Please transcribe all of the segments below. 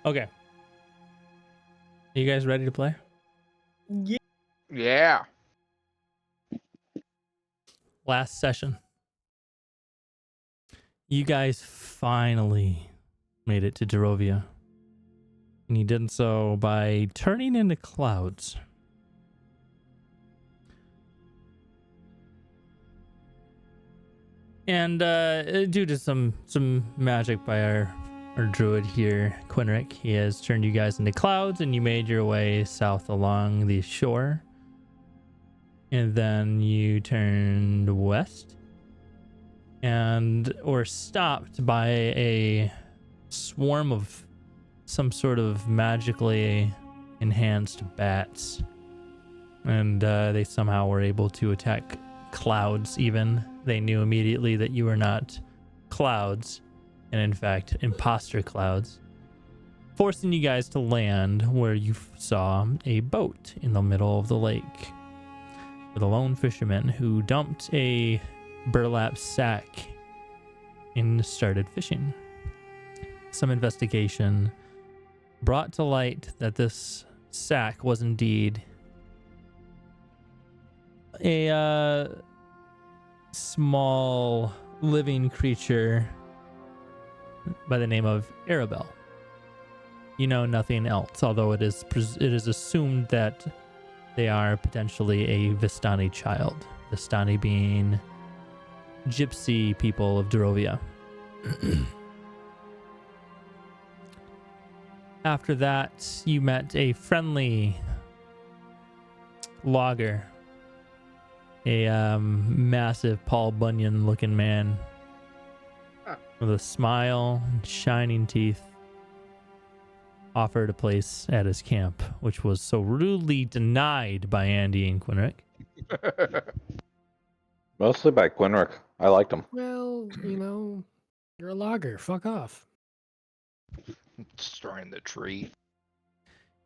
Okay. Are you guys ready to play? Yeah. Last session. You guys finally made it to Darrovia. And you did so by turning into clouds. And due to some magic by our druid here, Quinric, he has turned you guys into clouds, and you made your way south along the shore. And then you turned west and or stopped by a swarm of some sort of magically enhanced bats. And they somehow were able to attack clouds even. They knew immediately that you were not clouds, and in fact, imposter clouds, forcing you guys to land where you saw a boat in the middle of the lake with a lone fisherman who dumped a burlap sack and started fishing. Some investigation brought to light that this sack was indeed a small living creature by the name of Arabelle. You know nothing else, although it is assumed that they are potentially a Vistani child. Vistani being gypsy people of Darrovia. After that, you met a friendly logger, a massive Paul Bunyan looking man with a smile and shining teeth, offered a place at his camp, which was so rudely denied by Andy and Quinric. Mostly by Quinric. I liked him. Well, you know, you're a logger. Fuck off. Destroying the tree.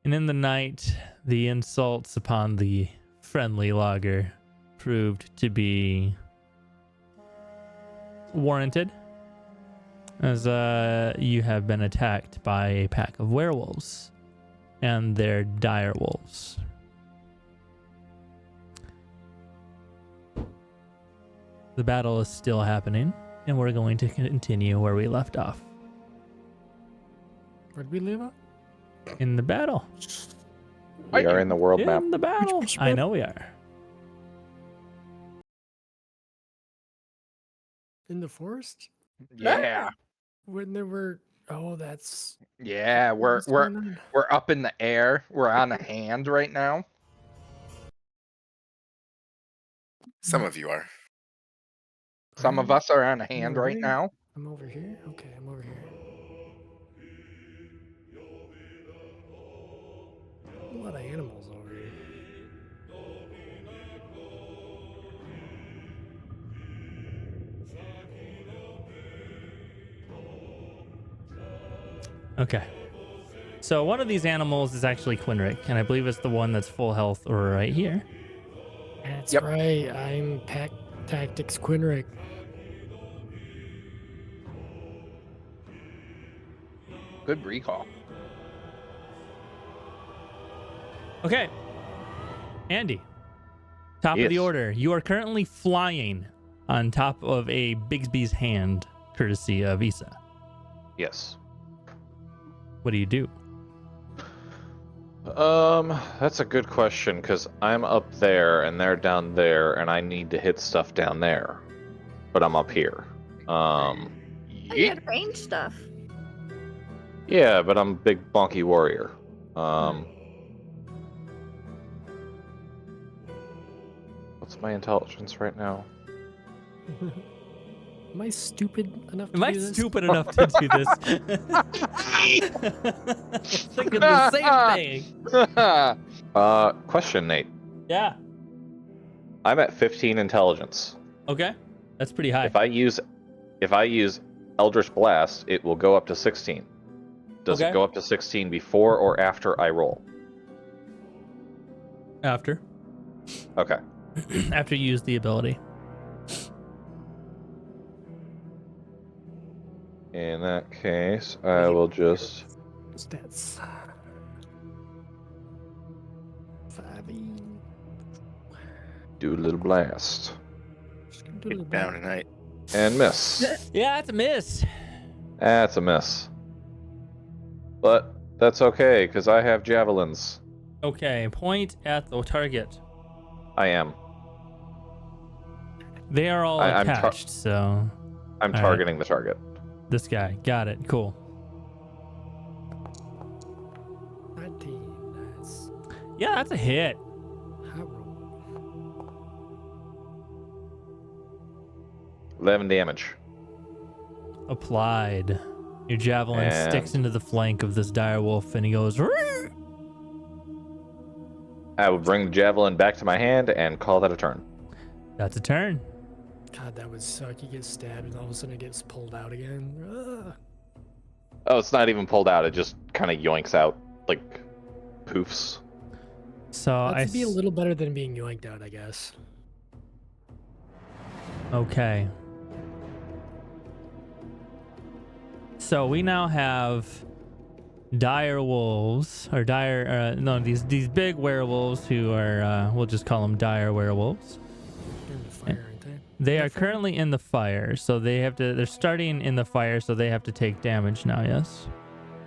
And in the night, the insults upon the friendly logger proved to be warranted, as you have been attacked by a pack of werewolves and their dire wolves. The battle is still happening, and we're going to continue where we left off. Where'd we live at? In the battle. We are in the world map. In the battle. I know we are. In the forest? Yeah. When there were... Oh, that's... Yeah, we're up in the air. We're on a hand right now. Some of you are. Some of us are on a hand over right here? now. I'm over here? Okay, I'm over here. A lot of animals over here. Okay. So one of these animals is actually Quinric, and I believe it's the one that's full health right here. That's Yep. right. I'm Pack Tactics Quinric. Good recall. Okay. Andy, top of the order. You are currently flying on top of a Bigsby's hand, courtesy of Issa. Yes. What do you do? That's a good question, because I'm up there and they're down there, and I need to hit stuff down there. But I'm up here. I had range stuff. Yeah, but I'm a big bonky warrior. What's my intelligence right now? Am I stupid enough to Am I do this? stupid enough to do this? Thinking the same thing. Question, Nate. Yeah. I'm at 15 intelligence. Okay. That's pretty high. If I use Eldritch Blast, it will go up to 16. Does Okay. it go up to 16 before or after I roll? After. Okay. After you use the ability. In that case, I will just... Stats. 5e. Do a little blast. Just gonna do a Get little down bit. tonight. And miss. Yeah, that's a miss. That's a miss. But that's okay, because I have javelins. Okay, point at the target. I am. They are all I'm attached, so I'm All right. targeting the target. this guy. Got it. Cool. 19. Nice. Yeah, that's a hit. High roll. 11 damage. Applied. Your javelin And- sticks into the flank of this dire wolf, and he goes. "Rrrr!" I will bring the javelin back to my hand and call that a turn. That's a turn. God, that would suck. You get stabbed and all of a sudden it gets pulled out again. Ugh. Oh, it's not even pulled out. It just kind of yoinks out, like, poofs. So That'd be a little better than being yoinked out, I guess. Okay. So we now have dire wolves, or these big werewolves who are, we'll just call them dire werewolves. They're in the fire, aren't they? They In the are fire? currently in the fire, so they're starting in the fire, so they have to take damage now, yes?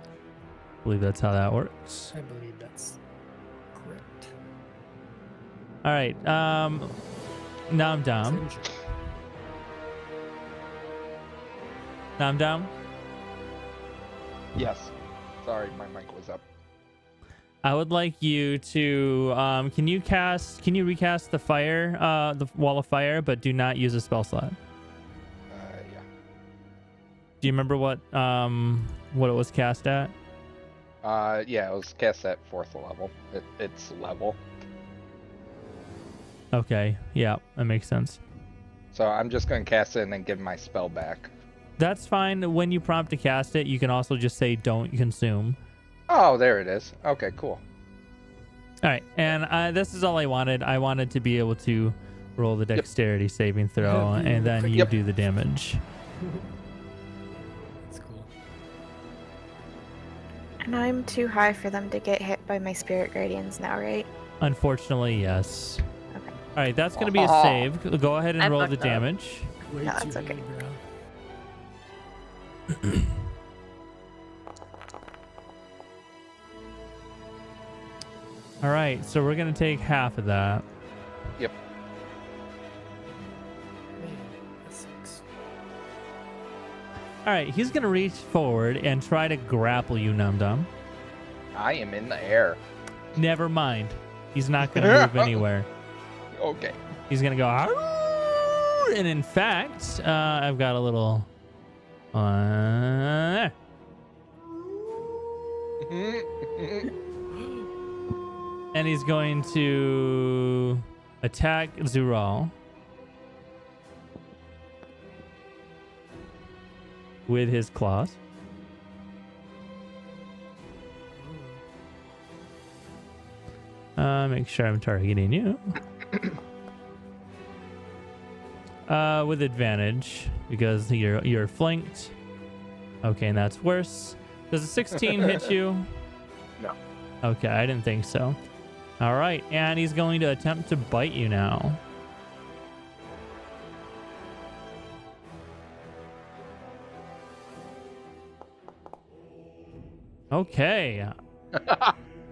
I believe that's how that works. I believe that's correct. All right, Nom Dom. Ginger. Nom Dom, Yes. Sorry, my mic was up. I would like you to, can you recast the fire, the wall of fire, but do not use a spell slot? Yeah. Do you remember what it was cast at? Yeah, it was cast at 4th level. It's level. Okay, yeah, that makes sense. So I'm just going to cast it and then give my spell back. That's fine. When you prompt to cast it, you can also just say don't consume. Oh, there it is. Okay, cool. All right, and this is all I wanted. I wanted to be able to roll the dexterity saving throw, Yeah, and then you Yep. do the damage. That's cool. And I'm too high for them to get hit by my spirit guardians now, right? Unfortunately, yes. Okay. All right, that's going to be a save. Go ahead and I roll the fucked up. damage. Way No, too it's okay. big, bro. All right, so we're going to take half of that. Man, that sucks. All right, he's going to reach forward and try to grapple you, Num Dum. I am in the air. Never mind. He's not going to move anywhere. Okay. He's going to go, "Arrgh!" And in fact, I've got a little... and he's going to attack Zural with his claws. Make sure I'm targeting you. With advantage because you're flanked. Okay, and that's worse. Does a 16 hit you? No. Okay, I didn't think so. All right, and he's going to attempt to bite you now. Okay.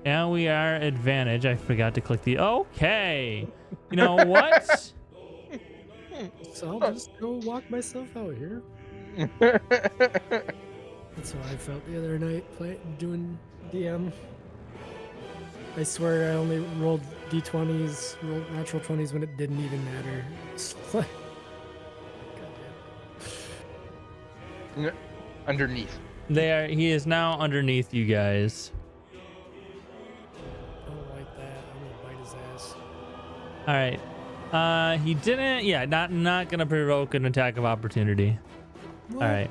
And we are advantage. I forgot to click the... Okay. You know what? So I'll just go walk myself out here. That's how I felt the other night doing DM. I swear I only rolled d20s, rolled natural 20s when it didn't even matter. It's like, goddamn. Underneath. He is now underneath you guys. I don't like that. I'm gonna bite his ass. All right. He didn't. Yeah, not gonna provoke an attack of opportunity. All right.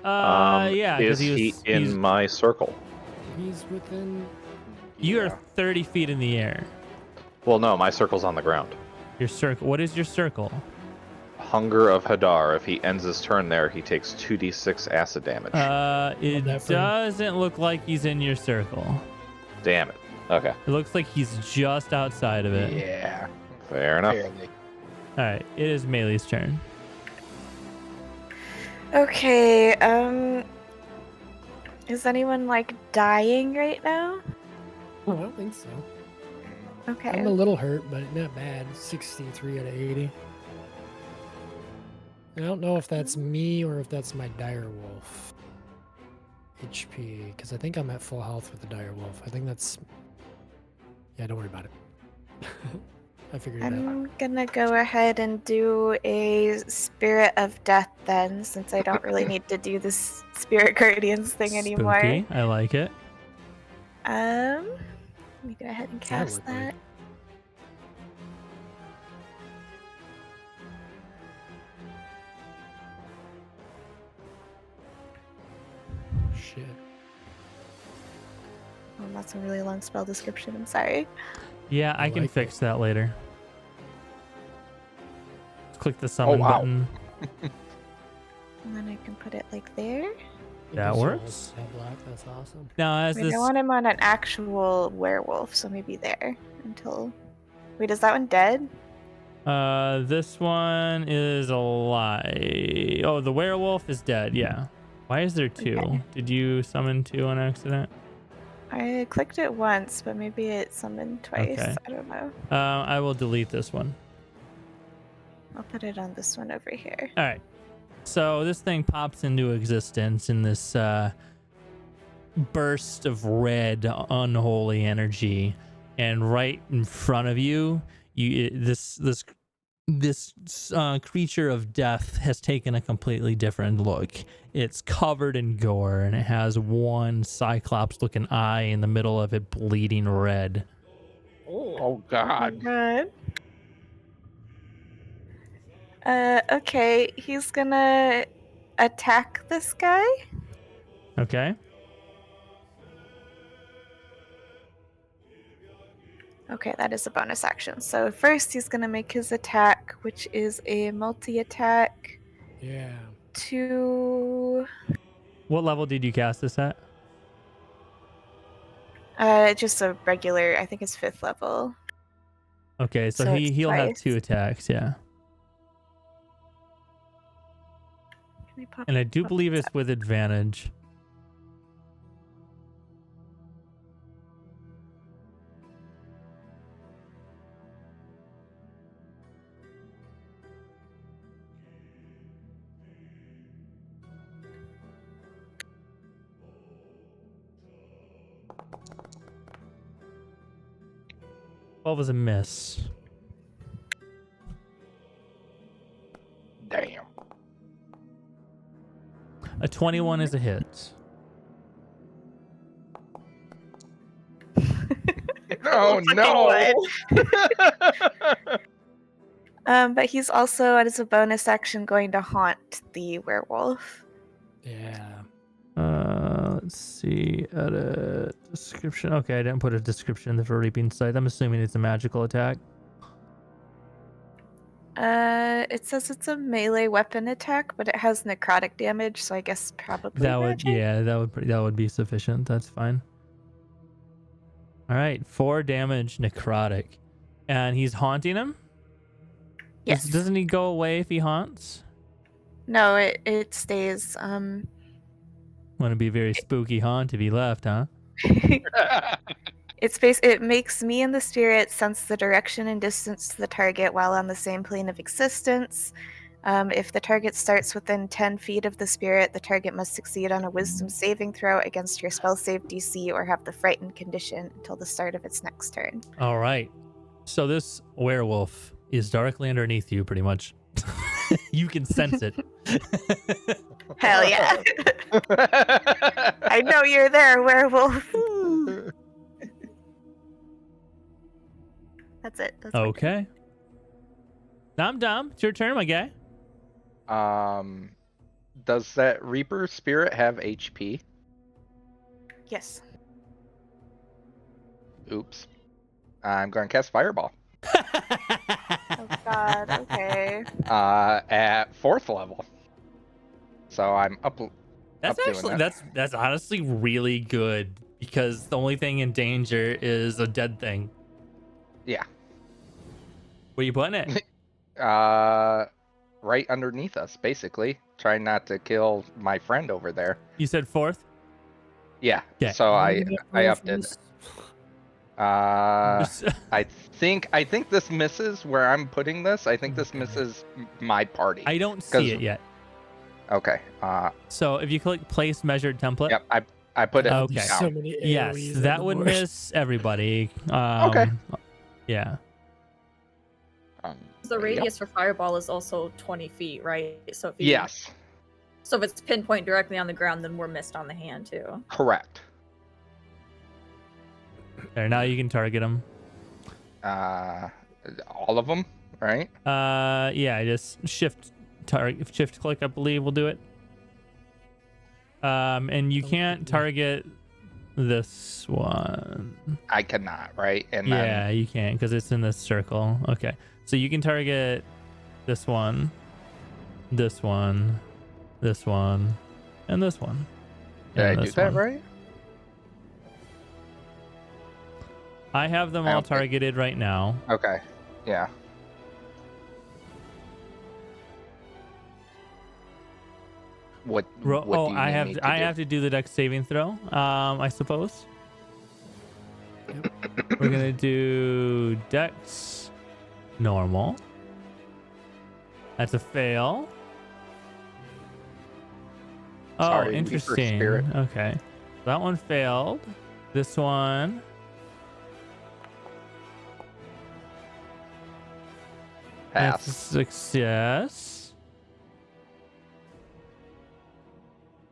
Yeah, Is because he in my circle? He's within. You are 30 feet in the air. Well, no, my circle's on the ground. Your circle. What is your circle? Hunger of Hadar. If he ends his turn there, he takes 2d6 acid damage. It that for- doesn't look like he's in your circle. Damn it. Okay, It looks like he's just outside of it. Yeah. fair enough. Barely. All right, it is Melee's turn. Okay, is anyone like dying right now? Oh, I don't think so. Okay. I'm a little hurt, but not bad. 63 out of 80. I don't know if that's me or if that's my dire wolf HP, because I think I'm at full health with the dire wolf. I think that's. Yeah, don't worry about it. I figured it out. I'm gonna go ahead and do a Spirit of Death then, since I don't really need to do this Spirit Guardians thing anymore. Spooky. I like it. Let me go ahead and That cast looked like- that. Shit. Oh, that's a really long spell description. I'm sorry. Yeah, I can like fix that later. Click the summon wow. button. And then I can put it like there. That Just works. that black, that's awesome. Now, as Wait, this I want him on an actual werewolf, so maybe there until. Wait, is that one dead? this one is alive. Oh, the werewolf is dead. Yeah. Why is there two? Okay. Did you summon two on accident? I clicked it once, but maybe it summoned twice. Okay. I don't know. I will delete this one. I'll put it on this one over here. All right. So this thing pops into existence in this burst of red, unholy energy, and right in front of you, this creature of death has taken a completely different look. It's covered in gore, and it has one cyclops-looking eye in the middle of it, bleeding red. Oh God. Good. Okay, he's gonna attack this guy. Okay. Okay, that is a bonus action. So first he's gonna make his attack, which is a multi-attack Yeah. to What level did you cast this at? just a regular, I think it's 5th level. Okay, so So he'll it's have twice. 2 attacks, yeah. Can I pop And I do pop believe this it's with advantage. Twelve was a miss. Damn. A 21 is a hit. Oh no. But he's also, as a bonus action, going to haunt the werewolf. Yeah. Let's see. Edit description. Okay, I didn't put a description in the for reaping site. I'm assuming it's a magical attack. It says it's a melee weapon attack, but it has necrotic damage, so I guess probably That would, magic? yeah, that would be sufficient. That's fine. All right, 4 damage, necrotic, and he's haunting him. Yes. Doesn't he go away if he haunts? No, it stays. Want to be a very spooky haunt if he left, huh? It makes me and the spirit sense the direction and distance to the target while on the same plane of existence. If the target starts within 10 feet of the spirit, the target must succeed on a wisdom saving throw against your spell save DC or have the frightened condition until the start of its next turn. All right. So this werewolf is directly underneath you, pretty much. You can sense it. Hell yeah. I know you're there, werewolf. That's it. That's my turn. Okay. Dom, it's your turn, my guy. Does that Reaper spirit have HP? Yes. Oops. I'm going to cast Fireball. Okay. God. Okay. At 4th level. So I'm up. That's up doing actually that. that's honestly really good because the only thing in danger is a dead thing. Yeah. Where you putting it? Right underneath us, basically. Trying not to kill my friend over there. You said 4th? Yeah. Okay. So I upped it. This. I think this misses where I'm putting this. I think this Okay. misses my party. I don't see 'Cause- it yet. Okay. So if you click place measured template. Yep. I put it Okay. down. So many AoEs Yes, on that the would board. miss everybody. Okay. Yeah. The radius for fireball is also 20 feet, right? So if you, Yes. So if it's pinpoint directly on the ground, then we're missed on the hand too. Correct. There, now you can target them. All of them, right? Yeah, just shift click, I believe will do it. And you can't target this one. I cannot, right? And Yeah, you can't because it's in this circle. Okay, so you can target this one, this one, this one, and this one. Did I and do this that one. right? I have them I all don't think- targeted right now. Okay. Yeah. What do you I need me to I do? have to do the dex saving throw. I suppose. We're gonna do dex normal. That's a fail. Oh, Sorry, Reaper interesting. Spirit. Okay, that one failed. This one. That's a Pass. success.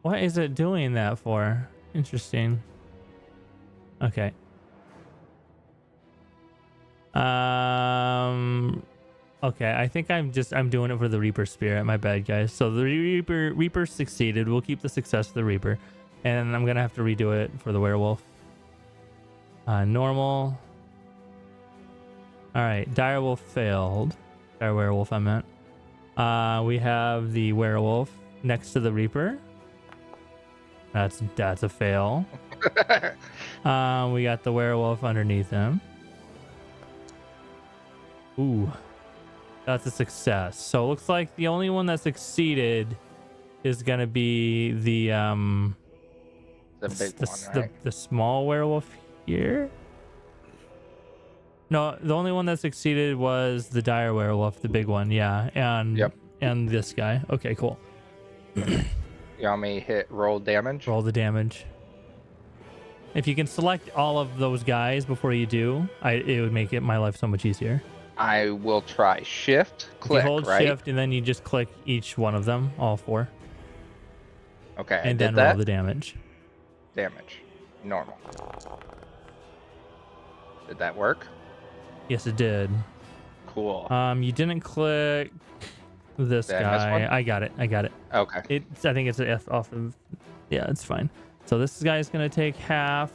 What is it doing that for? Interesting. Okay. Okay, I think I'm doing it for the Reaper spirit. My bad, guys. So the Reaper succeeded. We'll keep the success of the Reaper. And I'm gonna have to redo it for the werewolf. Normal. Alright, direwolf failed. Dire werewolf, I meant. We have the werewolf next to the Reaper. That's a fail. We got the werewolf underneath him. Ooh, that's a success. So it looks like the only one that succeeded is gonna be the The big one, right? the small werewolf here. No, the only one that succeeded was the dire werewolf, the big one. Yeah, and Yep. and this guy. Okay, cool. You want me to hit roll damage? Roll the damage. If you can select all of those guys before you do, it would make my life so much easier. I will try shift, click, you hold right? shift and then you just click each one of them, all four, Okay, I and did then that. roll the damage. Damage. Normal. Did that work? Yes, it did. Cool. You didn't click this Did I miss one? guy. I got it. Okay. I think it's off of. Yeah, it's fine. So this guy's gonna take half.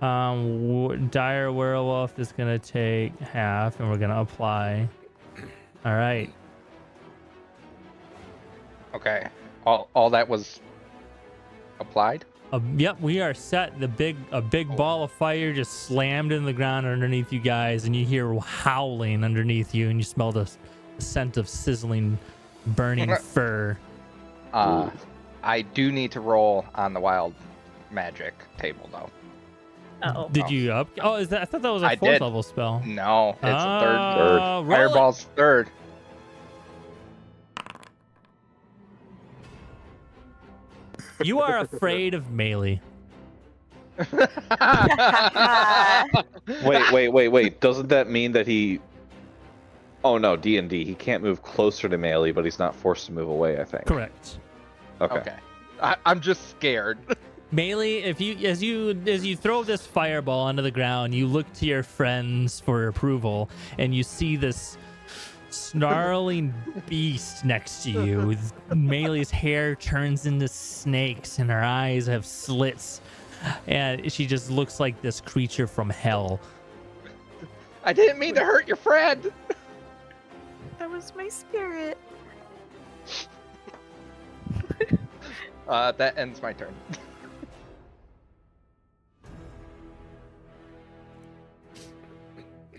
Dire werewolf is gonna take half, and we're gonna apply. All right. Okay. All that was applied? Yep, we are set. A big ball of fire just slammed in the ground underneath you guys, and you hear howling underneath you, and you smell the scent of sizzling, burning fur. I do need to roll on the wild magic table though. Uh-oh. Did you up? Oh, is that? I thought that was a I fourth did. level spell. No, it's a third. Roll it. Fireball's third. You are afraid of melee. Wait. Doesn't that mean that he... Oh no, D&D. He can't move closer to melee, but he's not forced to move away, I think. Correct. Okay. I'm just scared. Melee, as you throw this fireball onto the ground, you look to your friends for approval, and you see this snarling beast next to you. Melee's hair turns into snakes, and her eyes have slits, and she just looks like this creature from hell. I didn't mean to hurt your friend. was my spirit. That ends my turn.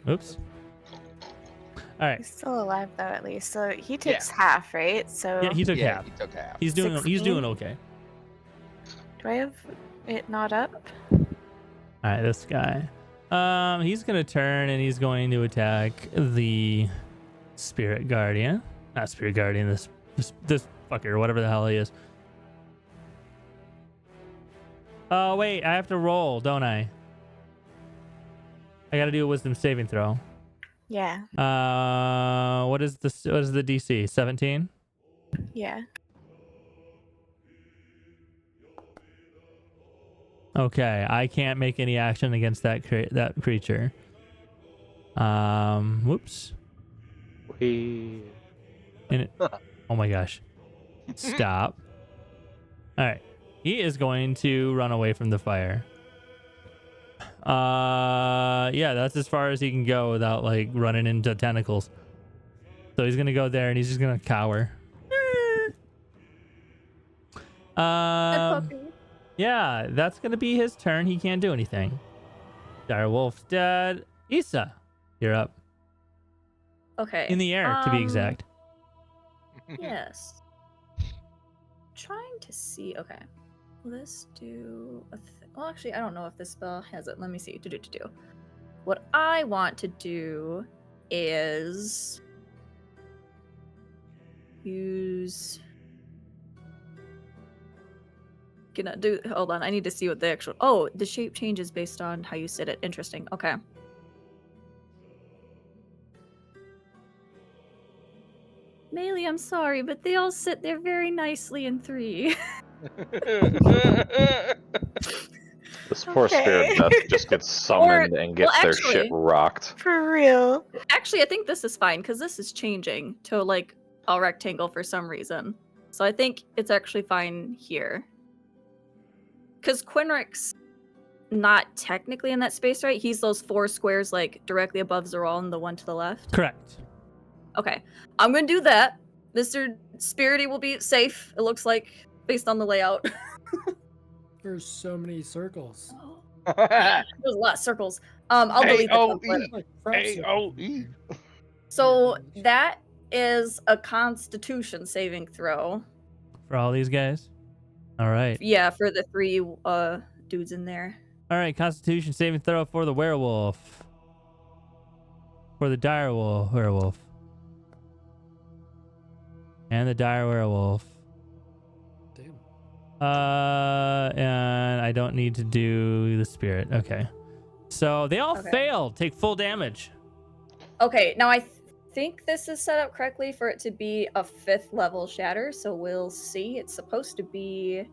Oops. All right. He's still alive though, at least. So he takes half, right? So Yeah, he took Yeah, half. he took half. He's doing 16? okay. do I have it not up? All right, this guy. He's gonna turn and he's going to attack the Spirit Guardian. Not Spirit Guardian. This fucker, whatever the hell he is. Oh wait, I have to roll, don't I? I gotta do a Wisdom saving throw. Yeah. What is the DC? 17. Yeah. Okay, I can't make any action against that creature. Whoops. Oh my gosh. Stop. All right. He is going to run away from the fire. Yeah, that's as far as he can go without like running into tentacles. So he's gonna go there and he's just gonna cower. Yeah, that's gonna be his turn. He can't do anything. Dire Wolf's dead. Issa, you're up. Okay. In the air, to be exact. Yes. Trying to see. Okay. Will this do a well, actually, I don't know if this spell has it. Let me see. Do. What I want to do is use. Gonna do. Hold on. I need to see what the actual. Oh, the shape changes based on how you sit it. Interesting. Okay. Melee, I'm sorry, but they all sit there very nicely in 3. This poor spirit death just gets summoned and gets their shit rocked. For real. Actually, I think this is fine because this is changing to like a rectangle for some reason. So I think it's actually fine here. Because Quinric's not technically in that space, right? He's those 4 squares like directly above Zeral and the one to the left. Correct. Okay, I'm gonna do that. Mr. Spirity will be safe, it looks like, based on the layout. There's so many circles. There's a lot of circles. I'll delete the template. Like crap circles. AOE. So that is a Constitution saving throw. For all these guys. All right. Yeah, for the 3 dudes in there. All right. Constitution saving throw for the werewolf. For the dire werewolf. And the dire werewolf. Damn. And I don't need to do the spirit. Okay. So they all failed. Take full damage. Okay, now I think this is set up correctly for it to be a 5th level shatter, so we'll see. It's supposed to be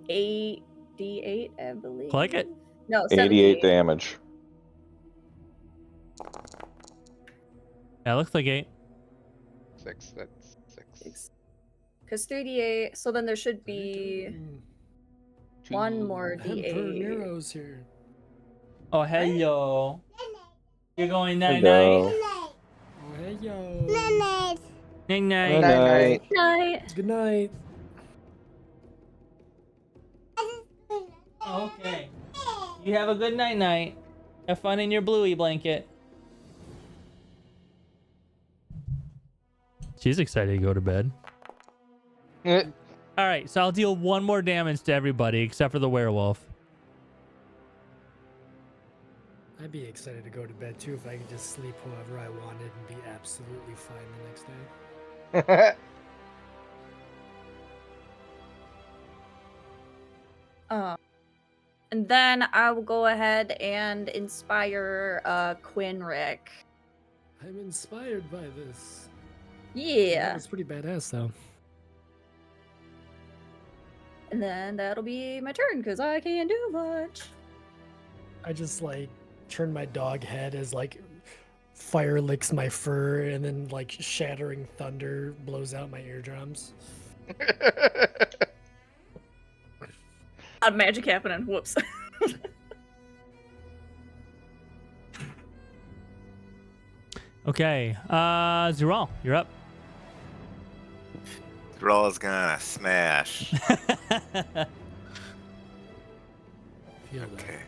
8d8, I believe. Click it. No, 88 78. damage. Yeah, it looks like 8. 6. That's 6. Because 3d8, so then there should be 1 more Emperor d8. Nero's here. Oh, hello. You're going night Hello. night. Oh, hey yo. Night Good night. night. Night. Good night. Okay. You have a good night night. Have fun in your bluey blanket. She's excited to go to bed. All right, so I'll deal 1 more damage to everybody except for the werewolf. I'd be excited to go to bed too if I could just sleep however I wanted and be absolutely fine the next day. And then I will go ahead and inspire Quinric. I'm inspired by this. Yeah. It's pretty badass though. And then that'll be my turn because I can't do much. I just like turn my dog head as like fire licks my fur and then like shattering thunder blows out my eardrums. Magic happening. Whoops. Okay. Zeral, you're up. Roll's gonna smash. Feel that. Okay.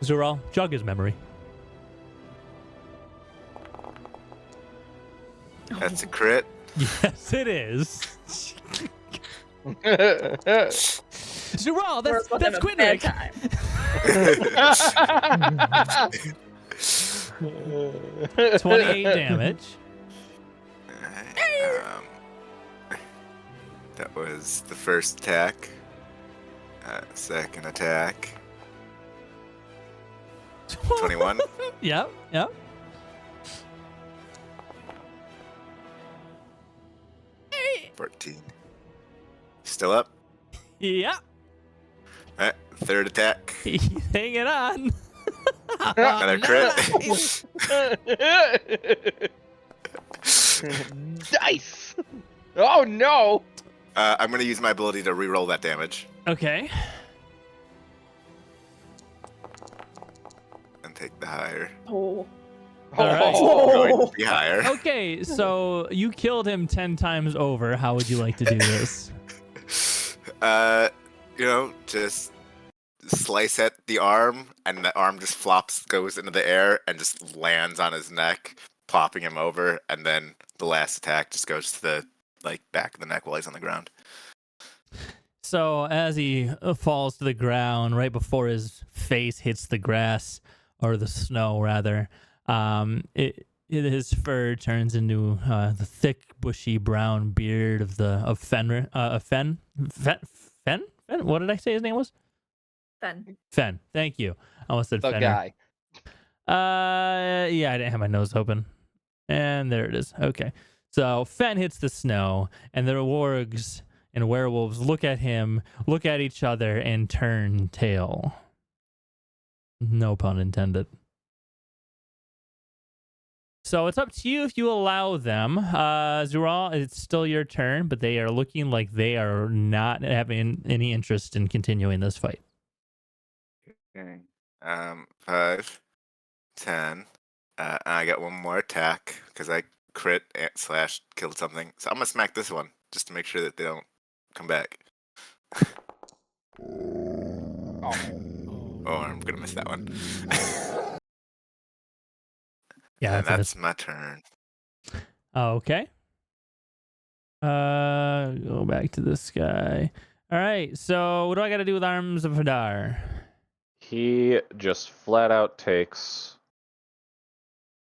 Zeral, jog his memory. That's a crit. Yes, it is. Zeral, We're that's having a bad Quinric. time. 28 damage. Alright, that was the first attack. Second attack. 21. Yep. 14. Still up? Yep. Alright, third attack. He's hanging on. Another crit. Dice. Oh no. I'm gonna use my ability to reroll that damage Okay. and take the higher. Oh. All right. Going to be higher. Okay, so you killed him 10 times over. How would you like to do this? Just slice at the arm, and the arm just goes into the air, and just lands on his neck, popping him over, and then the last attack just goes to the back of the neck while he's on the ground. So as he falls to the ground, right before his face hits the grass, or the snow rather, his fur turns into the thick, bushy brown beard of Fen. Fen? What did I say his name was? Fen. Thank you. I almost said The Fenrir. guy. Yeah, I didn't have my nose open. And there it is. Okay. So Fen hits the snow, and the wargs and werewolves look at him, look at each other, and turn tail. No pun intended. So it's up to you if you allow them. Zeral, it's still your turn, but they are looking like they are not having any interest in continuing this fight. Okay. 5, 10. And I got one more attack because I crit / killed something. So I'm gonna smack this one just to make sure that they don't come back. Oh. Oh, I'm gonna miss that one. Yeah, and that's my turn. Okay. Go back to this guy. All right. So what do I got to do with Arms of Hadar? He just flat out takes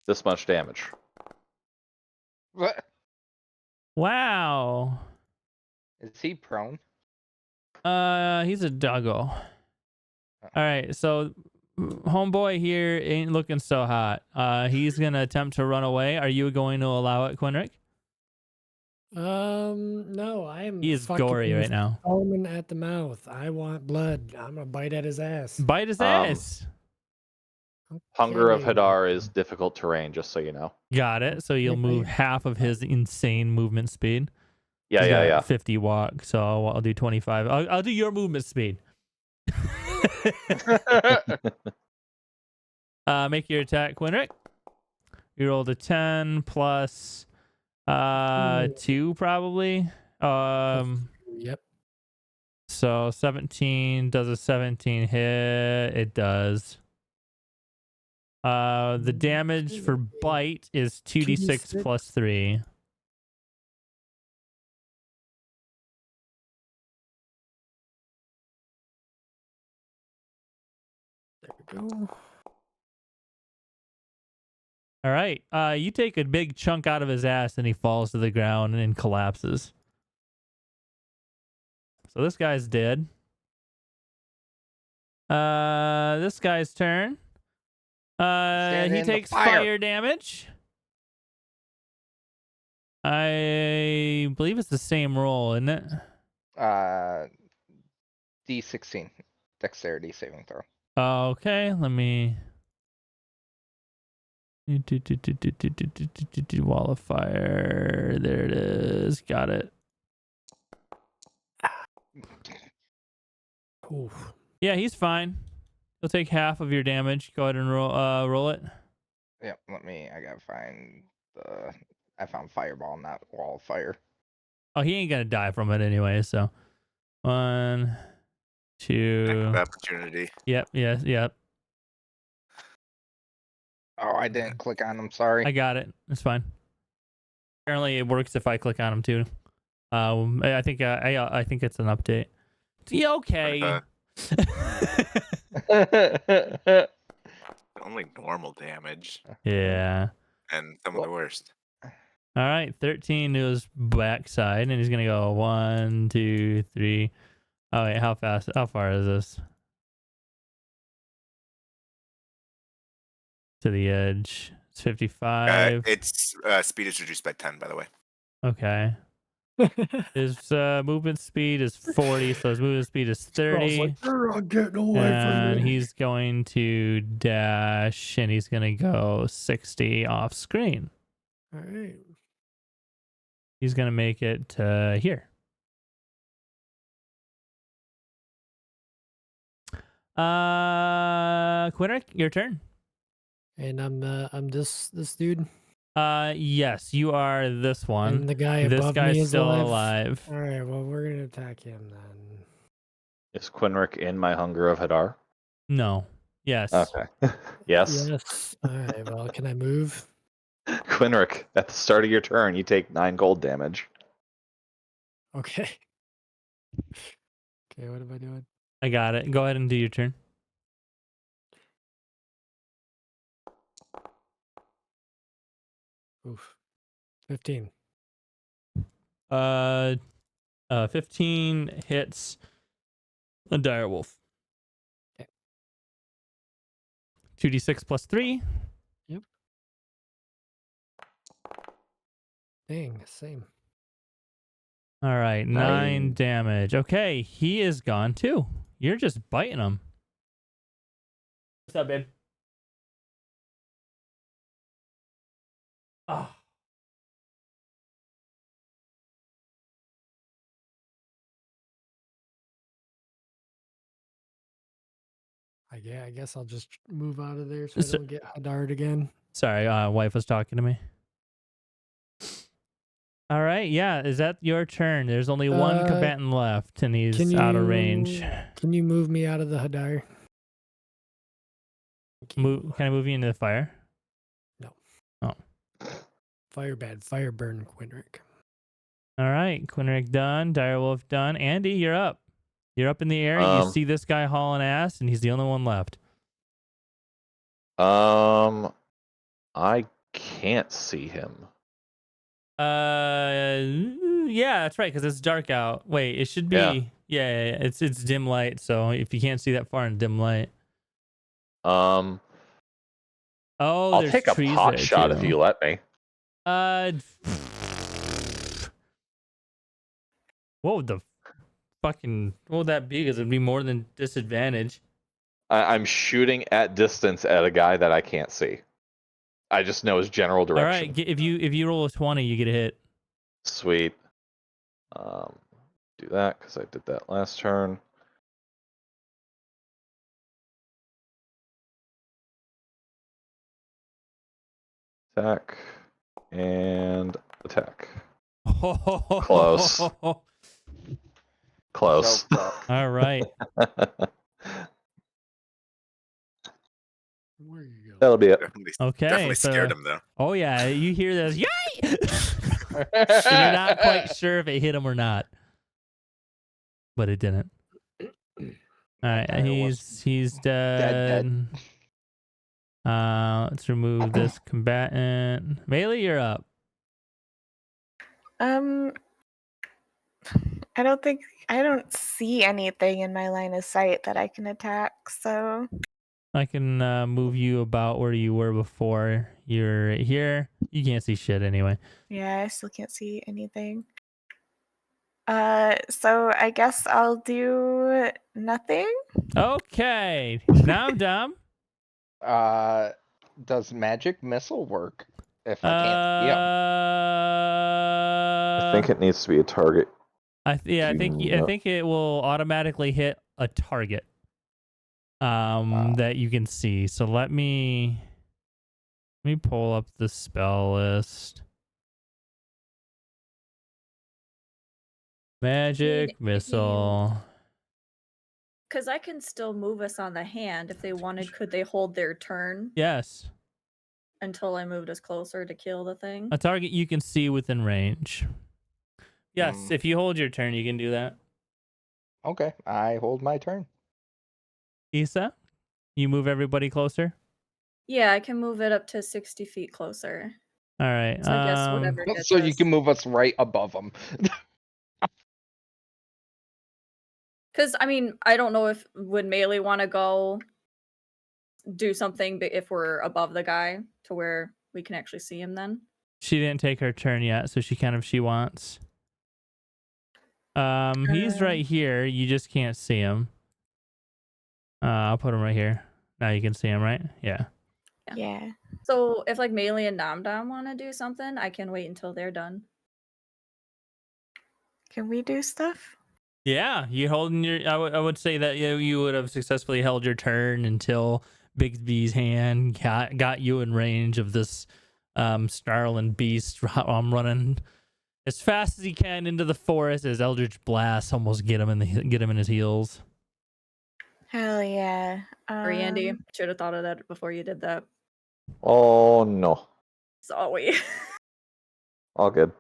this much damage. What? Wow. Is he prone? He's a doggo. All right. So homeboy here ain't looking so hot. He's gonna attempt to run away. Are you going to allow it, Quinric? No, I'm. He is gory right now. Foaming at the mouth. I want blood. I'm gonna bite at his ass. Bite his ass. Hunger of Okay. Hadar is difficult terrain, just so you know. Got it. So you'll move half of his insane movement speed. Yeah, He's yeah, got yeah. 50 walk, so I'll do 25. I'll do your movement speed. Make your attack, Quinric. You rolled a 10 plus 2 probably. Yep. So 17. Does a 17 hit? It does. The damage for bite is 2d6 plus 3. There we go. All right. You take a big chunk out of his ass and he falls to the ground and collapses. So this guy's dead. This guy's turn. Stand He in the takes fire. fire damage. I believe it's the same roll, isn't it? D16 dexterity saving throw. Okay, let me. Wall of fire. There it is. Got it. Oof. Yeah, he's fine. He'll take half of your damage. Go ahead and roll it. Yep, I gotta find I found fireball, not wall of fire. Oh, he ain't gonna die from it anyway. So 1, 2. Opportunity. Yep. Yes. Yep. Oh, I didn't click on them. Sorry. I got it. It's fine. Apparently, it works if I click on him too. I think I think it's an update. Yeah. Okay. Only normal damage, Yeah. and some of the worst. All right. 13 to his backside, and he's gonna go 1, 2, 3. Oh wait, how fast? How far is this? To the edge. It's 55. Its speed is reduced by 10, by the way. Okay. His movement speed is 40, so his movement speed is 30. Like, "You're not getting away And from me." he's going to dash, and he's going to go 60 off screen. All right. He's going to make it to here. Quinric, your turn. And I'm this dude. Yes, you are this one. And the guy This above guy's me is still alive. alive. All right. Well, we're gonna attack him then. Is Quinric in my Hunger of Hadar? No. Yes. Okay. Yes. Yes. All right. Well, can I move? Quinric, at the start of your turn, you take 9 gold damage. Okay. Okay. What am I doing? I got it. Go ahead and do your turn. Oof. 15. 15 hits a direwolf. Okay. 2d6 plus 3. Yep. Dang. Same. All right, 9 damage. Okay, he is gone too. You're just biting him. What's up, babe? Oh. I guess I'll just move out of there so I don't get Hadar'd again. Sorry, wife was talking to me. All right, yeah, is that your turn? There's only one combatant left, and he's out of range. Can you move me out of the Hadar? Can I move you into the fire? No. Oh. Fire bad. Fire burn, Quinric. All right, Quinric done. Direwolf done. Andy, you're up. You're up in the air. You see this guy hauling ass, and he's the only one left. I can't see him. Yeah, that's right, because it's dark out. Wait, it should be. Yeah, it's dim light. So if you can't see that far in dim light. I'll there's take a trees pot there, shot too. if you let me. What would the fucking what would that be? Because it'd be more than disadvantage. I'm shooting at distance at a guy that I can't see. I just know his general direction. All right, if you roll a 20, you get a hit. Sweet. Do that because I did that last turn. Attack and attack. Close. Close. All right. Where you go? That'll be it. Okay. Definitely so, scared him though. Oh yeah, you hear this? Yay! And you're not quite sure if it hit him or not, but it didn't. All right, he's dead. Let's remove this combatant. Melee, you're up. I don't see anything in my line of sight that I can attack, so I can move you about where you were before. You're right here. You can't see shit anyway. yeah, I still can't see anything. So I guess I'll do nothing. Okay. Now I'm dumb. Does magic missile work if I can't see him? I think it needs to be a target. I think it will automatically hit a target that you can see. So let me Let me pull up the spell list. Magic missile. Because I can still move us on the hand if they wanted. Could they hold their turn Yes. until I moved us closer to kill the thing? A target you can see within range. Yes, Hmm. if you hold your turn, you can do that. Okay, I hold my turn. Issa, you move everybody closer. Yeah, I can move it up to 60 feet closer. All right. So I guess whatever gets So you us. can move us right above them. Because, I mean, I don't know if would Melee want to go do something if we're above the guy to where we can actually see him then. She didn't take her turn yet, so she wants. He's right here. You just can't see him. I'll put him right here. Now you can see him, right? Yeah. Yeah. So if like Melee and Namdam want to do something, I can wait until they're done. Can we do stuff? Yeah, you holding your. I would say that you would have successfully held your turn until Bigsby's hand got you in range of this snarling beast. I'm running as fast as he can into the forest as Eldritch Blast almost get him in his heels. Hell yeah. Sorry, Andy. Should have thought of that before you did that. Oh no. Sorry. All good.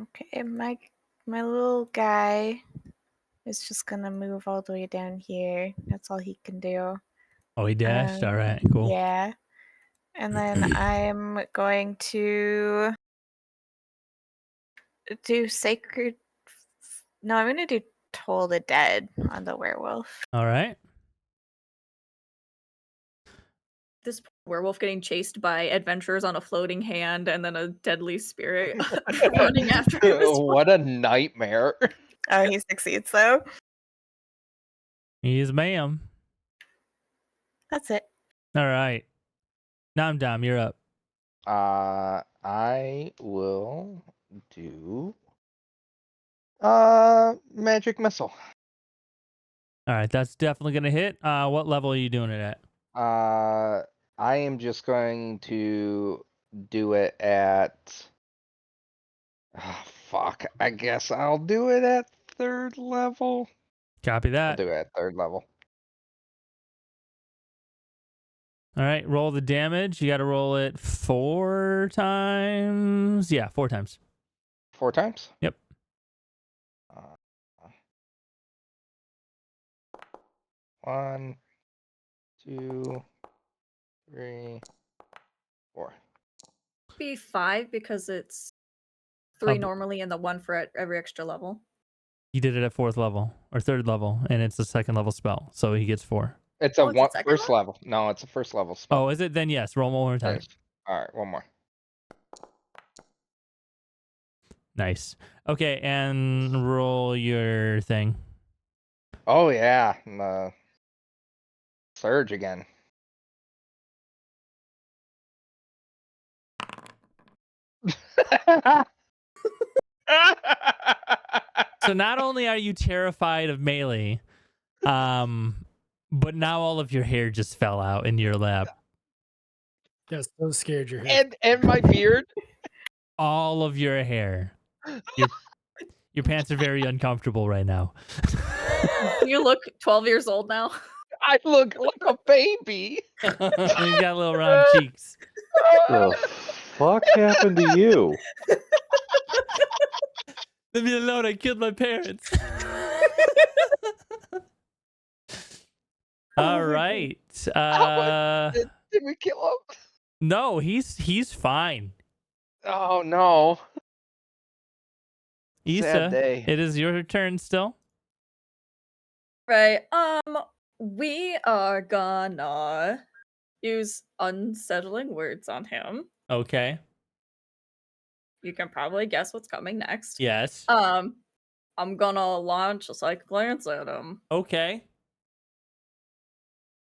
Okay, my little guy is just gonna move all the way down here. That's all he can do. Oh, he dashed. All right, cool. Yeah. And then I'm going to do sacred. No, I'm gonna do Toll the Dead on the werewolf. All right. This werewolf getting chased by adventurers on a floating hand and then a deadly spirit running after him. What a nightmare. Oh, he succeeds though. He's ma'am. That's it. All right. Namdam, you're up. I will do magic missile. All right, that's definitely gonna hit. What level are you doing it at? I am just going to do it at fuck. I guess I'll do it at 3rd level. Copy I'll that. do it at 3rd level. All right, roll the damage. You got to roll it 4 times. Yeah, 4 times. 4 times? Yep. 1, 2, 3, 4. Be 5 because it's 3 normally and the 1 for every extra level. He did it at 4th level or 3rd level, and it's a 2nd level spell, so he gets 4. It's a first level. No, it's a 1st level spell. Oh, is it? Then yes. Roll one more time. All right, one more. Nice. Okay, and roll your thing. Oh yeah, surge again. So not only are you terrified of melee, but now all of your hair just fell out in your lap. Yeah, so scared your head. And my beard. All of your hair. Your pants are very uncomfortable right now. You look 12 years old now. I look like a baby. You got little round cheeks. The fuck happened to you? Leave me alone. I killed my parents. All right. Did we kill him? No, he's fine. Oh no. Issa, Sad day. it is your turn still. Right. We are gonna use unsettling words on him. Okay. You can probably guess what's coming next. Yes. I'm gonna launch a psychic glance at him. Okay.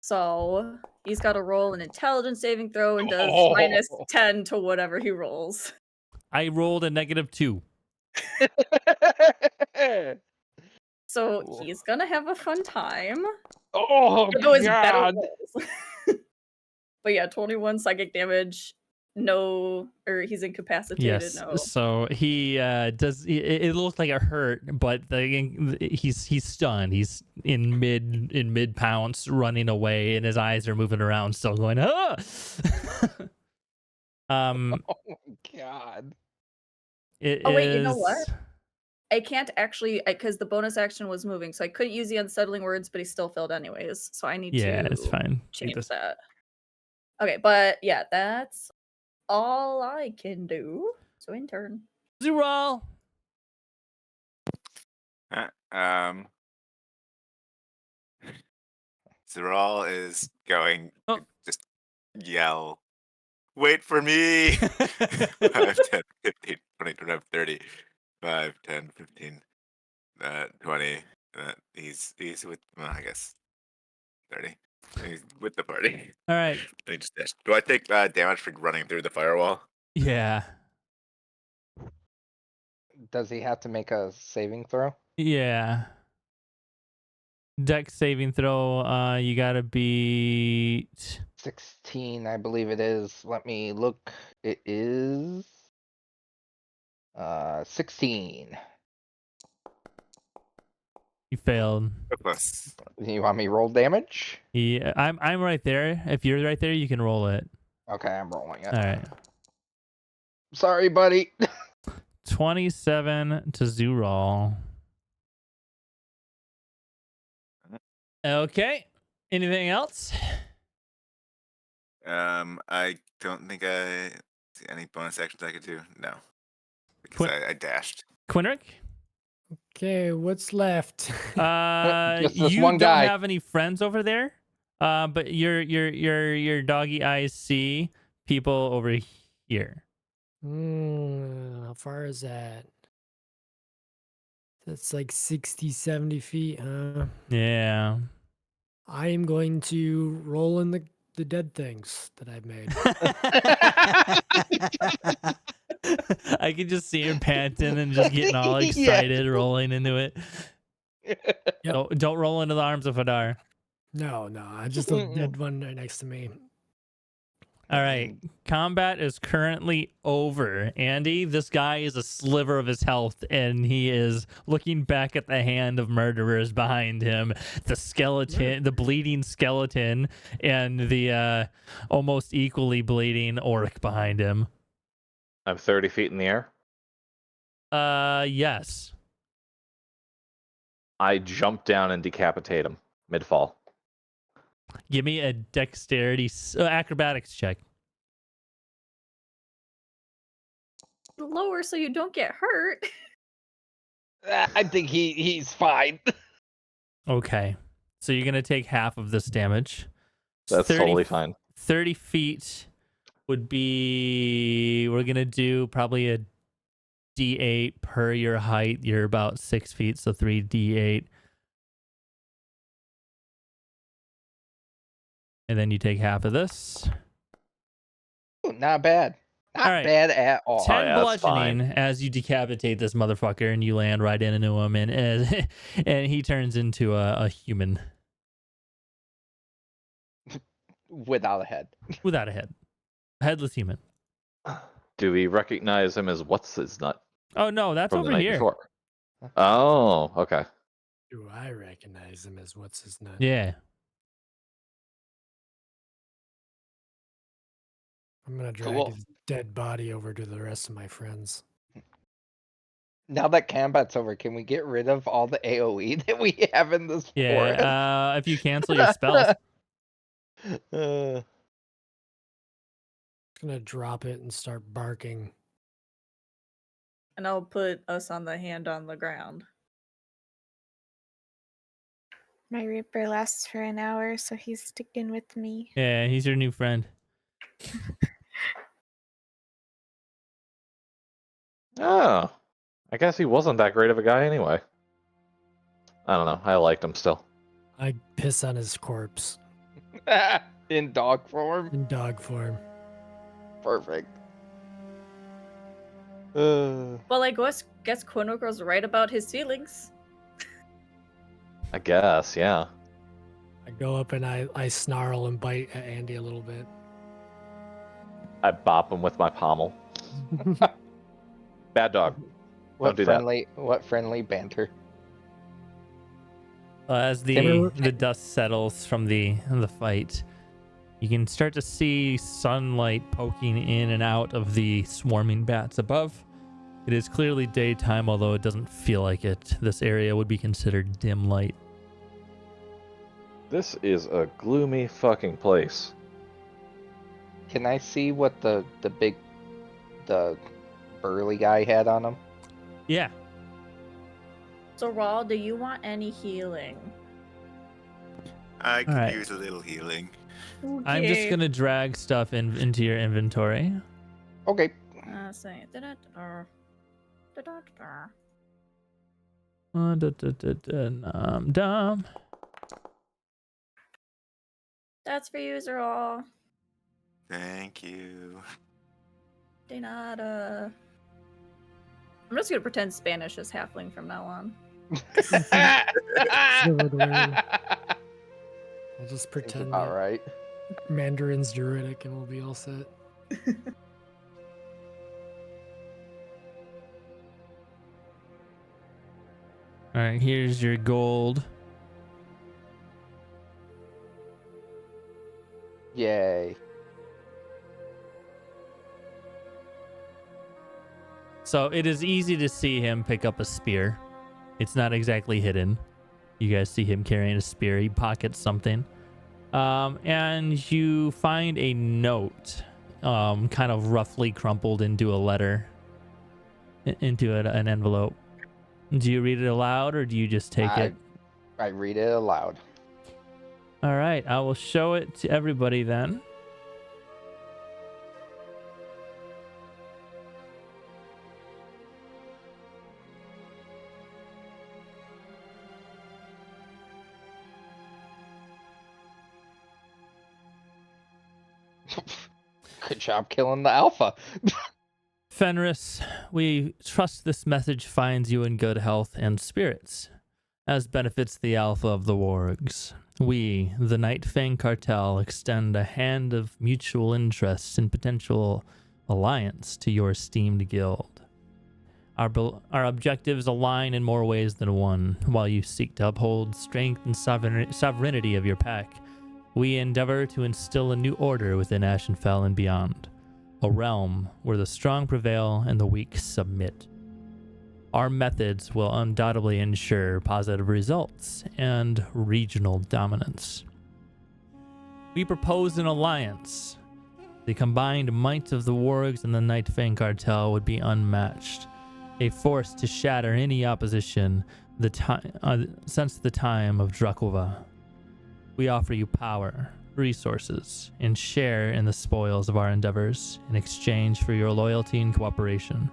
So he's got to roll an intelligence saving throw and does minus 10 to whatever he rolls. I rolled a -2. So Cool. he's gonna have a fun time. Oh It was better God! rolls. But yeah, 21 psychic damage. No, or he's incapacitated. Yes. No. So he does. It looks like it hurt, but he's stunned. He's in mid pounce, running away, and his eyes are moving around, still going. Ah! Oh my God! Oh, wait, you know what? I can't actually, because the bonus action was moving, so I couldn't use the unsettling words, but he still failed anyways. So I need Yeah, to it's fine. change This. that. Okay, but yeah, that's all I can do. So in turn. Zural. Zeral is going Oh. to just yell, "Wait for me!" 5, 10, 15, 20, 25, 30. 5, 10, 15, 20. He's with, well, I guess 30. He's with the party. All right. He just dashed. Do I take damage for running through the firewall? Yeah. Does he have to make a saving throw? Yeah. Dex saving throw. You gotta beat 16, I believe it is. Let me look. It is 16. You failed. Plus. You want me to roll damage? Yeah, I'm right there. If you're right there, you can roll it. Okay, I'm rolling it. All right. Sorry, buddy. 27 to Zural. Okay. Anything else? I don't think I see any bonus actions I could do. No, because Quit. I dashed. Quinric? Okay, what's left? Just this You one don't guy. have any friends over there. But your doggy eyes see people over here. How far is that? That's like 60, 70 feet, huh? Yeah. I am going to roll in the dead things that I've made. I can just see him panting and just getting all excited, rolling into it. Yep. Don't roll into the arms of Hadar. No, just a dead one right next to me. All right. Combat is currently over. Andy, this guy is a sliver of his health, and he is looking back at the hand of murderers behind him. The skeleton, the bleeding skeleton, and the almost equally bleeding orc behind him. I'm 30 feet in the air. Yes. I jump down and decapitate him mid-fall. Give me a dexterity acrobatics check. Lower so you don't get hurt. I think he's fine. Okay. So you're going to take half of this damage. That's 30 totally fine. 30 feet would be, we're going to do probably a D8 per your height. You're about 6 feet, so 3D8. And then you take half of this. Ooh, not bad. Not All right. bad at all. 10 yeah, that's bludgeoning as you decapitate this motherfucker, and you land right into him, and and he turns into a human Without a head. without a head. A headless human. Do we recognize him as what's his nut Oh, no, that's from the over night here. before? Oh, okay. Do I recognize him as what's his name? Yeah. I'm gonna drag Cool. his dead body over to the rest of my friends. Now that combat's over, can we get rid of all the AoE that we have in this forest? Yeah. If you cancel your spells. Uh, Gonna drop it and start barking. And I'll put us on the hand on the ground. My Reaper lasts for an hour, so he's sticking with me. Yeah, he's your new friend. Oh, I guess he wasn't that great of a guy anyway. I don't know. I liked him still. I piss on his corpse in dog form? in dog form. Perfect. Well, I guess Quinnock was right about his feelings. I guess, yeah. I go up and I snarl and bite at Andy a little bit. I bop him with my pommel. Bad dog. Don't do that. What friendly banter. As the dust settles from the fight, you can start to see sunlight poking in and out of the swarming bats above. It is clearly daytime, although it doesn't feel like it. This area would be considered dim light. This is a gloomy fucking place. Can I see what the burly guy had on him? Yeah. So, Raul, do you want any healing? I could Alright. use a little healing. I'm just going to drag stuff into your inventory. Okay. Say, That's for you, Raul. Thank you. De nada. I'm just gonna pretend Spanish is halfling from now on. I'll just pretend All that right. Mandarin's Druidic and we'll be all set. All right, here's your gold. Yay. So it is easy to see him pick up a spear. It's not exactly hidden. You guys see him carrying a spear. He pockets something. And you find a note, kind of roughly crumpled into a letter, into an envelope. Do you read it aloud or do you just take it? I read it aloud. All right, I will show it to everybody then. Good job killing the alpha. Fenris, we trust this message finds you in good health and spirits, as benefits the Alpha of the Worgs. We, the Night Fang Cartel, extend a hand of mutual interest and potential alliance to your esteemed guild. Our objectives align in more ways than one. While you seek to uphold strength and sovereignty of your pack, we endeavor to instill a new order within Ashenfel and beyond. A realm where the strong prevail and the weak submit. Our methods will undoubtedly ensure positive results and regional dominance. We propose an alliance. The combined might of the Worgs and the Night Fang Cartel would be unmatched, a force to shatter any opposition since the time of Dracova. We offer you power, resources, and share in the spoils of our endeavors in exchange for your loyalty and cooperation.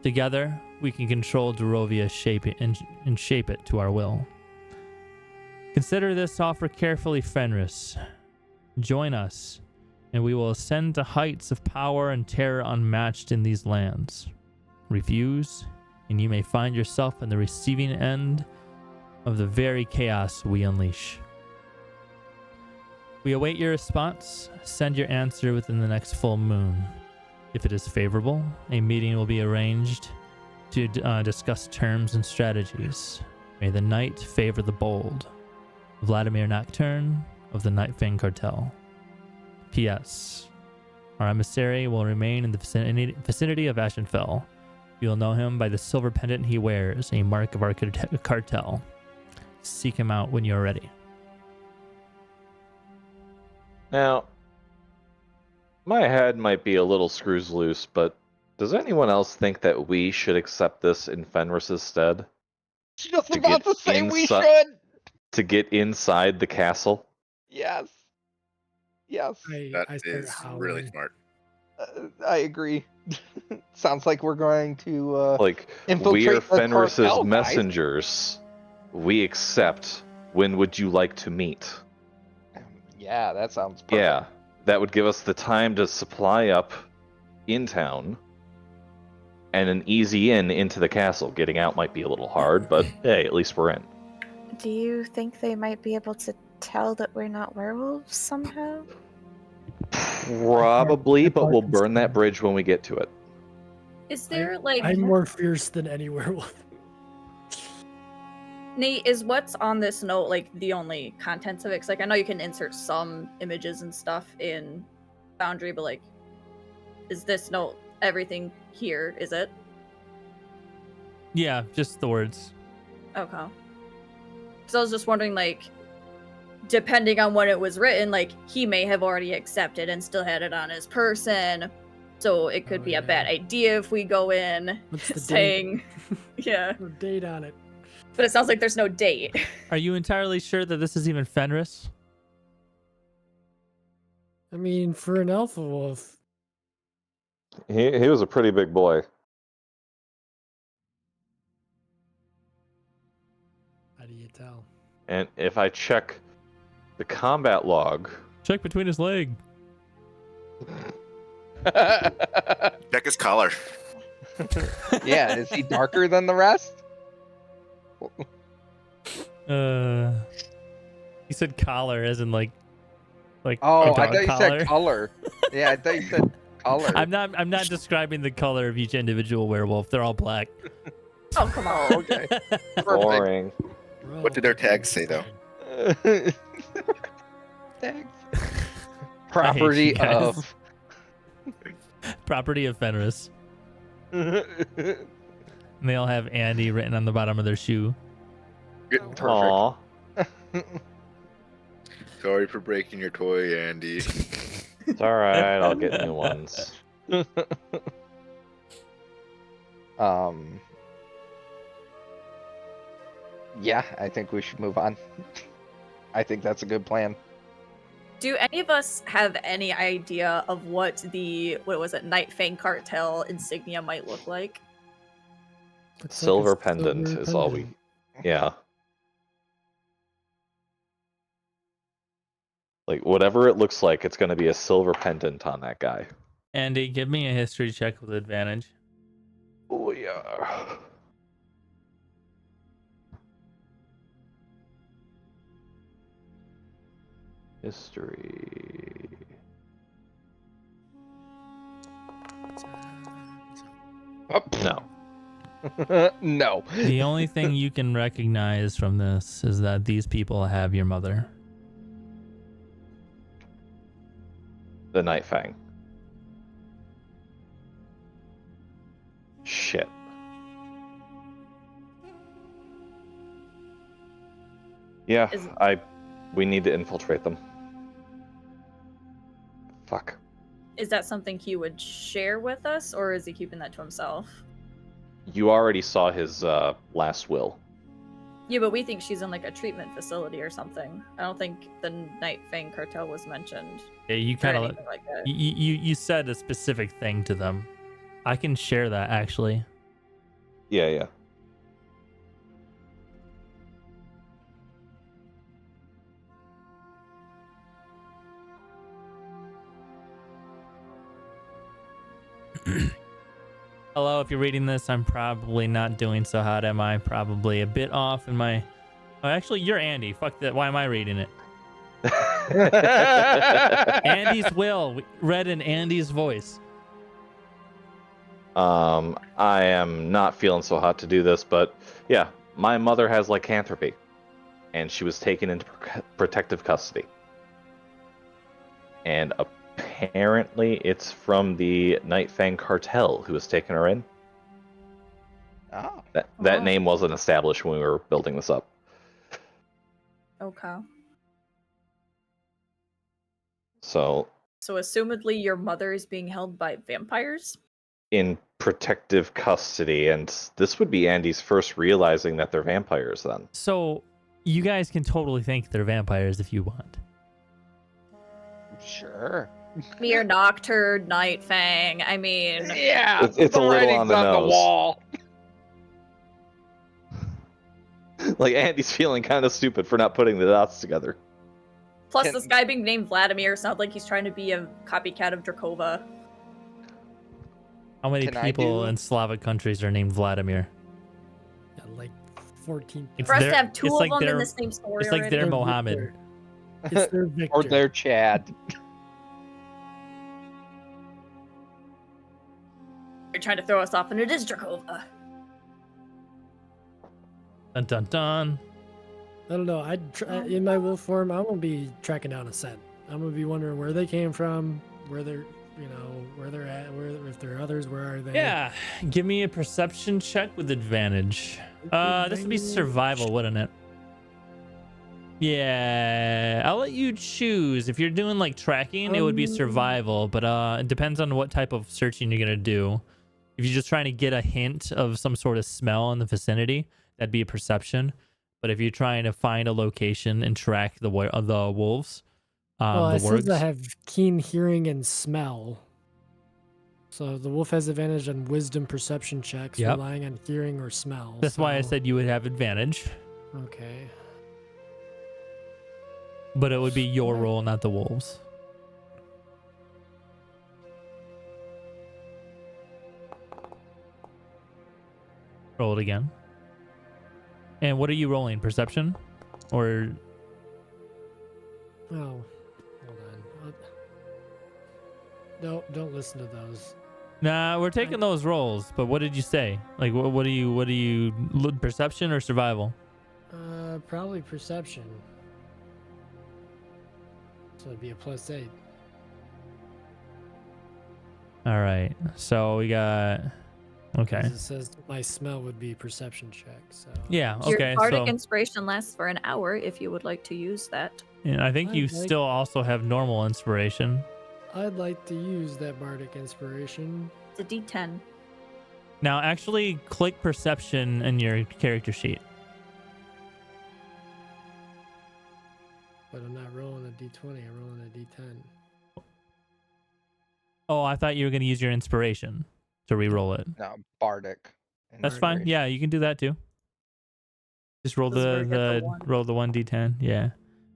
Together, we can control Darrovia, shape it to our will. Consider this offer carefully, Fenris. Join us, and we will ascend to heights of power and terror unmatched in these lands. Refuse, and you may find yourself in the receiving end of the very chaos we unleash. We await your response. Send your answer within the next full moon. If it is favorable, a meeting will be arranged to discuss terms and strategies. May the night favor the bold. Vladimir Nocturne of the Night Fang Cartel. P.S. Our emissary will remain in the vicinity of Ashenfel. You will know him by the silver pendant he wears, a mark of our cartel. Seek him out when you are ready. Now, my head might be a little screws loose, but does anyone else think that we should accept this in Fenris's stead? Just To about get to say we inside- should. To get inside the castle? Yes. Yes. That I start is really howling. smart. I agree. Sounds like we're going to Like, infiltrate we're the Fenris's cartel, guys. messengers. We accept. When would you like to meet? Yeah, that sounds perfect. Yeah, that would give us the time to supply up in town and an easy in into the castle. Getting out might be a little hard, but hey, at least we're in. Do you think they might be able to tell that we're not werewolves somehow? Probably, but we'll burn that bridge when we get to it. Is there like I'm more fierce than any werewolf. Nate, is what's on this note like the only contents of it? 'Cause like I know you can insert some images and stuff in Foundry, but like, is this note everything here? Is it? Yeah, just the words. Okay. So I was just wondering, like, depending on when it was written, like he may have already accepted and still had it on his person, so it could be a bad idea if we go in What's the saying, yeah. No date on it. But it sounds like there's no date. Are you entirely sure that this is even Fenris? I mean, for an alpha wolf, He was a pretty big boy. how do you tell? And if I check the combat log, Check between his leg. Check his collar. Yeah, is he darker than the rest? He said collar as in like Oh, a I dog thought you collar. said color. Yeah, I thought you said color. I'm not describing the color of each individual werewolf. They're all black. Oh, come on. Oh, okay. Perfect. boring. What did their tags say, though? Thanks. I Property hate you guys. of. Property of Fenris. And they all have Andy written on the bottom of their shoe. Perfect. Aw. Sorry for breaking your toy, Andy. It's alright, I'll get new ones. Yeah, I think we should move on. I think that's a good plan. Do any of us have any idea of what the Night Fang cartel insignia might look like? Looks like a Silver pendant silver is all we. pendant. Yeah. Like, whatever it looks like, it's going to be a silver pendant on that guy. Andy, give me a history check with advantage. Oh, yeah. History. No. No. The only thing you can recognize from this is that these people have your mother. The Night Fang. Shit. Yeah, Is- we need to infiltrate them. Fuck. Is that something he would share with us, or is he keeping that to himself? You already saw his last will. Yeah, but we think she's in like a treatment facility or something. I don't think the Night Fang cartel was mentioned. Yeah, you Or kind of anything like that. you said a specific thing to them. I can share that actually. Yeah, yeah. Hello, if you're reading this, I'm probably not doing so hot, am I? Probably a bit off in my... Oh, actually, you're Andy. Fuck that. Why am I reading it? Andy's will. Read in Andy's voice. I am not feeling so hot to do this, but yeah, my mother has lycanthropy, and she was taken into protective custody. And apparently it's from the Night Fang cartel who has taken her in. Oh. That Oh. name wasn't established when we were building this up. Okay. So, So assumedly your mother is being held by vampires? in protective custody, and this would be Andy's first realizing that they're vampires then. So, you guys can totally think they're vampires if you want. Sure. Me or Nocturne, Night Fang. I mean, Yeah. It's the a little writing's on the nose. wall. Like, Andy's feeling kind of stupid for not putting the dots together. plus Can- this guy being named Vladimir sounds like he's trying to be a copycat of Drakova. How many Can I people do- in Slavic countries are named Vladimir? Yeah, like 14th. It's For us their- to have two it's of like them in their- the same story It's like already. their They're Mohammed. Victor. It's their Victor. Or their Chad. They're trying to throw us off, and it is Darrovia. Dun dun dun. I don't know. In my wolf form, I'm gonna be tracking down a scent. I'm gonna be wondering where they came from, where they're, where they're at, if there are others, where are they? Yeah, give me a perception check with advantage. This would be survival, wouldn't it? Yeah, I'll let you choose. If you're doing like tracking, it would be survival, but it depends on what type of searching you're gonna do. If you're just trying to get a hint of some sort of smell in the vicinity, that'd be a perception. But if you're trying to find a location and track the wolves, Well, the it says I Worgs, have keen hearing and smell. So the wolf has advantage on wisdom perception checks, Yep. relying on hearing or smell. that's why I so- said you would have advantage. Okay. But it would be your roll, not the wolves. Roll it again. And what are you rolling? Perception? Or Oh, hold on. No, don't listen to those. nah, we're taking those rolls, but what did you say? Like what do you perception or survival? Probably perception. So it'd be a +8. All right. So we got okay. 'Cause it says my smell would be perception check. So Yeah, Your okay. bardic So inspiration lasts for an hour if you would like to use that. yeah, I think you I'd like- still also have normal inspiration. I'd like to use that bardic inspiration. It's a D10. Now actually click perception in your character sheet. But I'm not rolling a d20, I'm rolling a d10. Oh, I thought you were going to use your inspiration to re-roll it. No, Bardic. That's fine. Inspiration. Yeah, you can do that too. Just roll This is where the we get the one. roll the 1d10. Yeah.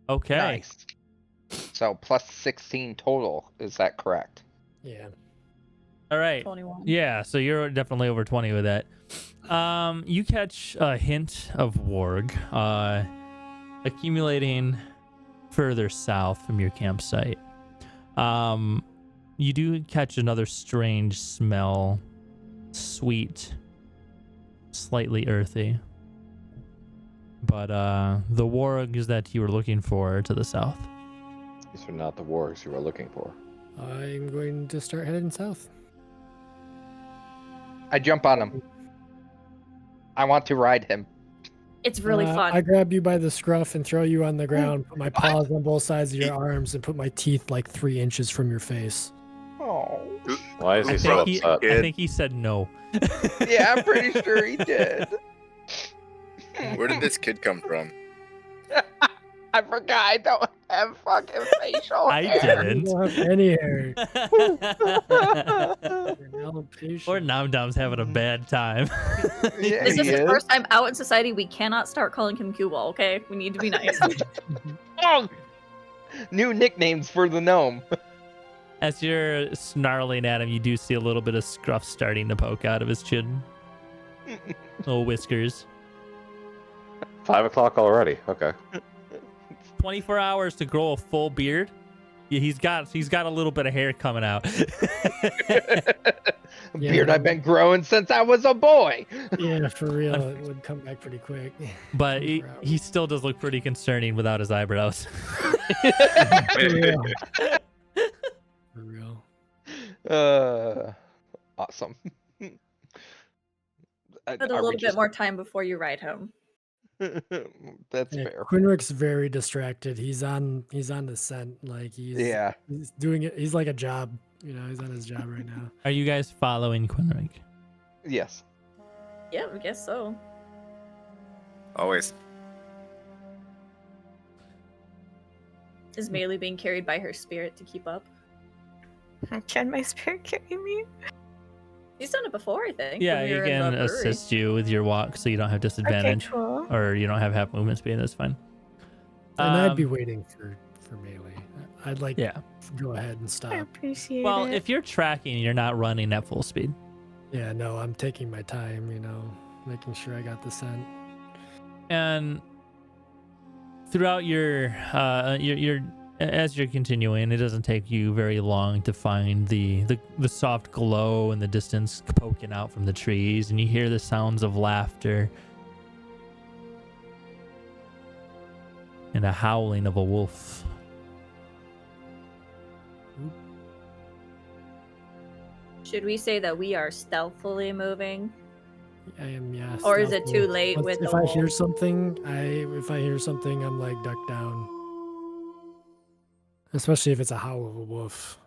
Okay. Nice. So plus 16 total. Is that correct? Yeah. All right. 21. Yeah, so you're definitely over 20 with that. You catch a hint of warg accumulating further south from your campsite. You do catch another strange smell, sweet, slightly earthy. But the wargs that you were looking for are to the south. These are not the wargs you were looking for. I'm going to start heading south. I jump on him. I want to ride him. It's really fun. I grab you by the scruff and throw you on the ground, put my paws on both sides of your arms, and put my teeth like 3 inches from your face. Oh. Why is I he so think upset? I think he said no. Yeah, I'm pretty sure he did. Where did this kid come from? I forgot I don't have fucking facial I hair. You didn't. don't have any hair. You're an alopecia. Or Nom Dom's having a bad time. Yeah, This he is his first time out in society. We cannot start calling him Q-Ball, okay? We need to be nice. Oh! New nicknames for the gnome. As you're snarling at him, you do see a little bit of scruff starting to poke out of his chin. Little whiskers. 5 o'clock already. Okay. 24 hours to grow a full beard. Yeah, he's got a little bit of hair coming out. Yeah, Beard I've been growing since I was a boy. Yeah, for real, it would come back pretty quick. But he still does look pretty concerning without his eyebrows. For real. For real. Awesome. But a little bit more time before you ride him. That's Yeah, fair. Quinrick's very distracted. He's on the scent. Like he's doing it. He's like a job. He's on his job right now. Are you guys following Quinrick? Yes. Yeah, I guess so. Always. Is Melee being carried by her spirit to keep up? Can my spirit carry me? He's done it before, I think. Yeah, when we he were in can the brewery. assist you with your walk so you don't have disadvantage. Okay, cool. Or you don't have half movement speed. That's fine. And I'd be Um, waiting for Melee. I'd like Yeah. go ahead and stop. I appreciate Well, it. if you're tracking, you're not running at full speed. Yeah, no, I'm taking my time. Making sure I got the scent. And throughout your as you're continuing, it doesn't take you very long to find the soft glow in the distance poking out from the trees, and you hear the sounds of laughter and a howling of a wolf. Should we say that we are stealthily moving? I am, yeah. Or is it stealthy. too late with If the I hear wolf? something, I'm like duck down. Especially if it's a howl of a wolf.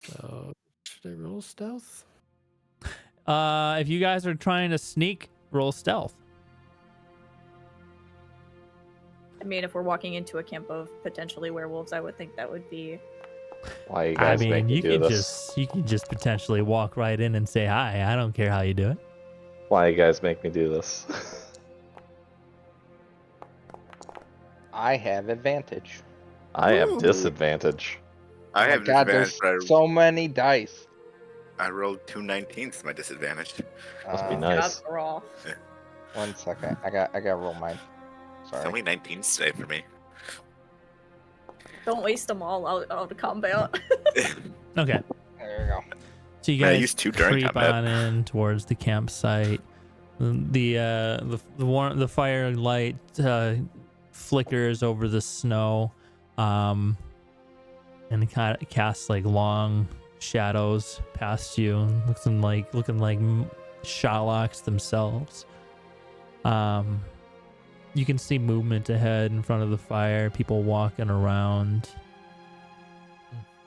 So, should I roll stealth? If you guys are trying to sneak, roll stealth. I mean, if we're walking into a camp of potentially werewolves, I would think that would be. Why you guys make me do this? You could just potentially walk right in and say hi. I don't care how you do it. Why you guys make me do this? I have advantage. I have Ooh. disadvantage. I Oh have my God, disadvantage, there's but so many dice. I rolled 2 19s to my disadvantage. Must be Uh, nice. Odds are off. 1 second. I gotta roll mine. It's Sorry. only 19s today for me. Don't waste them all out of combat. Okay. There you go. So you Man, I guys used 2 during creep combat. on in towards the campsite. The firelight flickers over the snow, and it kind of casts like long shadows past you, looking like Sherlocks themselves. You can see movement ahead in front of the fire. People walking around.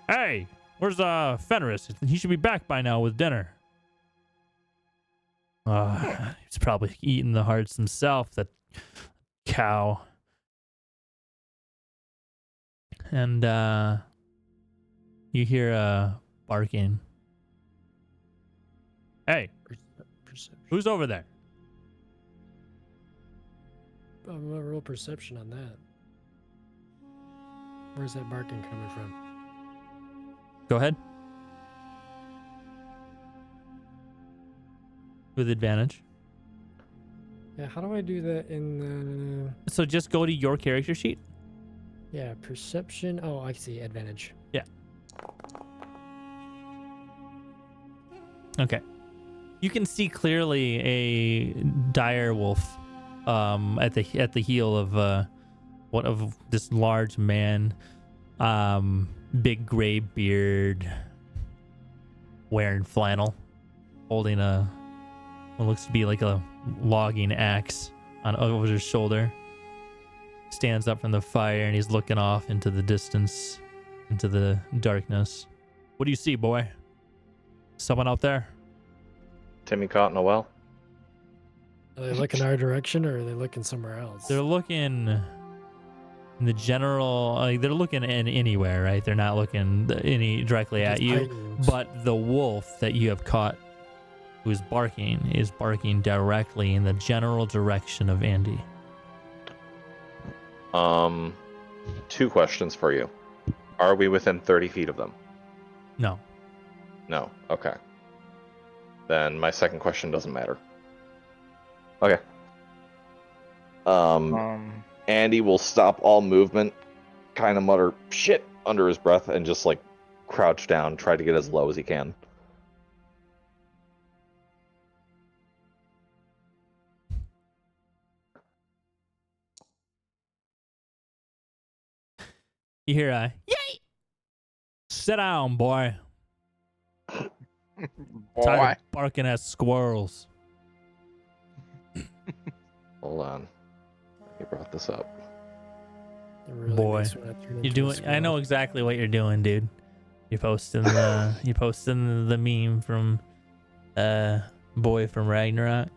Hey, where's Fenris? He should be back by now with dinner. He's probably eating the hearts himself, that cow. And you hear barking. Hey, Perception. who's over there? I'm gonna roll perception on that. Where's that barking coming from? Go ahead. With advantage. Yeah, how do I do that in the... So just go to your character sheet. Yeah, perception. Oh, I see. Advantage. Yeah. Okay. You can see clearly a dire wolf at the heel of this large man, big gray beard, wearing flannel, holding what looks to be like a logging axe over his shoulder. Stands up from the fire and he's looking off into the distance, into the darkness. What do you see, boy? Someone out there? Timmy caught in a well. Are they looking our direction or are they looking somewhere else? They're looking in the general. They're looking in anywhere, right? They're not looking directly at you. Titans. But the wolf that you have caught, who's barking, is barking directly in the general direction of Andy. 2 questions for you. Are we within 30 feet of them? No. No. Okay. Then my second question doesn't matter. Okay. Andy will stop all movement, kind of mutter shit under his breath, and just like crouch down, try to get as low as he can. You hear a yay! Sit down, boy. Tired Boy. of barking at squirrels. Hold on. He brought this up. It really Boy, makes me wanna turn You're into a doing. I squirrel. know exactly what you're doing, dude. You're posting the meme from boy from Ragnarok.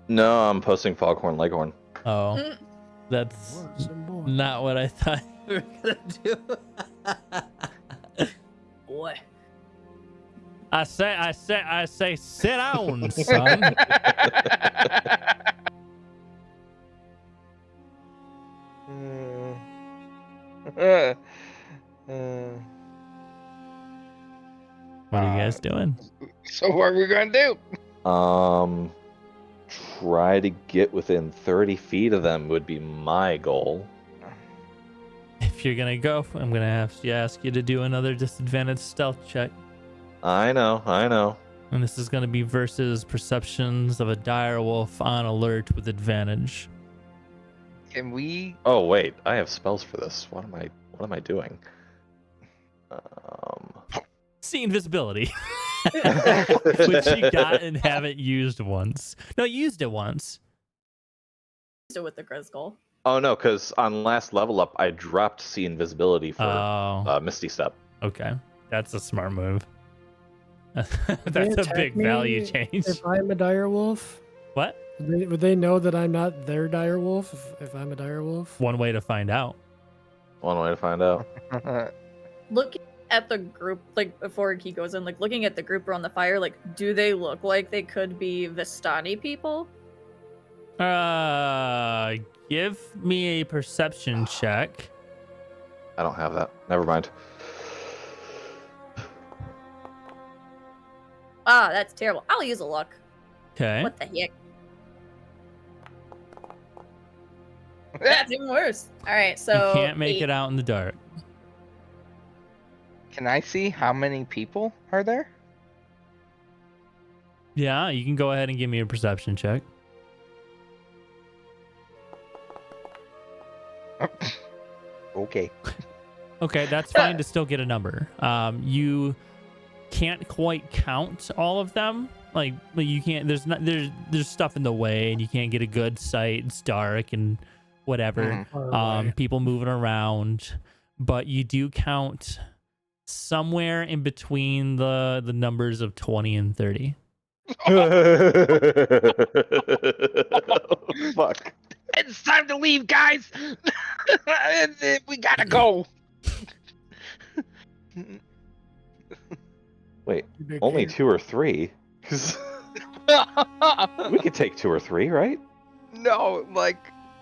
No, I'm posting Foghorn Leghorn. Oh, that's Some boy. not what I thought you were gonna do. Boy. I say, sit down, son. What are you guys doing? So what are we gonna do? try to get within 30 feet of them would be my goal. If you're gonna go, I'm gonna have to ask you to do another disadvantaged stealth check. I know. And this is gonna be versus perceptions of a dire wolf on alert with advantage. Can we? Oh wait, I have spells for this. What am I doing? See invisibility. Which you got and haven't used once. No, you used it once. Used it with the Grizzle. Oh no, because on last level up, I dropped see invisibility for Misty Step. Okay, that's a smart move. Would they That's a attack big me value change. If I'm a dire wolf, What? would they know that I'm not their dire wolf if I'm a dire wolf? One way to find out. One way to find out. Looking at the group, like before he goes in, like looking at the group around the fire, like do they look like they could be Vistani people? Give me a perception check. I don't have that. Never mind. Ah, that's terrible. I'll use a luck. Okay. What the heck? That's even worse. All right, so you can't make 8. it out in the dark. Can I see how many people are there? Yeah, you can go ahead and give me a perception check. Okay. Okay, that's fine to still get a number. You can't quite count all of them. Like you can't. There's stuff in the way, and you can't get a good sight. It's dark and whatever. People moving around, but you do count somewhere in between the numbers of 20 and 30. Fuck. It's time to leave, guys. We gotta go. Wait, Big only camp. 2 or 3? 'Cause we could take 2 or 3, right? No, like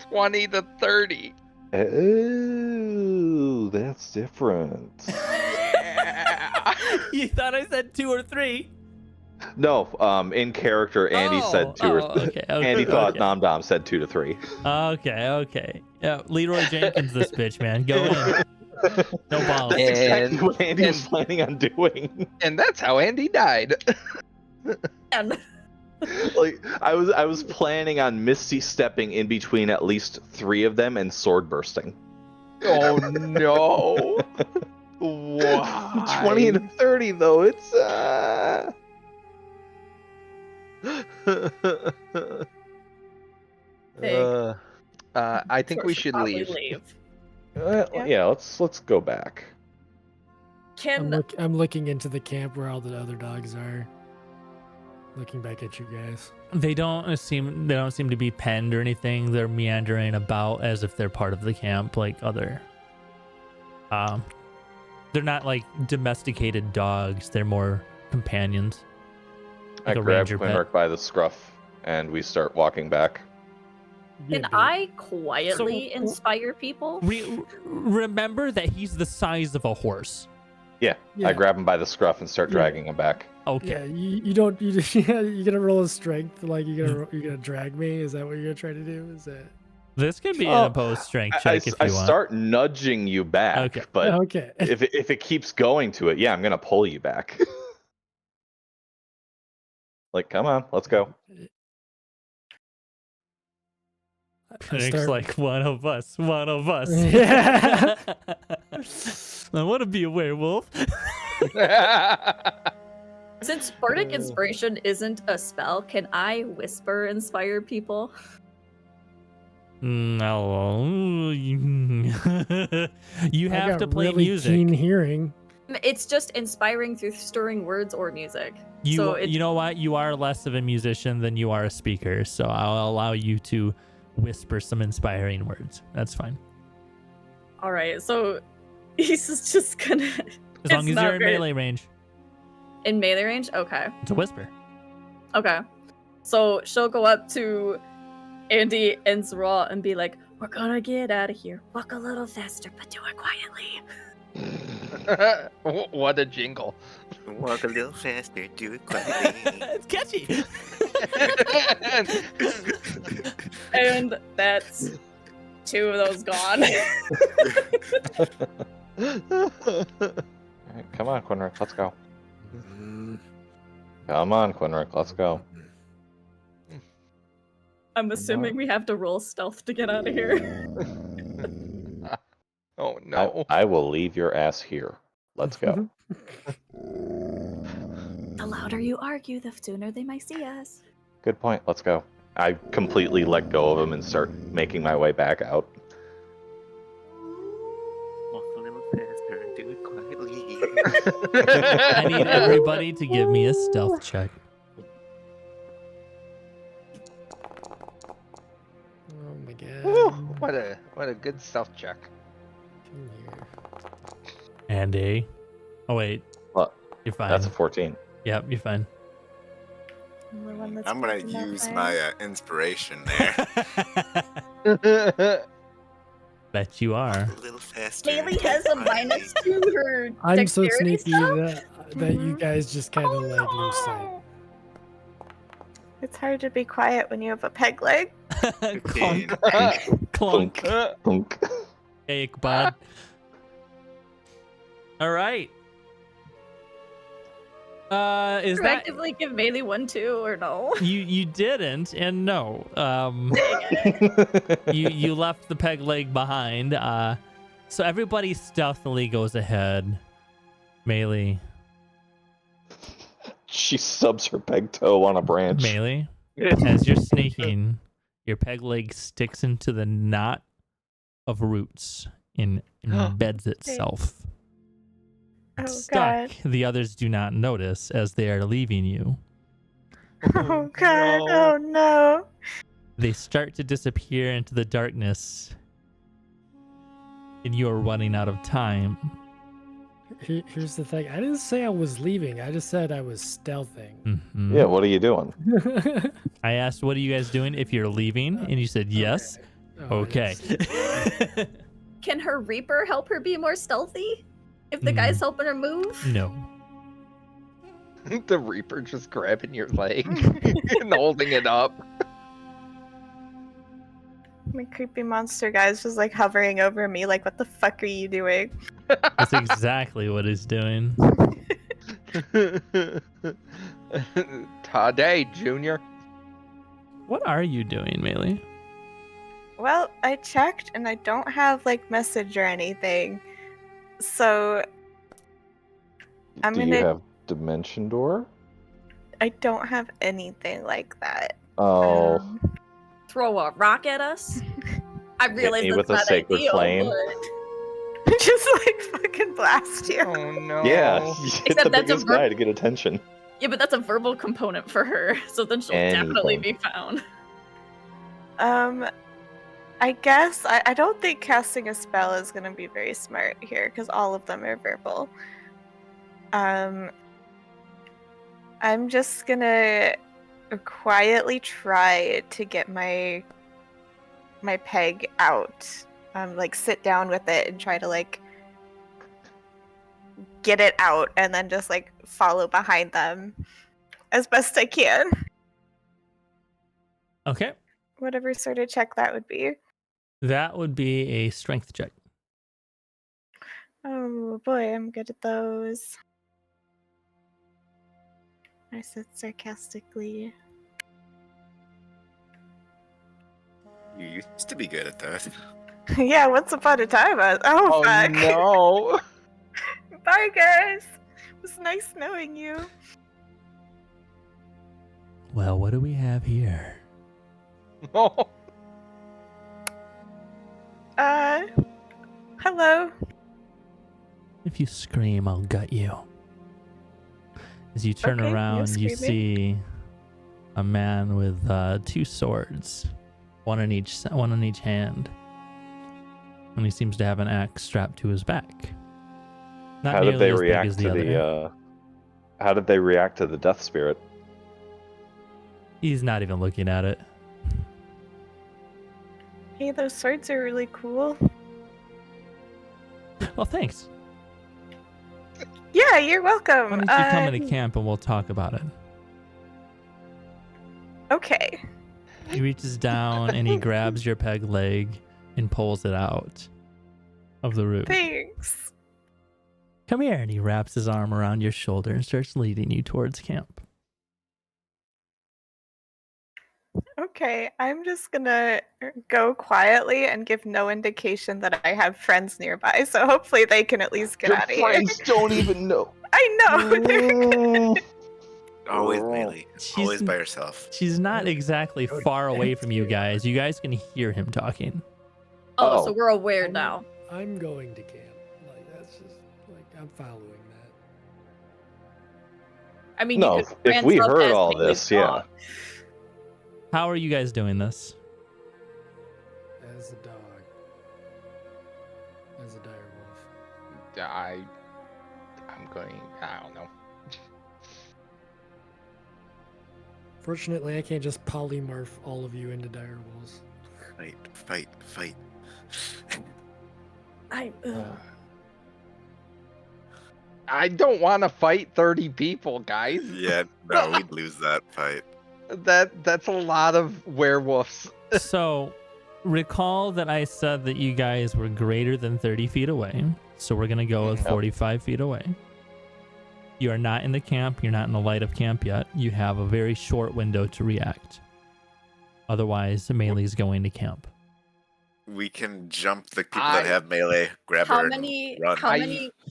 20 to 30. Oh, that's different. Yeah. You thought I said 2 or 3? No, in character, Andy said 2 or 3. Okay, Andy thought okay. Nom Dom said 2 to 3. Okay. Yeah, Leroy Jenkins, this bitch, man. Go in. No balls. That's exactly And- what Andy was planning on doing. And that's how Andy died. And Like I was planning on Misty stepping in between at least 3 of them and sword bursting. Oh no. Why? 20 and 30 though, it's I think we should probably leave. yeah, let's go back. Can I'm looking into the camp where all the other dogs are. Looking back at you guys. They don't seem to be penned or anything. They're meandering about as if they're part of the camp, like other. They're not like domesticated dogs. They're more companions. Like I a grab ranger pet. Quinrick by the scruff, and we start walking back. Yeah, Can but- I quietly So- inspire people? Remember that he's the size of a horse. Yeah, Yeah. I grab him by the scruff and start Yeah. dragging him back. Okay. Yeah, you don't. You gonna roll a strength? Like you're gonna drag me? Is that what you're gonna try to do? Is that This could be Oh, an opposed strength I check if you want. start nudging you back, Okay. but okay? if it keeps going to it, yeah, I'm gonna pull you back. Like, come on, let's go. It's like one of us. Yeah. I want to be a werewolf. Since Bardic Inspiration isn't a spell, can I whisper inspire people? No. You I have got to play really music. Keen hearing. It's just inspiring through stirring words or music. You so it, you know what? You are less of a musician than you are a speaker, so I'll allow you to whisper some inspiring words. That's fine. all right, so he's just gonna As long It's as not you're in very- melee range. in melee range. Okay, It's a whisper. okay. So she'll go up to Andy and Zerall and be like, "We're gonna get out of here. Walk a little faster, but do it quietly." What a jingle. Walk a little faster, do it quietly. It's catchy. And that's 2 of those gone. Alright, come on, Quinrick, let's go. Come on, Quinrick, let's go. I'm assuming we have to roll stealth to get out of here. Oh no. I will leave your ass here. Let's go. The louder you argue, the sooner they might see us. Good point, let's go. I completely let go of him and start making my way back out. Walk a little faster and do it quietly. I need everybody to give me a stealth check. Oh my god. Woo, what a good stealth check. Come here. And a. Oh wait. What? You're fine. That's a 14. Yep, you're fine. I'm the one that's I'm gonna picking up use there. my inspiration there. Bet you are. A little faster. Haley has a minus 2 to her I'm so dexterity sneaky stuff. that you guys just kind of like lose sight. no. It's hard to be quiet when you have a peg leg. Clunk. 15. Clunk. Thunk. Hey, bud. All right. Is that Actively give Melee 1 2 or no? you didn't, and no. You left the peg leg behind. So everybody stealthily goes ahead. Melee. She stubs her peg toe on a branch. Melee. As you're sneaking, your peg leg sticks into the knot of roots and embeds itself. Oh Stuck. god. The others do not notice as they are leaving you. Oh god. Oh no. They start to disappear into the darkness, and you are running out of time. Here's the thing. I didn't say I was leaving. I just said I was stealthing. Mhm. Yeah, what are you doing? I asked, "What are you guys doing if you're leaving?" And you said yes. Oh, Okay. yes. Can her Reaper help her be more stealthy? If the guy's helping her move? No. The Reaper just grabbing your leg and holding it up. My creepy monster guy's just like hovering over me, like, what the fuck are you doing? That's exactly what he's doing. Today, Junior. What are you doing, Melee? Well, I checked and I don't have like message or anything. So I'm Do gonna you have Dimension Door? I don't have anything like that. Oh, Throw a rock at us? I realize me that's with a not sacred ideal, flame. Just like fucking blast you. Oh no. yeah. Hit Except the that's a biggest guy to get attention. Yeah, but that's a verbal component for her, so then she'll definitely be found. I guess I don't think casting a spell is gonna be very smart here because all of them are verbal. I'm just gonna quietly try to get my peg out. Like sit down with it and try to like get it out and then just like follow behind them as best I can. Okay. Whatever sort of check that would be. That would be a strength check. Oh boy, I'm good at those. I said sarcastically. You used to be good at that. Yeah, once upon a time I was. Oh, fuck. no. Bye, guys. It was nice knowing you. Well, what do we have here? Oh. Hello. If you scream, I'll gut you. As you turn Okay, no around, you screaming. see a man with 2 swords, one in each hand, and he seems to have an axe strapped to his back. Not How did they nearly as big react as to the other. the? How did they react to the Death Spirit? He's not even looking at it. Hey, those swords are really cool. Well, thanks. Yeah, you're welcome. Why don't you come into camp and we'll talk about it? Okay. He reaches down and he grabs your peg leg and pulls it out of the room. Thanks. Come here, and he wraps his arm around your shoulder and starts leading you towards camp. Okay, I'm just gonna go quietly and give no indication that I have friends nearby, so hopefully they can at least get Your out of friends here. don't even know. I know. Always Oh. melee. She's- Always by herself. She's not exactly far away from you guys. You guys can hear him talking. Oh, so Oh. we're aware now. I'm going to camp. Like that's just like I'm following that. I mean, No, you could if we trans up heard as all Bailey this, yeah. talk. How are you guys doing this? As a dog. As a dire wolf. I'm going. I don't know. Fortunately, I can't just polymorph all of you into dire wolves. Fight, fight, fight. I don't want to fight 30 people, guys. Yeah, no, we'd lose that fight. That's a lot of werewolves. So, recall that I said that you guys were greater than 30 feet away. So we're going to go with Yep. 45 feet away. You are not in the camp. You're not in the light of camp yet. You have a very short window to react. Otherwise, melee's going to camp. We can jump the people that have melee, grab How her, many? and run.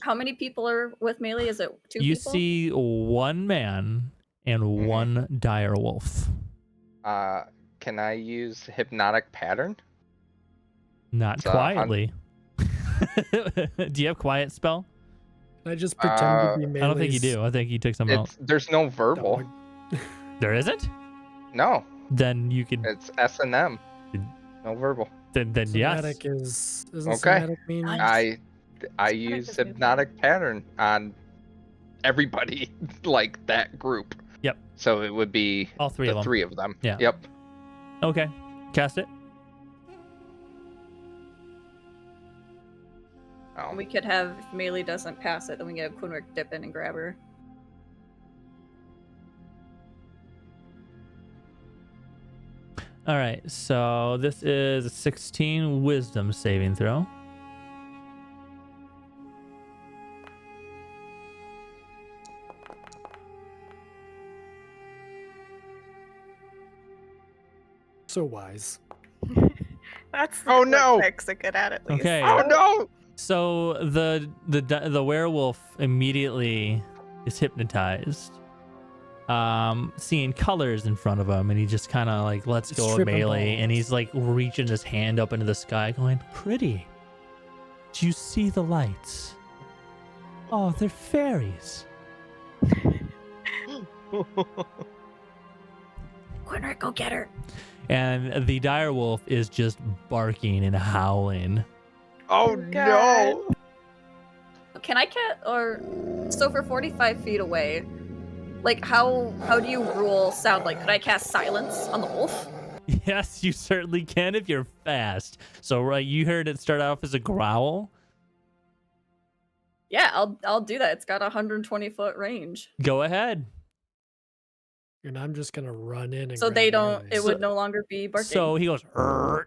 How many people are with melee? Is it two You people? see one man and one dire wolf. Can I use hypnotic pattern? Not So, quietly. Do you have quiet spell? Can I just pretend to be melee? I don't think you do. I think you took something else. There's no verbal. There isn't? No, Then you could. it's S&M. No verbal. Then yes. Somatic is isn't Okay. somatic mean? Nice. I Hypnotic use is movement. hypnotic pattern on everybody, like that group. Yep. So it would be All three the of them. three of them. Yeah. Yep. Okay. Cast it. Oh. We could have, if melee doesn't pass it, then we can have Quinrick dip in and grab her. All right. So this is a 16 wisdom saving throw. So wise. That's Oh, what no! Rick's are good at least. Okay. Oh no! So the werewolf immediately is hypnotized, seeing colors in front of him, and he just kind of like lets It's go of tripping melee, and balls. he's like reaching his hand up into the sky, going, "Pretty. Do you see the lights? Oh, they're fairies." Quinrick, go get her. And the dire wolf is just barking and howling. Oh God. no! Can I get or so for 45 feet away? Like how do you rule sound? Like could I cast silence on the wolf? Yes, you certainly can if you're fast. So right, you heard it start off as a growl. Yeah, I'll do that. It's got a 120-foot range, Go ahead. And I'm just gonna run in and so grab they don't. melee. It would no longer be barking. So he goes, "Rrrt,"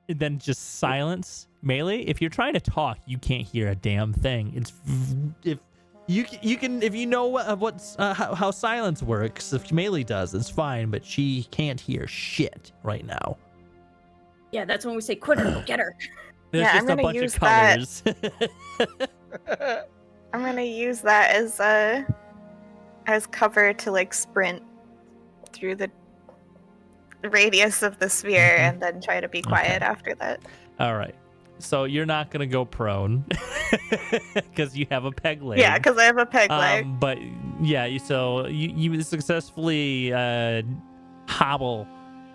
and then just silence. Melee, if you're trying to talk, you can't hear a damn thing. It's if you can if you know what's how silence works. If Melee does, it's fine, but she can't hear shit right now. yeah, that's when we say Quinrick, go get her. There's Yeah, just I'm a gonna bunch use of that. colors. I'm gonna use that as cover to like sprint through the radius of the sphere Mhm. and then try to be quiet Okay. after that. All right. So you're not gonna go prone because you have a peg leg. Yeah, because I have a peg leg. But yeah, you successfully hobble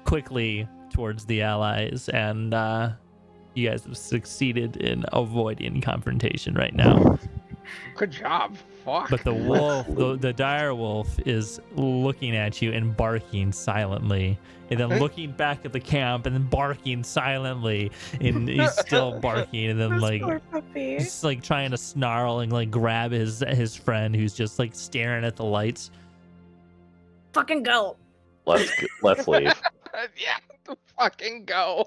quickly towards the allies, and you guys have succeeded in avoiding confrontation right now. Good job. Fuck. But the wolf, the dire wolf, is looking at you and barking silently, and then looking back at the camp and then barking silently, and he's still barking, and then This like poor puppy. just like trying to snarl and like grab his friend who's just like staring at the lights. Fucking go. let's leave. Yeah, fucking go.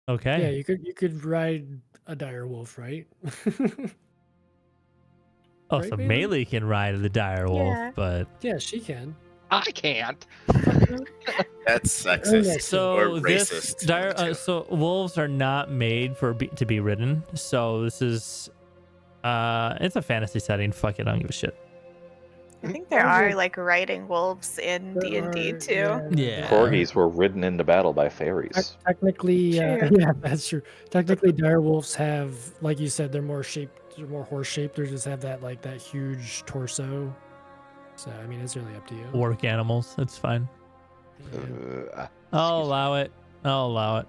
Okay. Yeah, you could ride a dire wolf, right? Oh, Right, so Bailey? Melee can ride the dire wolf, Yeah. but Yeah, she can. I can't. That's that sexist so or this racist. dire, one of the two. so wolves are not made to be ridden. So this is, it's a fantasy setting. Fuck it, I don't give a shit. I think there are like riding wolves in There D&D are- too. Yeah. there are. Corgis were ridden into battle by fairies. Technically, True. yeah, that's true. Technically, dire wolves have, like you said, they're more shaped, they're more horse shaped. They just have that huge torso. So I mean, it's really up to you. Work animals. It's fine. Yeah. I'll Excuse me. allow it. I'll allow it.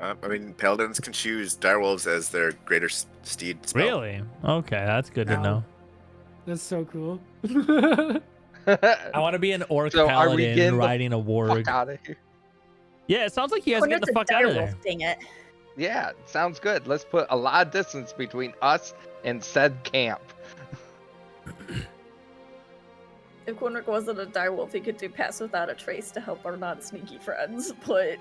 I mean, paladins can choose direwolves as their greater steed spell. Really? Okay, that's good to Wow. know. That's so cool. I want to be an orc So are we paladin getting the riding a Fuck warg. out of here. Yeah, it sounds like you guys get the Corner's a fuck out of there. direwolf, dang it. Yeah, sounds good. Let's put a lot of distance between us and said camp. If Quinric wasn't a direwolf, he could do pass without a trace to help our non-sneaky friends, but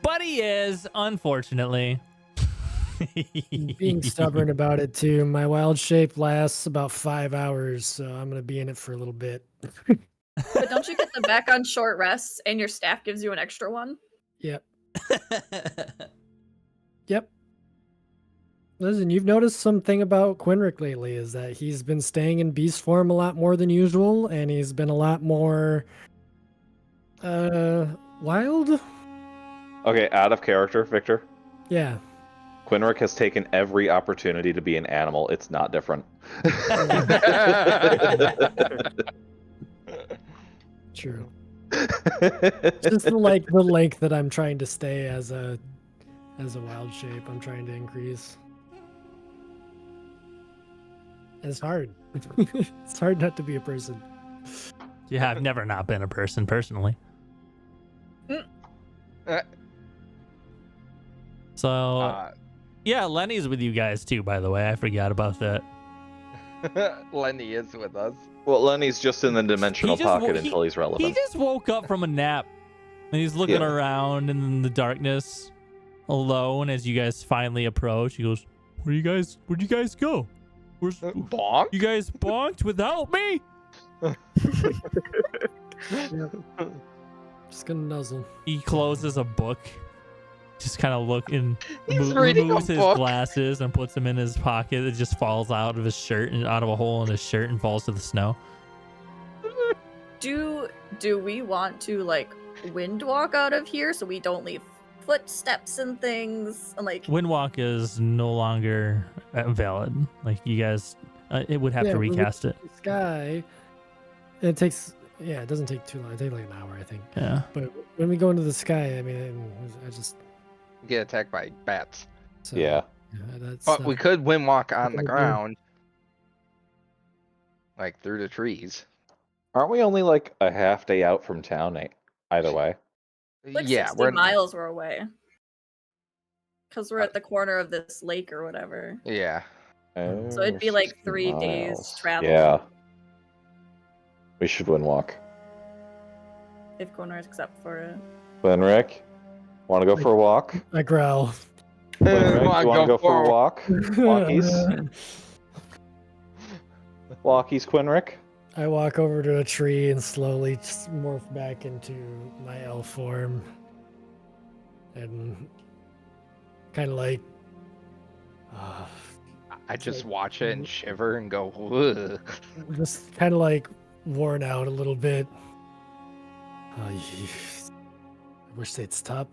But he is, unfortunately. Being stubborn about it too. My wild shape lasts about 5 hours, so I'm gonna be in it for a little bit. but don't you get them back on short rests and your staff gives you an extra one? Yep. Yep. Listen, you've noticed something about Quinric lately is that he's been staying in beast form a lot more than usual, and he's been a lot more wild. Okay, out of character, Victor. Yeah. Quinric has taken every opportunity to be an animal. It's not different. True. Just the length that I'm trying to stay as a wild shape. I'm trying to increase. It's hard. It's hard not to be a person. Yeah, I've never not been a person personally. So yeah, Lenny's with you guys too, by the way. I forgot about that. Lenny is with us. Well, Lenny's just in the dimensional He just wo- pocket he- until he's He relevant. just woke up from a nap and he's looking Yeah. around in the darkness alone as you guys finally approach. He goes, Where'd you guys go? Where's Bonk? you guys bonked without me? Just gonna nuzzle. He closes a book, just kind of looking, He's reading a removes his book. glasses and puts them in his pocket. It just falls out of his shirt and out of a hole in his shirt and falls to the snow. Do we want to like wind walk out of here so we don't leave footsteps and things? And like Windwalk is no longer valid. Like you guys, it would have Yeah, to we would- recast it. The sky. It takes. Yeah, it doesn't take too long. It takes like an hour, I think. Yeah. But when we go into the sky, I mean, I just. Get attacked by bats. So, Yeah. that's But not- we could windwalk on the Okay. ground. Like through the trees. Aren't we only like a half day out from town? Either way. like Yeah, 60 we're miles we're away. Because we're at the corner of this lake or whatever. Yeah. So it'd be like 3 days miles. travel. Yeah. We should windwalk. If Corner is up for it. Quinric, want to go for a walk? I growl. Quinric, Wanna you want to go for a for- walk? Walkies? Walkies, Quinric? I walk over to a tree and slowly just morph back into my elf form. And kind of like. I just watch it and shiver and go, ugh. Just kind of like worn out a little bit. I wish they'd stop.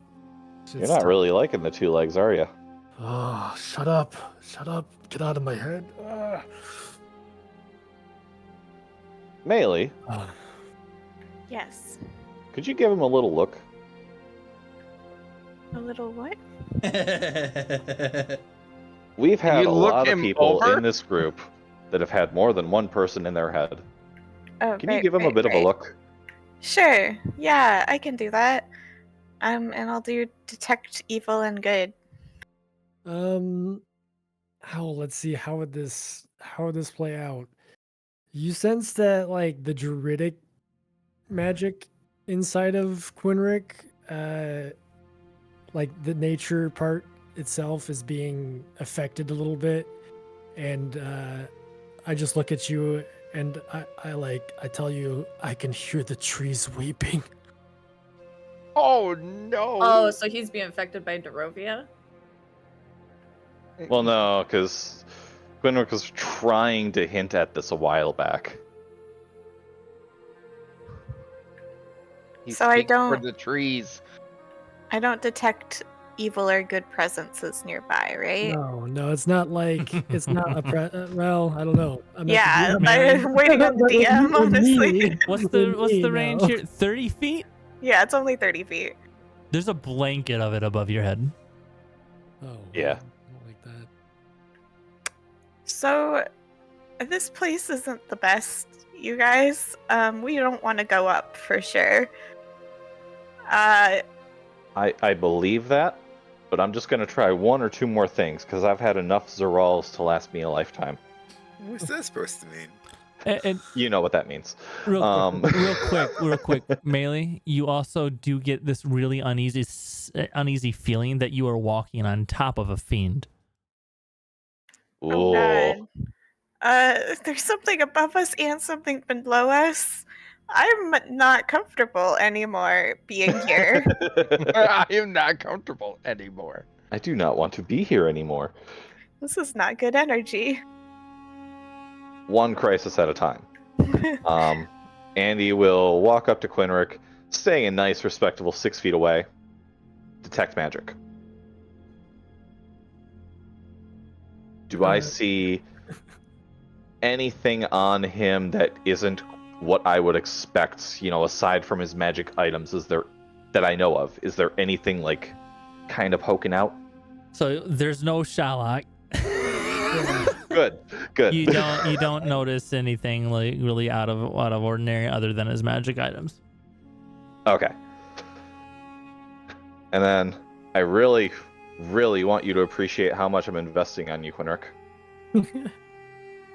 You're not really liking the two legs, are you? Oh, shut up. Shut up. Get out of my head. Melee, Yes. could you give him a little look? A little what? We've had you a look lot of him people over? in this group that have had more than one person in their head. Oh, Can you give him a bit of a look? Sure. Yeah, I can do that. And I'll do detect evil and good. Let's see, how would this play out? You sense that like the druidic magic inside of Quinric, like the nature part itself is being affected a little bit, and I just look at you and I tell you I can hear the trees weeping. Oh no! Oh, so he's being affected by Darrovia? Well, no, because Gwynwick was trying to hint at this a while back. He's So I speaking for don't- the trees. I don't detect evil or good presences nearby, right? No, it's not like it's not a well, I don't know. I'm at Yeah, the DM. I'm waiting on the But with DM, me- honestly. What's with me, the range no. here? 30 feet? Yeah, it's only 30 feet. There's a blanket of it above your head. Oh, Yeah. I don't like that. So, this place isn't the best, you guys. We don't want to go up for sure. I believe that, but I'm just gonna try one or two more things because I've had enough Zerals to last me a lifetime. What's that supposed to mean? And You know what that means. real quick, Um, real quick, Melee, you also do get this really uneasy feeling that you are walking on top of a fiend. Oh Ooh. god. There's something above us and something below us. I'm not comfortable anymore being here. I am not comfortable anymore. I do not want to be here anymore. This is not good energy. One crisis at a time. Andy will walk up to Quinric, staying a nice, respectable 6 feet away. Detect magic. Do I see anything on him that isn't what I would expect, aside from his magic items? Is there that I know of? Is there anything like kind of poking out? So there's no Shallock. Good. You don't notice anything like really out of ordinary other than his magic items. Okay. And then I really, really want you to appreciate how much I'm investing on you, Quinric.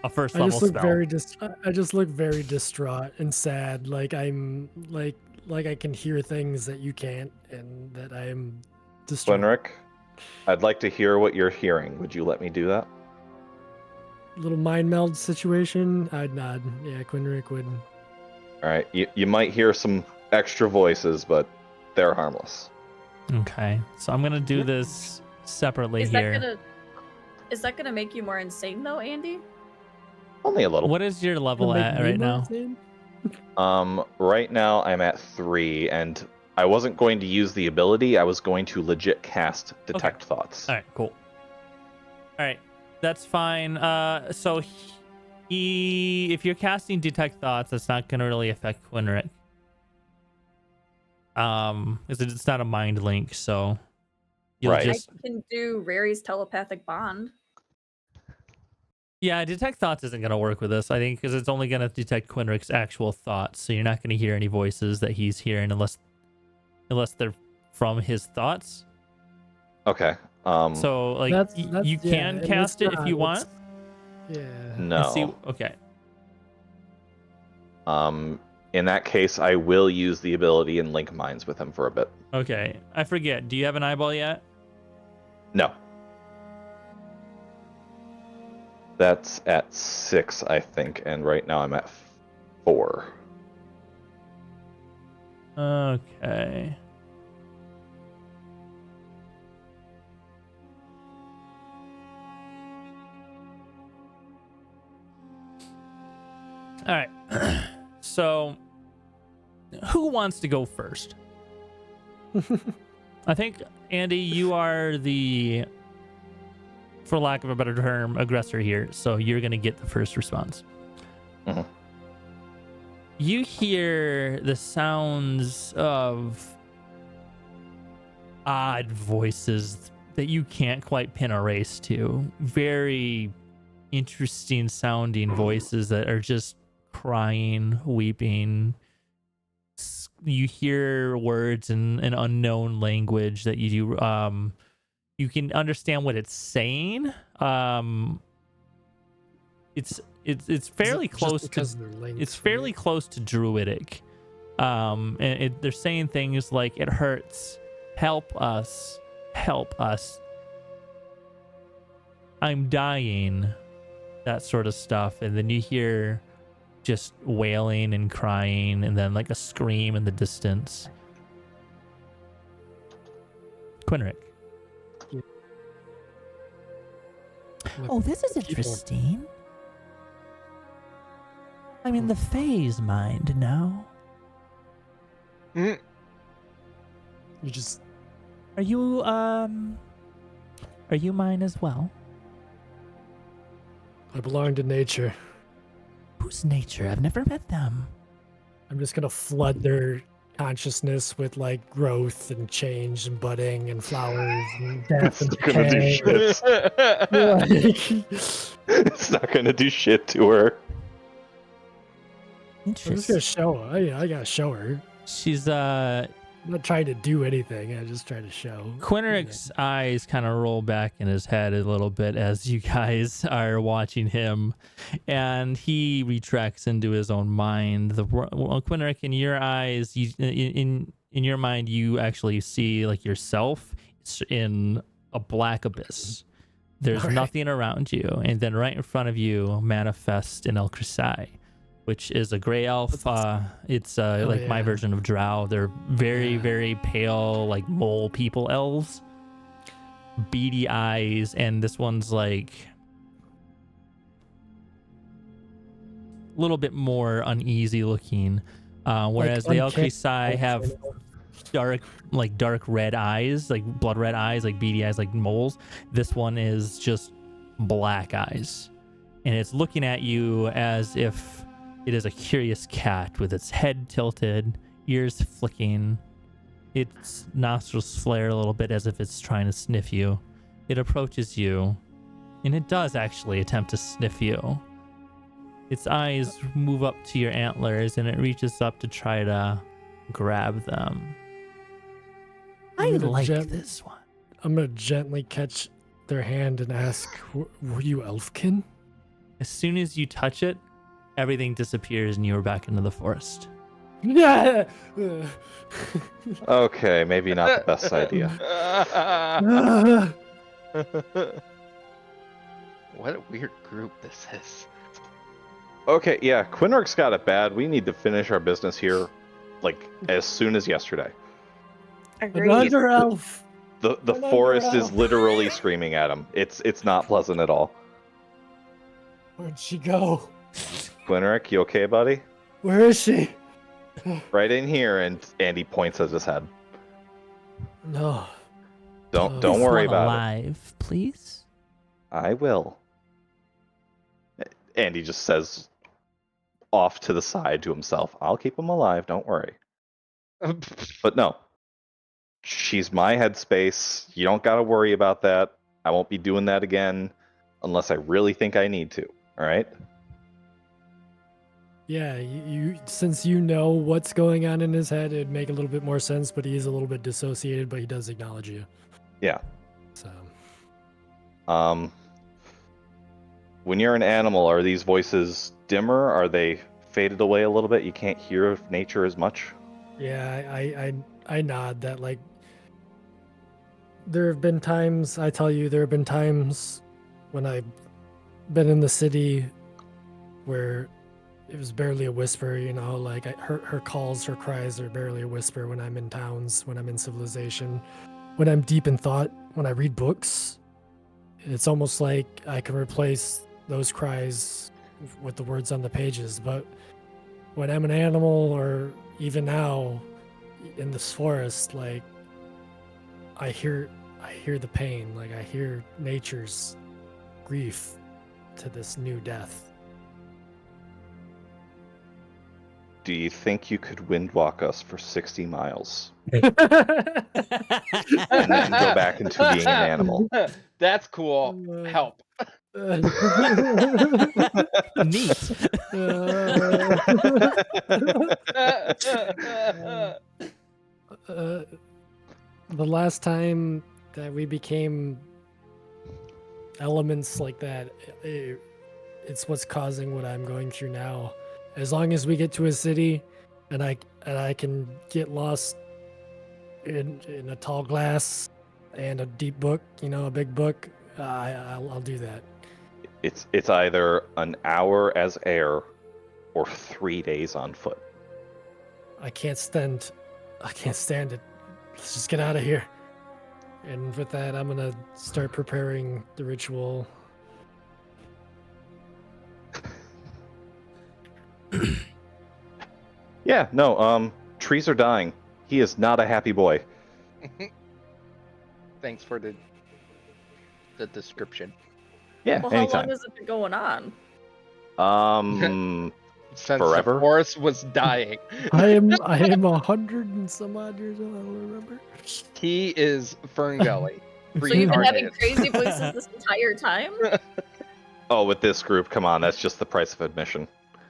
A first I level just look spell. I just look very distraught and sad. Like I'm like I can hear things that you can't, and that I am distraught. Quinric, I'd like to hear what you're hearing. Would you let me do that? Little mind meld situation. I'd nod. Yeah, Quinric would. All right. You might hear some extra voices, but they're harmless. Okay, so I'm gonna do this separately here. Is that gonna make you more insane though, Andy? Only a little. What is your level Would make at me right more now? insane? Right now I'm at 3, and I wasn't going to use the ability. I was going to legit cast Detect Thoughts. All right, cool. All right, that's fine. So if you're casting Detect Thoughts, that's not gonna really affect Quinric. Because it's not a mind link, so you'll Right. just I can do Rary's telepathic bond. yeah. Detect Thoughts isn't gonna work with this, I think, because it's only gonna detect Quinric's actual thoughts. So you're not gonna hear any voices that he's hearing unless they're from his thoughts. Okay. So like you yeah, can and cast it's it if you want. Yeah. And no. see, okay. In that case, I will use the ability and link minds with him for a bit. Okay. I forget. Do you have an eyeball yet? No. That's at 6, I think, and right now I'm at 4. Okay. All right. So, who wants to go first? I think, Andy, you are the, for lack of a better term, aggressor here. So you're going to get the first response. Mhm. You hear the sounds of odd voices that you can't quite pin a race to. Very interesting sounding voices that are just crying, weeping. You hear words in an unknown language that you can understand what it's saying. It's it's fairly Just close because to of their length, it's fairly right? close to druidic. And they're saying things like, it hurts, help us, I'm dying, that sort of stuff. And then you hear just wailing and crying, and then like a scream in the distance. Quinric. Yeah. Oh, this is People. interesting. I'm in the phase mind now. You just Are you mine as well? I belong to nature. Who's nature? I've never met them. I'm just gonna flood their consciousness with like growth and change and budding and flowers and death and It's not gonna do decay. shit. It's not gonna do shit to her. I'm just Interesting. gonna show her. I gotta show her. She's I'm not trying to do anything. I just try to show. Quinric's eyes kind of roll back in his head a little bit as you guys are watching him, and he retracts into his own mind. Quinric, in your eyes, in your mind, you actually see like yourself in a black abyss. There's All right. nothing around you, and then right in front of you manifests an El Crisai, which is a gray elf. It's like my yeah. version of drow. They're very, very pale, like mole people elves. Beady eyes, and this one's like a little bit more uneasy looking. Whereas the El Crisai have dark red eyes, like blood red eyes, like beady eyes, like moles. This one is just black eyes, and it's looking at you as if it is a curious cat with its head tilted, ears flicking, its nostrils flare a little bit as if it's trying to sniff you. It approaches you, and it does actually attempt to sniff you. Its eyes move up to your antlers, and it reaches up to try to grab them. I I'm gonna like gent- this one. I'm gonna gently catch their hand and ask, "Were you elfkin?" As soon as you touch it, everything disappears and you are back into the forest. Yeah. Okay, maybe not the best idea. What a weird group this is. Okay, yeah, Quinric's got it bad. We need to finish our business here, like, as soon as yesterday. Agreed. Another elf. The Another forest is elf. literally screaming at him. It's not pleasant at all. Where'd she go? Quinric, you okay, buddy? Where is she? Right in here, and Andy points at his head. No. Don't Please worry One about alive, please. it. I will. Andy just says off to the side to himself, I'll keep him alive, don't worry. But no. She's my headspace. You don't gotta worry about that. I won't be doing that again unless I really think I need to. Alright? Yeah, you since you know what's going on in his head, it'd make a little bit more sense, but he is a little bit dissociated, but he does acknowledge you. Yeah. So When you're an animal, are these voices dimmer? Are they faded away a little bit? You can't hear nature as much? yeah, I nod that like there have been times when I've been in the city where it was barely a whisper, you know, like her calls, her cries are barely a whisper when I'm in towns, when I'm in civilization, when I'm deep in thought, when I read books. It's almost like I can replace those cries with the words on the pages. But when I'm an animal, or even now in this forest, like I hear the pain, like I hear nature's grief to this new death. Do you think you could windwalk us for 60 miles? And And then go back into being an animal? That's cool. Help. Neat. The last time that we became elements like that, it it's what's causing what I'm going through now. As long as we get to a city, and I can get lost in a tall glass and a deep book, a big book, I'll do that. It's either an hour as air or 3 days on foot. I can't stand it. Let's just get out of here. And with that, I'm gonna start preparing the ritual. Yeah, no, trees are dying. He is not a happy boy. Thanks for the description. Yeah, Well, how anytime. long has it been going on? Since Forever? the forest was dying. I am 100 and some odd years old. I don't remember. He is Ferngully. So you've been having Reincarnated. crazy voices this entire time? Oh, with this group, come on, that's just the price of admission.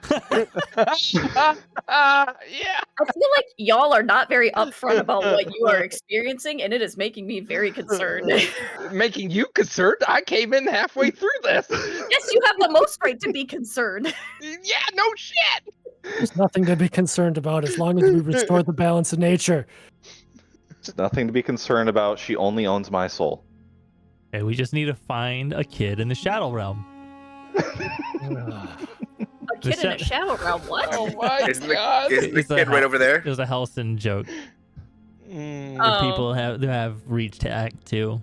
Yeah. I feel like y'all are not very upfront about what you are experiencing, and it is making me very concerned. Making you concerned? I came in halfway through this. Yes, you have the most right to be concerned. Yeah, no shit. There's nothing to be concerned about as long as we restore the balance of nature. There's nothing to be concerned about. She only owns my soul. Okay, we just need to find a kid in the Shadow Realm. A kid in a shadow realm, what? Oh my Isn't the, god. isn't the It's a kid right over there? It was a Halcyon joke. Mm. The people have reached to Act 2.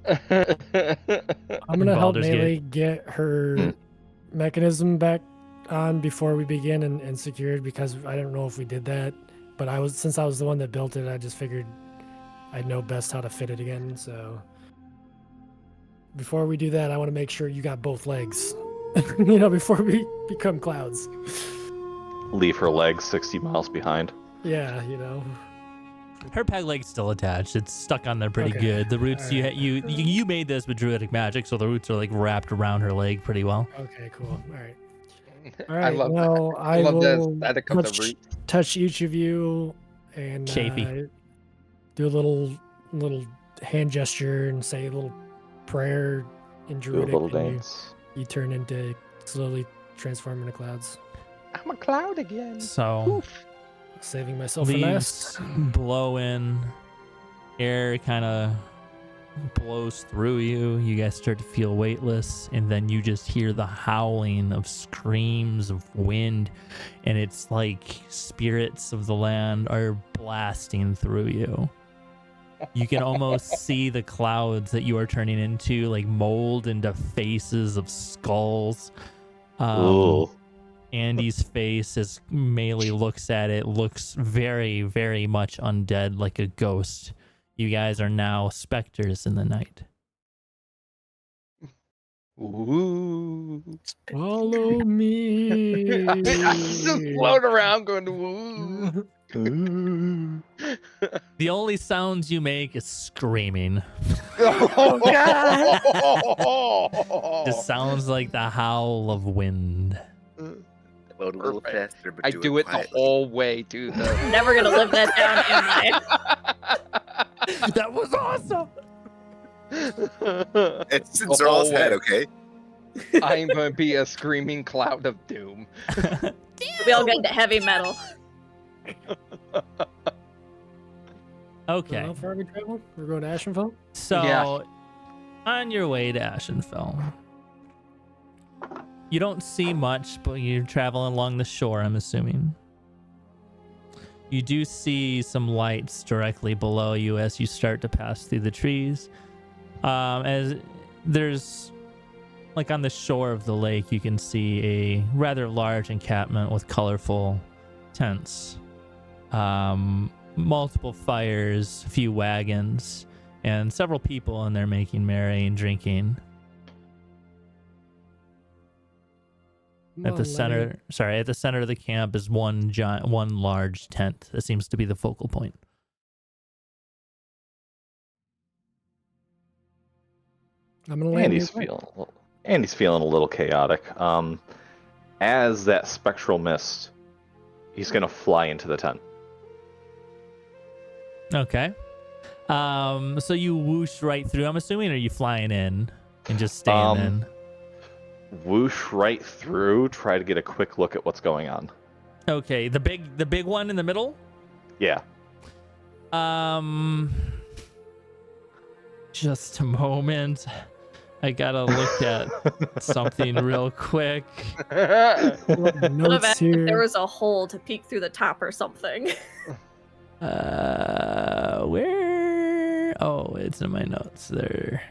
I'm gonna help Baldur's Melee get her mechanism back on before we begin and secured, because I don't know if we did that. But since I was the one that built it, I just figured I'd know best how to fit it again. So before we do that, I want to make sure you got both legs. Before we become clouds. Leave her legs 60 miles behind. Yeah, Her peg leg's still attached. It's stuck on there pretty Okay. good. The roots Alright. you made this with druidic magic, so the roots are like wrapped around her leg pretty well. Okay, cool. All right. I All right. love Well, that. I love the will aesthetic of the root. touch each of you and Chafy. Do a little hand gesture and say a little prayer in Do a druidic. little and dance. you turn into slowly transform into clouds, I'm a cloud again. So saving myself for last. leaves blow in, air kind of blows through you. You guys start to feel weightless, and then you just hear the howling of screams of wind, and it's like spirits of the land are blasting through you. You can almost see the clouds that you are turning into like mold into faces of skulls. Ooh. Andy's face, as Melee looks at it, looks very, very much undead, like a ghost. You guys are now specters in the night. Ooh. Follow me. I'm just floating around going, woo. The only sounds you make is screaming. Oh, God. Just sounds like the howl of wind. Load a little Perfect. faster, but I do it the quietly. whole way to the. Never gonna live that down, am I? That was awesome. It's in The Zerl's whole head, way. okay? I'm going to be a screaming cloud of doom. We all get into heavy metal. Okay. How far are we traveling? We're going to Ashenfel? So, Yeah. on your way to Ashenfel, you don't see much, but you're traveling along the shore, I'm assuming. You do see some lights directly below you as you start to pass through the trees. As there's, like on the shore of the lake, you can see a rather large encampment with colorful tents. Multiple fires, a few wagons, and several people in there making merry and drinking. At the center of the camp is one large tent that seems to be the focal point. I'm gonna land. Andy's feeling a little chaotic. As that spectral mist, he's gonna fly into the tent. Okay. So you whoosh right through, I'm assuming, or are you flying in and just staying in? whoosh right through, try to get a quick look at what's going on. Okay, the big one in the middle. Yeah. Just a moment. I gotta look at something real quick. Would have Notes asked if there here. was a hole to peek through the top or something. Where? Oh, it's in my notes there.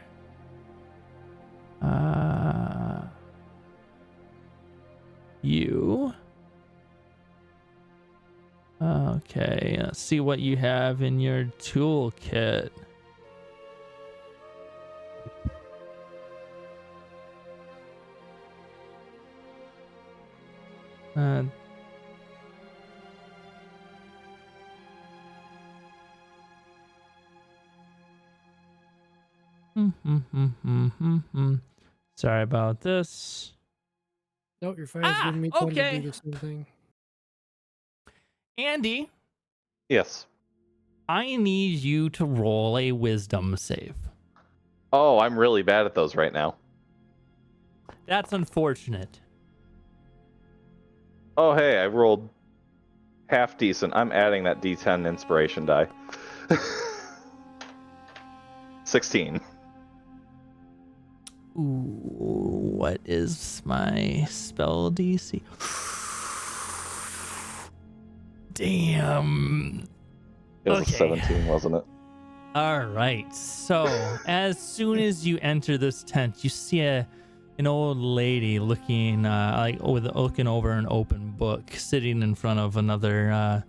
You. Okay, let's see what you have in your toolkit. Sorry about this. No, you're fine. It's giving me time to Okay. do the same thing. Andy, Yes. I need you to roll a wisdom save. Oh, I'm really bad at those right now. That's unfortunate. Oh, hey, I rolled half decent. I'm adding that D10 inspiration die. 16. Ooh, what is my spell DC? Damn. It was Okay. a 17, wasn't it? All right. So, as soon as you enter this tent, you see an old lady looking looking over an open book, sitting in front of another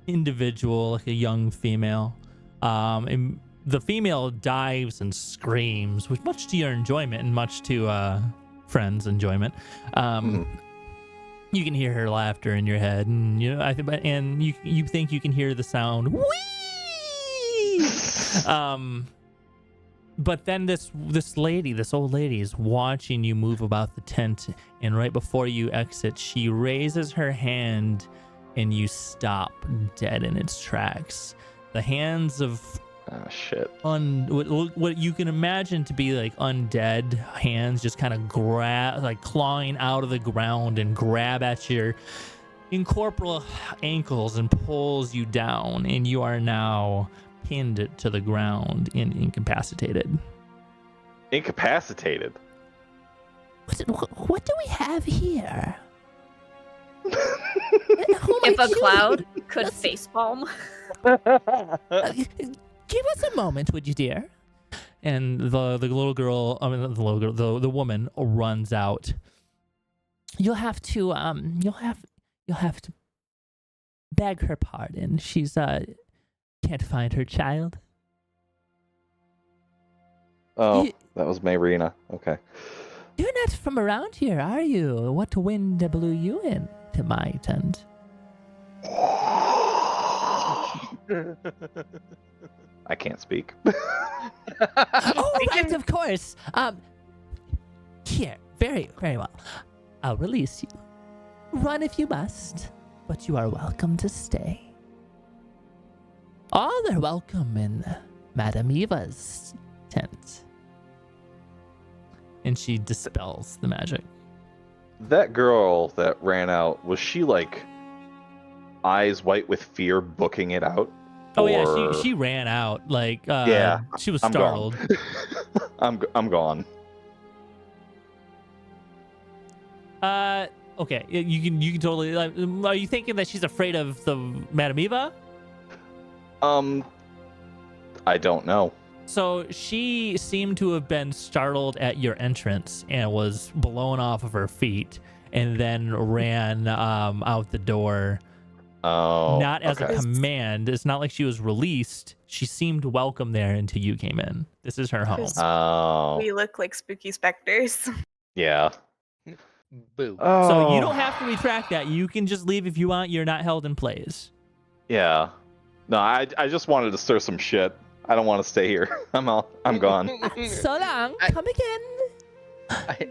individual, like a young female. And the female dives and screams, with much to your enjoyment and much to friends' enjoyment. You can hear her laughter in your head, and you think you can hear the sound. Whee! But then this old lady is watching you move about the tent, and right before you exit, she raises her hand, and you stop dead in its tracks. The hands of shit. What you can imagine to be like undead hands just kind of grab, like clawing out of the ground and grab at your incorporeal ankles and pulls you down, and you are now pinned to the ground and incapacitated. Incapacitated? What do we have here? If a cloud could facepalm. Give us a moment, would you, dear? And the little girl, the woman runs out. You'll have to beg her pardon. She's can't find her child. Oh, that was Mayrina. Okay. You're not from around here, are you? What wind blew you in to my tent? I can't speak. Oh, right, of course. Here, very, very well. I'll release you. Run if you must, but you are welcome to stay. All are welcome in Madame Eva's tent. And she dispels the magic. That girl that ran out, was she like eyes white with fear, booking it out? Oh yeah, she ran out. Like yeah, she was I'm startled. Gone. I'm gone. Okay, you can totally. Like, are you thinking that she's afraid of the Madame Eva? I don't know. So she seemed to have been startled at your entrance and was blown off of her feet, and then ran out the door. Oh, not as a command. It's not like she was released. She seemed welcome there until you came in. This is her home. Oh, We look like spooky specters. yeah. Boo. Oh. So you don't have to retract that. You can just leave if you want. You're not held in place. Yeah. No, I just wanted to stir some shit. I don't want to stay here. I'm gone. So long. Come again.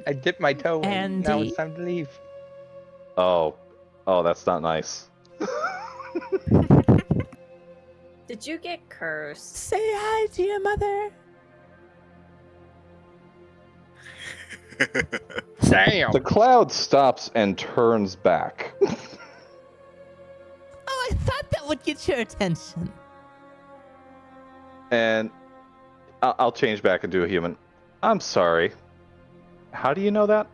I dipped my toe. And now Andy? it's time to leave. Oh, that's not nice. Did you get cursed? Say hi to your mother. Damn. The cloud stops and turns back. Oh, I thought that would get your attention. And I'll change back into a human. I'm sorry. How do you know that?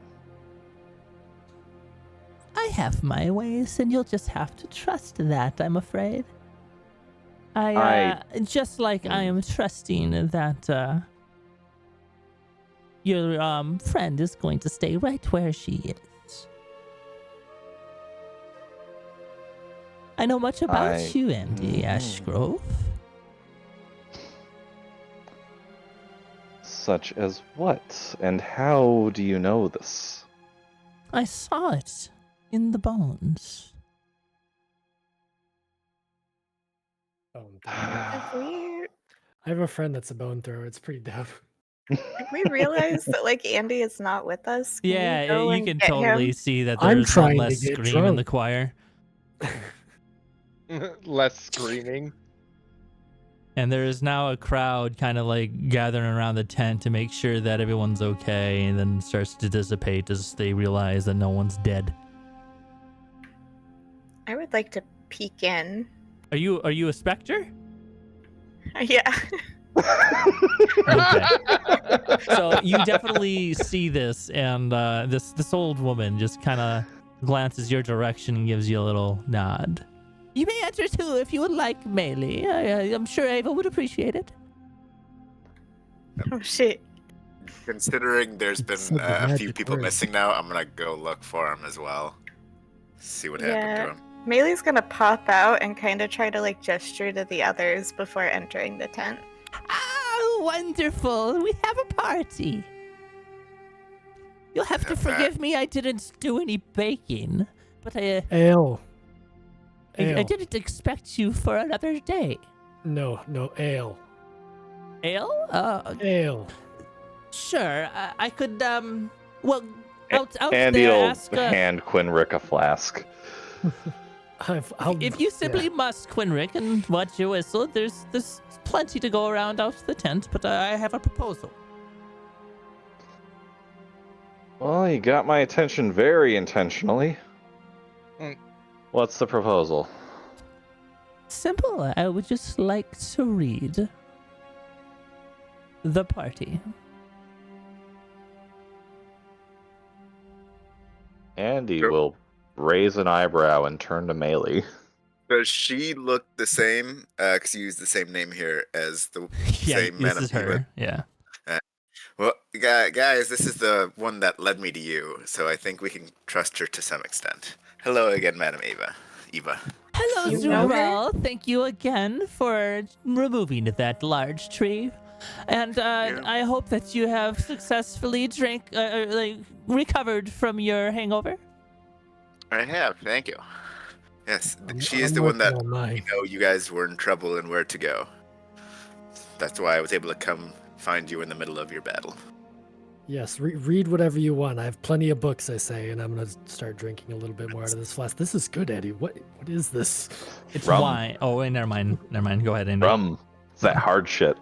I have my ways, and you'll just have to trust that, I'm afraid. Just like I am trusting that your friend is going to stay right where she is. I know much about you, Andy Ashgrove. Such as what? And how do you know this? I saw it in the bones. Bone Have thrower. we I have a friend that's a bone thrower. It's pretty dope. have we realized that like Andy is not with us? Can we Yeah, go you and can get totally him? see that I'm there's one trying to less get scream in the drunk. choir. Less screaming. And there is now a crowd kind of like gathering around the tent to make sure that everyone's okay, and then starts to dissipate as they realize that no one's dead. I would like to peek in. Are you a specter? Yeah. Okay. So you definitely see this, and this old woman just kind of glances your direction and gives you a little nod. You may enter too if you would like, Melee. I'm sure Ava would appreciate it. Oh shit. Considering there's been Said the a few magic people word. missing now, I'm gonna go look for him as well. See what happened Yeah. to him. Melee's gonna pop out and kind of try to like gesture to the others before entering the tent. Ah, wonderful. We have a party. You'll have to Have that. forgive me. I didn't do any baking, but I Ale. didn't expect you for another day. No, ale. Ale? Ale. Sure. I could, well, out Andy there will ask... hand Quinrick a flask. if you simply must, Quinrick, and watch your whistle, there's plenty to go around out the tent, but I have a proposal. Well, you got my attention very intentionally. Mm. What's the proposal? Simple. I would just like to read the party. Andy Sure. will raise an eyebrow and turn to Melee. Does she look the same? Because you use the same name here as the Yeah, same this man is her. Yeah. Well, guys, this is the one that led me to you, so I think we can trust her to some extent. Hello again, Madam Eva. Hello, You know her? Zurel. Thank you again for removing that large tree. And I hope that you have successfully recovered from your hangover. I have, thank you. Yes, she I'm is the one that working on mine. you know you guys were in trouble and where to go. That's why I was able to come find you in the middle of your battle. Yes, read whatever you want. I have plenty of books, I say, and I'm gonna start drinking a little bit more out of this flask. This is good, Eddie. What is this? It's Rum. wine. Oh, wait, never mind. Go ahead, Andy. Rum. It's that hard shit.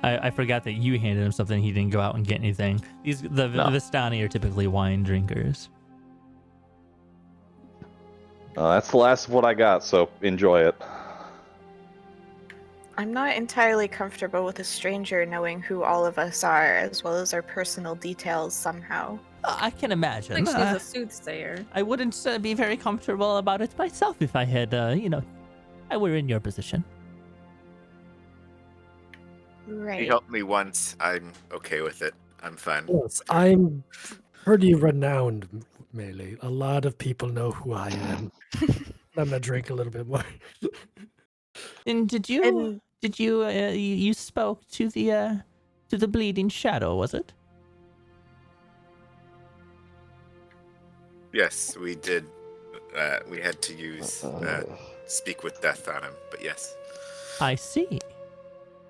I forgot that you handed him something. He didn't go out and get anything. The No. Vistani are typically wine drinkers. That's the last of what I got, so enjoy it. I'm not entirely comfortable with a stranger knowing who all of us are, as well as our personal details somehow. I can I imagine. think she's a soothsayer. I wouldn't be very comfortable about it myself if I had, I were in your position. You Right. helped me once. I'm okay with it. I'm fine. Yes, I'm pretty renowned, Melee. A lot of people know who I am. I'm gonna drink a little bit more. And did you you spoke to the bleeding shadow, was it? Yes, we did. We had to use speak with death on him, but yes. I see.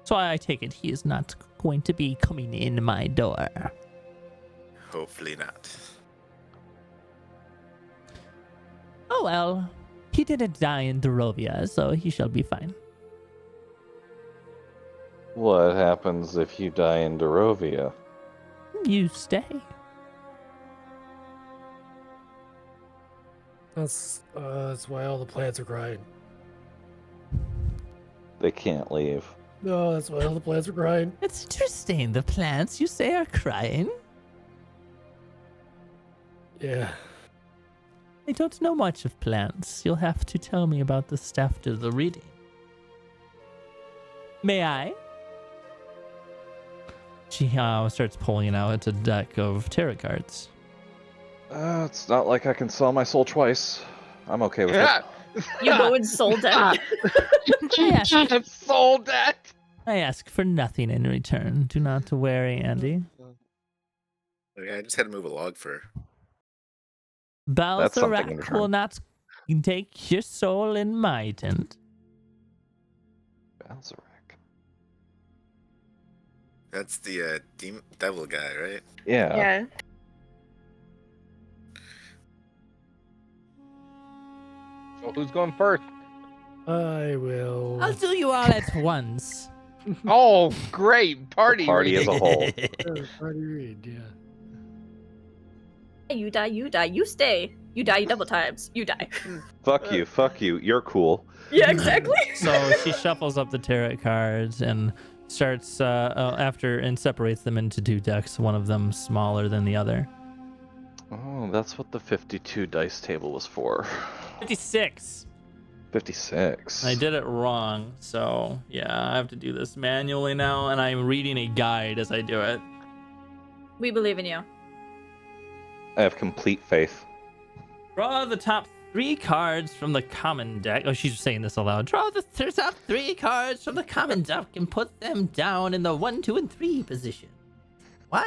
So I take it he is not going to be coming in my door. Hopefully not. Oh well, he didn't die in Darrovia, so he shall be fine. What happens if you die in Darrovia? You stay. That's why all the plants are crying. They can't leave. No, that's why all the plants are crying. It's interesting. The plants you say are crying. Yeah. I don't know much of plants. You'll have to tell me about this after the reading. May I? She starts pulling out a deck of tarot cards. It's not like I can sell my soul twice. I'm okay with it. You go and sold it. Sold that. I ask for nothing in return. Do not worry, Andy. Okay, I just had to move a log for. That's something in Baltharak return. will not take your soul in my tent. Balzarak. That's the devil guy, right? Yeah. Yeah. So who's going first? I will. I'll do you all at once. Oh, great party! The party reading. as a whole. Party read, yeah. You die, you stay. You die double times. You die. Fuck you. You're cool. Yeah, exactly. So she shuffles up the tarot cards and starts and separates them into two decks, one of them smaller than the other. Oh, that's what the 52 dice table was for. 56. 56. I did it wrong, so yeah, I have to do this manually now, and I'm reading a guide as I do it. We believe in you. I have complete faith. Draw the top 3 cards from the common deck. Oh, she's saying this aloud. Draw the top 3 cards from the common deck and put them down in the 1, 2, and 3 position. 1,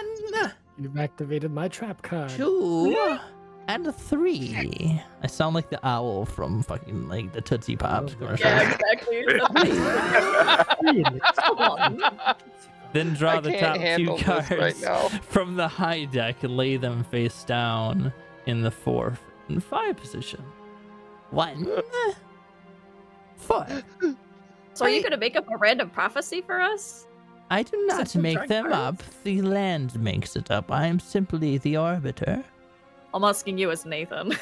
You've activated my trap card. 2, and 3. I sound like the owl from fucking like the Tootsie Pops commercial. Yeah, exactly. Then draw I the can't top 2 handle this cards right now. from the high deck and lay them face down in the 4 and 5 position. 1, 4. So are you going to make up a random prophecy for us? I do not Since you make drank them cards? up. The land makes it up. I am simply the arbiter. I'm asking you as Nathan.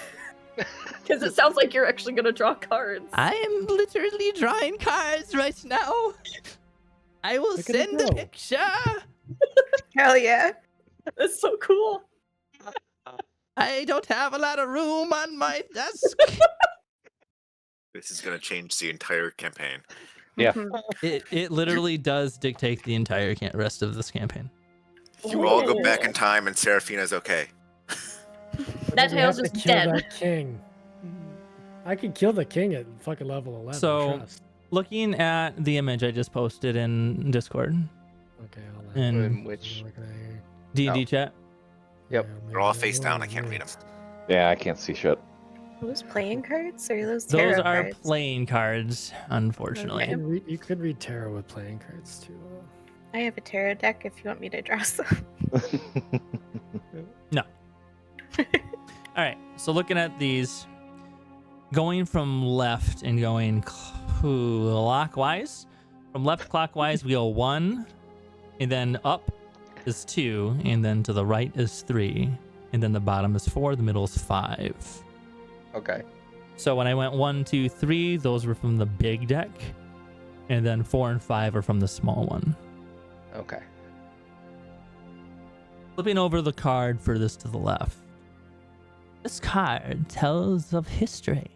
Because it sounds like you're actually going to draw cards. I am literally drawing cards right now. I will Look at it send a go. picture. Hell yeah. That's so cool. I don't have a lot of room on my desk. This is gonna change the entire campaign. Yeah. Mhm. It literally does dictate the entire rest of this campaign. You all go back in time, and Seraphina's okay. That We have tail's to just kill dead. that king. I can kill the king at fucking level 11. So- trust. Looking at the image I just posted in Discord Okay, I'll and In which look at it. D&D Oh. chat. Yep. They're all face down. I can't read them. Yeah, I can't see shit. Those playing cards or those tarot Those are cards? playing cards, unfortunately. Okay. You could read tarot with playing cards too. I have a tarot deck if you want me to draw some. All right, so looking at these, going from left and going clockwise. From left clockwise, we go 1, and then up is 2, and then to the right is 3, and then the bottom is 4, the middle is 5. okay. So when I went 1, 2, 3, those were from the big deck, and then 4 and 5 are from the small one. Okay. Flipping over the card furthest to the left. This card tells of history.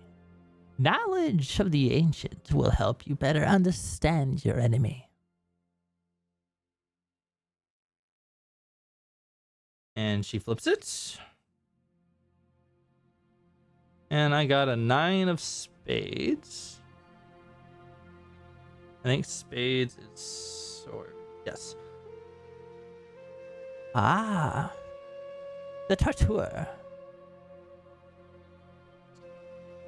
Knowledge of the ancient will help you better understand your enemy. And she flips it. And I got a 9 of spades. I think spades is sword. Yes. Ah. The Tartour.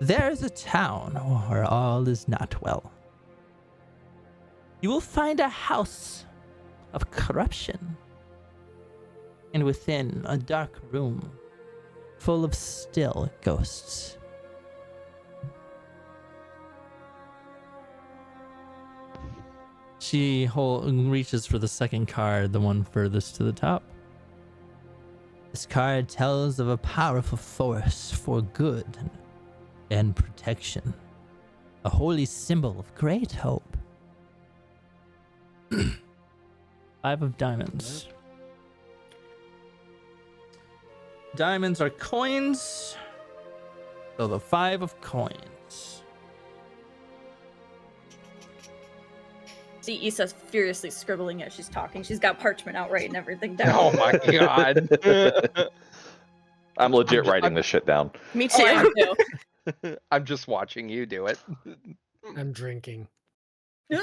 There is a town where all is not well. You will find a house of corruption, and within a dark room full of still ghosts. She reaches for the second card, the one furthest to the top. This card tells of a powerful force for good and protection. A holy symbol of great hope. 5 of diamonds. Diamonds are coins. So the 5 of coins. See Issa's furiously scribbling as she's talking. She's got parchment out, writing everything down. Oh my god. I'm legit writing this shit down. Me too. I do. I'm just watching you do it. I'm drinking. Should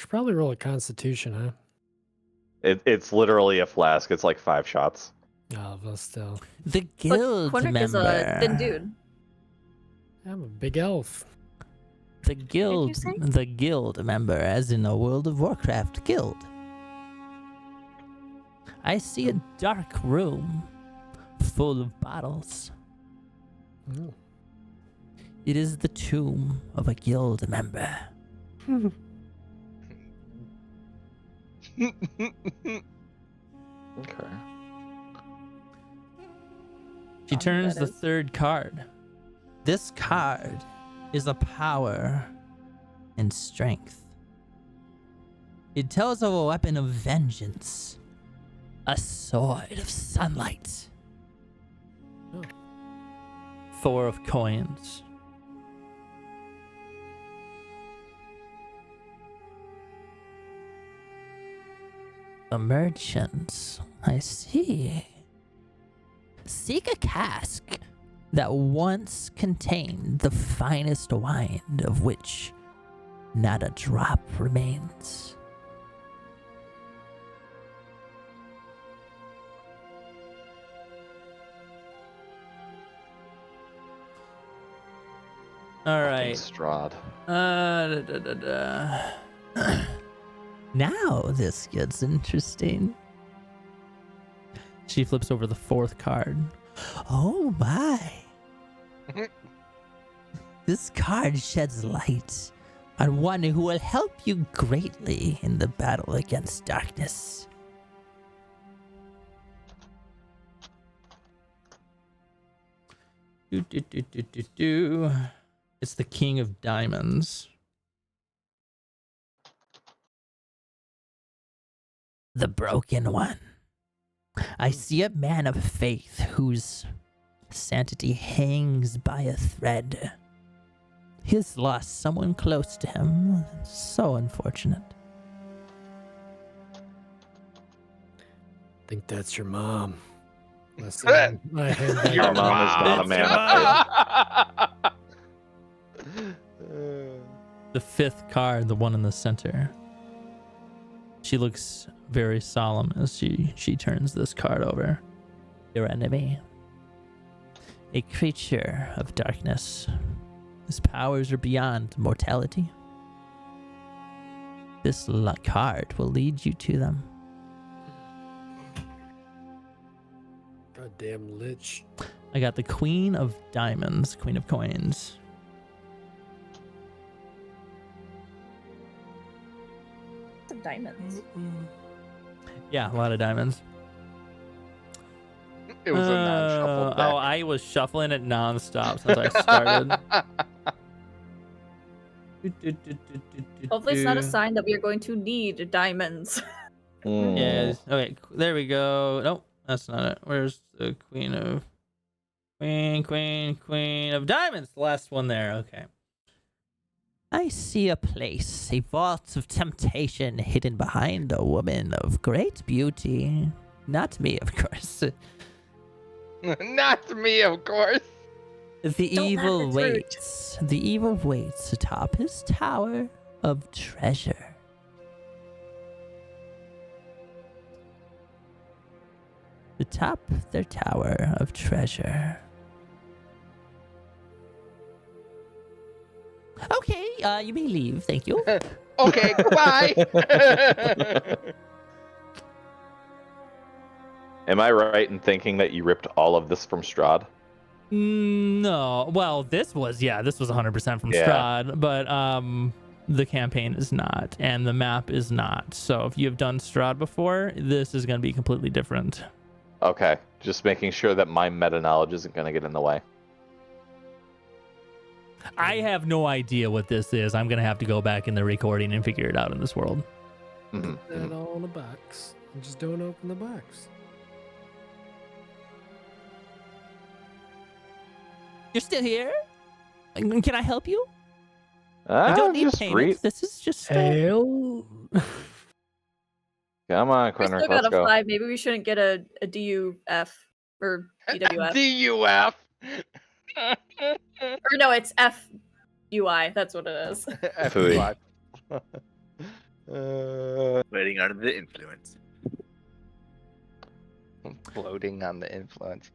probably roll a constitution, huh? It's literally a flask. It's like 5 shots. Oh, but still. The But guild Quinric member. is a thin dude. I'm a big elf. The guild, say? the guild member, as in a World of Warcraft guild. I see a dark room full of bottles. Oh. It is the tomb of a guild member. Okay. She turns that the is. 3rd card. This card is a power and strength. It tells of a weapon of vengeance, a sword of sunlight. Oh. 4 of coins. The merchants, I see. Seek a cask that once contained the finest wine, of which not a drop remains. All right. Strahd. Now this gets interesting. She flips over the 4th card. Oh my. This card sheds light on one who will help you greatly in the battle against darkness. It's the King of Diamonds. The Broken One. I see a man of faith whose sanity hangs by a thread. He has lost someone close to him. So unfortunate. I think that's your mom. Listen, my hand back Your up. mom is not a man of faith. The 5th card, the one in the center. She looks very solemn as she turns this card over. Your enemy. A creature of darkness. His powers are beyond mortality. This card will lead you to them. Goddamn lich. I got the Queen of Diamonds, Queen of Coins. Some diamonds. Yeah, a lot of diamonds. It was a non-shuffle deck. Oh, I was shuffling it nonstop since I started. Hopefully it's not a sign that we are going to need diamonds. Yes. Okay, there we go. Nope, that's not it. Where's the Queen of Diamonds? The last one there. Okay. I see a place, a vault of temptation hidden behind a woman of great beauty. Not me, of course. Not me, of course. The Don't evil laugh, it's rude. waits. The evil waits atop his tower of treasure. Atop their tower of treasure. Okay, you may leave. Thank you. Okay, goodbye. Am I right in thinking that you ripped all of this from Strahd? No. Well, this was 100% from Yeah. Strahd, but the campaign is not, and the map is not. So if you've done Strahd before, this is going to be completely different. Okay, just making sure that my meta knowledge isn't going to get in the way. I have no idea what this is. I'm gonna have to go back in the recording and figure it out in this world. Mhm, Put that all in a box and just don't open the box. You're still here? Can I help you? I don't need just payment. read. This is just. Hell. Come on, We Quinric, still let's got a go. 5. Maybe we shouldn't get a DUF or DWF. DUF. Or no, it's FUI. That's what it is. Fooey. Waiting under the influence. Floating on the influence.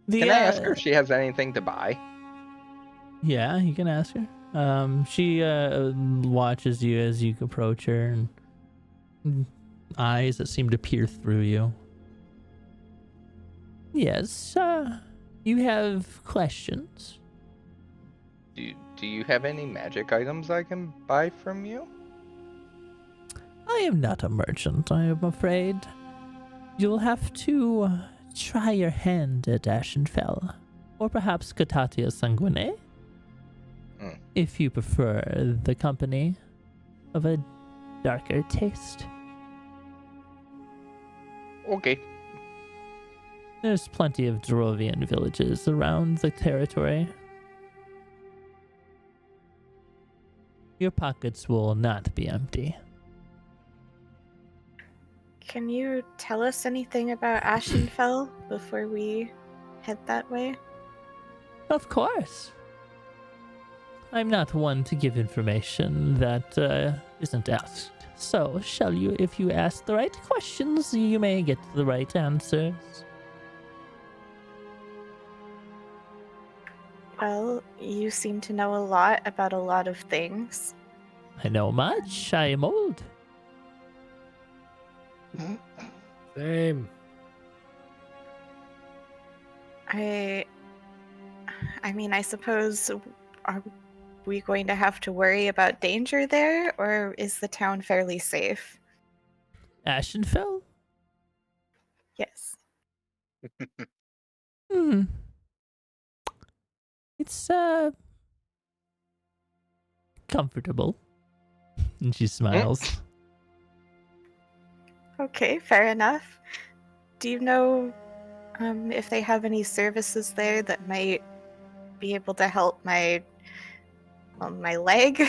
The, Can I ask her if she has anything to buy? Yeah, you can ask her. She watches you as you approach her, and eyes that seem to peer through you. Yes, you have questions? Do you have any magic items I can buy from you? I am not a merchant, I am afraid. You'll have to try your hand at Ashenfel, or perhaps Catatia Sanguine, if you prefer the company of a darker taste. Okay. There's plenty of Darrovian villages around the territory. Your pockets will not be empty. Can you tell us anything about Ashenfel before we head that way? Of course. I'm not one to give information that isn't asked. So, shall you, if you ask the right questions, you may get the right answers. Well, you seem to know a lot about a lot of things. I know much. I am old. Same. I mean, I suppose, are we going to have to worry about danger there, or is the town fairly safe? Ashenfel? Yes. It's comfortable. And she smiles. Okay, fair enough. Do you know if they have any services there that might be able to help my leg?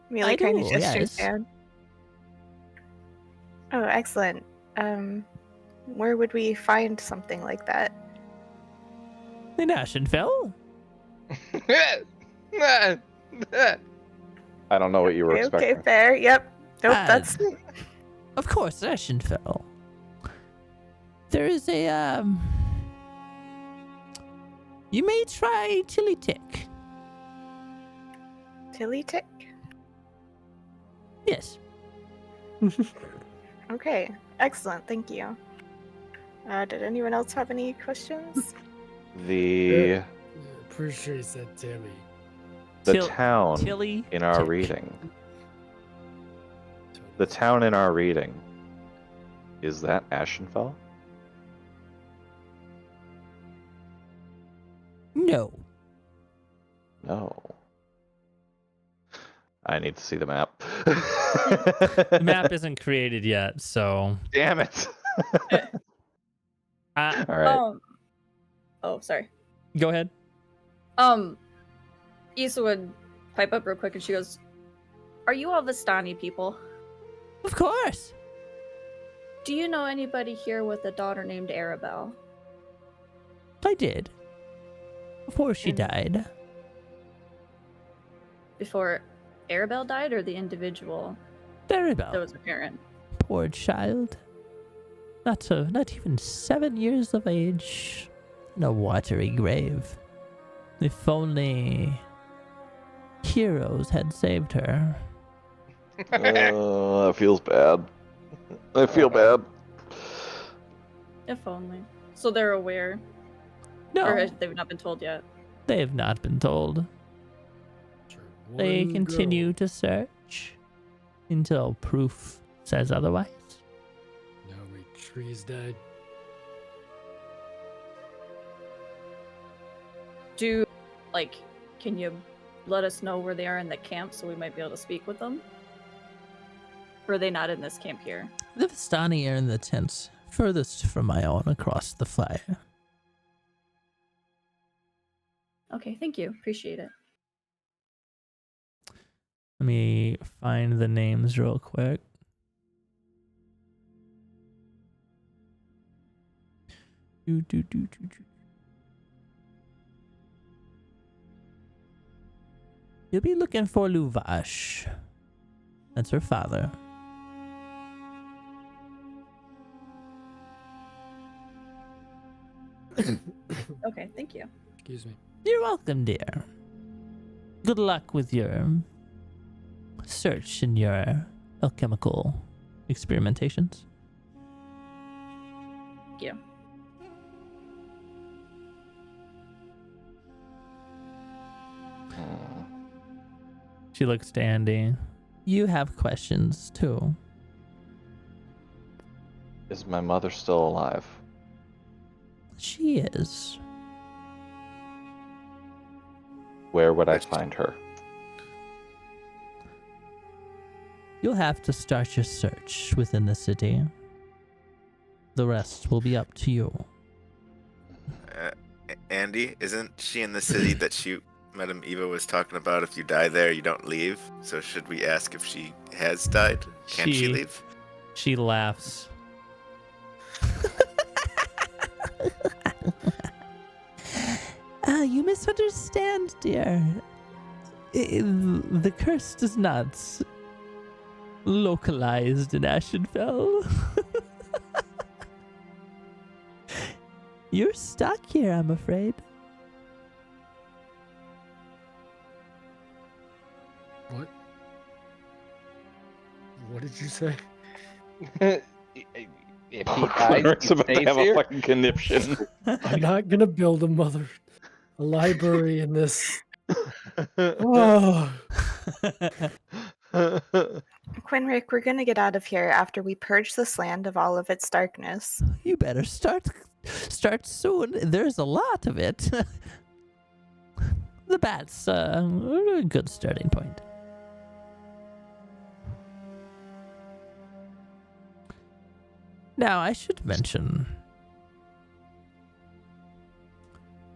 Melee kind of do, gestures yes. down. Oh, excellent. Where would we find something like that? In Ashenfel? I don't know what you were Okay, expecting. fair. Yep. Nope, Ah, that's Of course, Ashenfel. There is a, you may try Tilly Tick. Tilly Tick. Yes. Okay, excellent. Thank you. Did anyone else have any questions? The Pretty sure he said Tilly. town Tilly in our Tick. reading. The town in our reading. Is that Ashenfel? No. No. I need to see the map. The map isn't created yet, so. Damn it. All right. Oh, sorry. Go ahead. Issa would pipe up real quick and she goes, "Are you all Vistani people? Of course. Do you know anybody here with a daughter named Arabelle?" I did. Before she And- died. Before Arabelle died, or the individual Darrovia. that was a parent? Poor child. Not even 7 years of age. In a watery grave. If only heroes had saved her. That feels bad. I feel bad. If only. So they're aware, No, or they've not been told yet. they have not been told. They One continue girl. to search until proof says otherwise. No, wait, trees died. Can you let us know where they are in the camp so we might be able to speak with them? Or are they not in this camp here? The Vistani are in the tent furthest from my own across the fire. Okay, thank you. Appreciate it. Let me find the names real quick. You'll be looking for Luvash. That's her father. Okay, thank you. Excuse me. You're welcome, dear. Good luck with your search and your alchemical experimentations. Thank you. She looks to Andy. You have questions, too. Is my mother still alive? She is. Where would I find her? You'll have to start your search within the city. The rest will be up to you. Andy, isn't she in the city that Madam Eva was talking about? If you die there, you don't leave. So should we ask if she has died? Can she leave? She laughs. You misunderstand, dear. The curse is not localized in Ashenfel. You're stuck here, I'm afraid. What? What did you say? If he dies, Quinric's he about to stays have here. a fucking conniption. I'm not gonna build a library in this. Oh, Quinric, we're gonna get out of here after we purge this land of all of its darkness. You better start soon. There's a lot of it. The bats are a good starting point. Now, I should mention,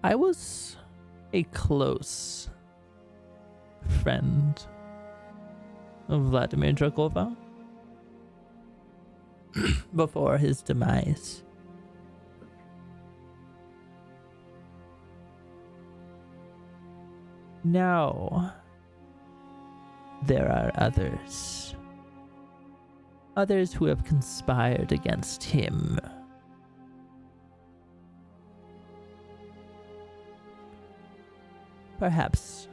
I was a close friend of Vladimir Dragova before his demise. Now, there are others. Others who have conspired against him. Perhaps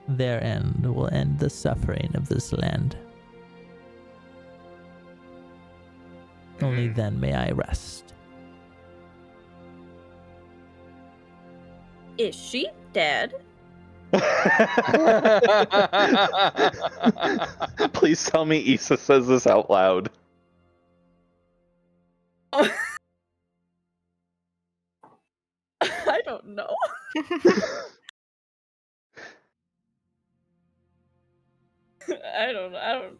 their end will end the suffering of this land. Only then may I rest. Is she dead? Please tell me Issa says this out loud. I don't know. I don't.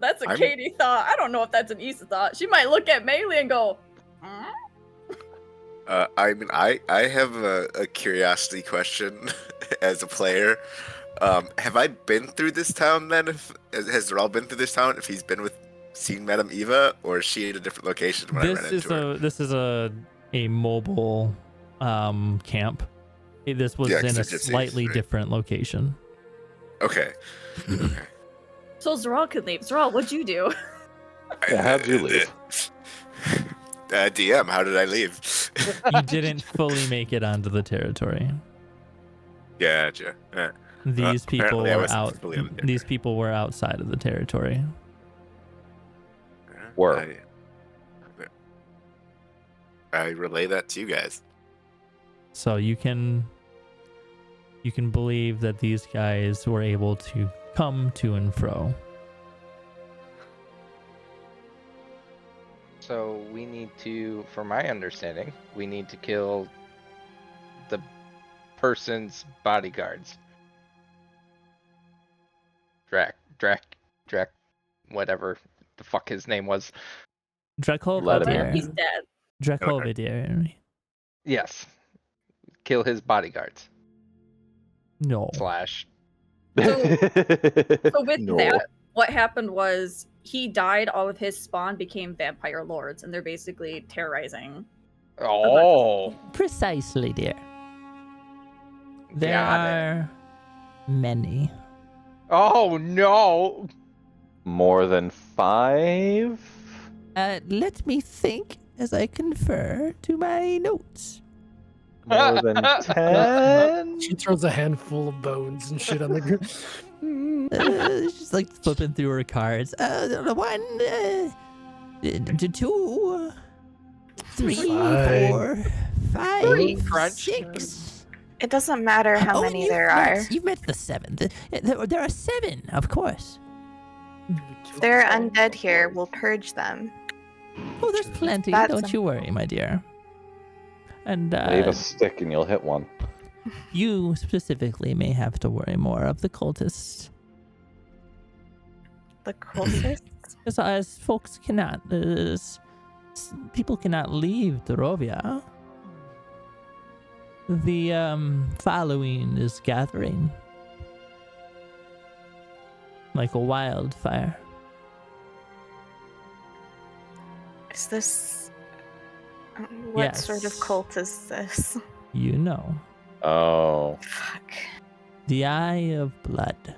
That's a Katie thought. I don't know if that's an Issa thought. She might look at Melee and go, huh? I mean, I have a curiosity question as a player. Have I been through this town then? Has Darrell been through this town? If he's seen Madame Eva, or is she in a different location when I ran into her? This is a mobile camp. This was in a slightly different location. Okay. Okay. So Zeral could leave. Zeral, what'd you do? Yeah, how'd you leave? DM, how did I leave? You didn't fully make it onto the territory. Gotcha. Yeah. These people apparently I were wasn't out. fully on the These people were outside of the territory. Were. I relay that to you guys. So you can believe that these guys were able to come to and fro. So we need to, from my understanding, we need to kill the person's bodyguards. Drac, whatever the fuck his name was. Let him Dracovidir. He's dead. Dracovidir. Yes. Kill his bodyguards. No. Slash. So with No. that, what happened was he died. All of his spawn became vampire lords, and they're basically terrorizing. Oh. Precisely, dear. There Got it. are many. Oh no. More than 5? Let me think as I confer to my notes. More than 10? She throws a handful of bones and shit on the ground. She's like flipping through her cards. 1, 2, 3, Fine. 4, 5, Crunch. 6. It doesn't matter how many there are. You've met the 7th. There are 7, of course. If there are undead here, we'll purge them. Oh, there's plenty. That's Don't you worry, my dear. And Wave a stick and you'll hit one. you specifically may have to worry more of the cultists. The cultists? As folks cannot, people cannot leave Darrovia. The following is gathering like a wildfire. Is this... What sort of Yes. cult is this? You know, Oh. Fuck. the Eye of Blood.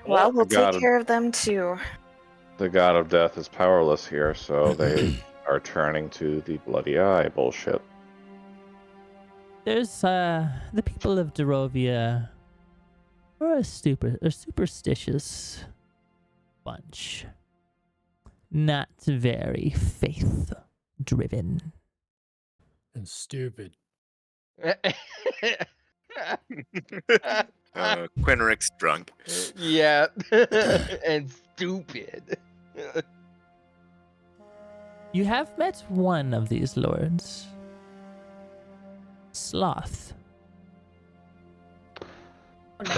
Well, we'll Got take it. care of them too. The god of death is powerless here, so they are turning to the bloody eye bullshit. There's the people of Darrovia are a superstitious bunch. Not very faith driven. And stupid. Quinric's drunk. Yeah. And stupid. You have met one of these lords. Sloth. What's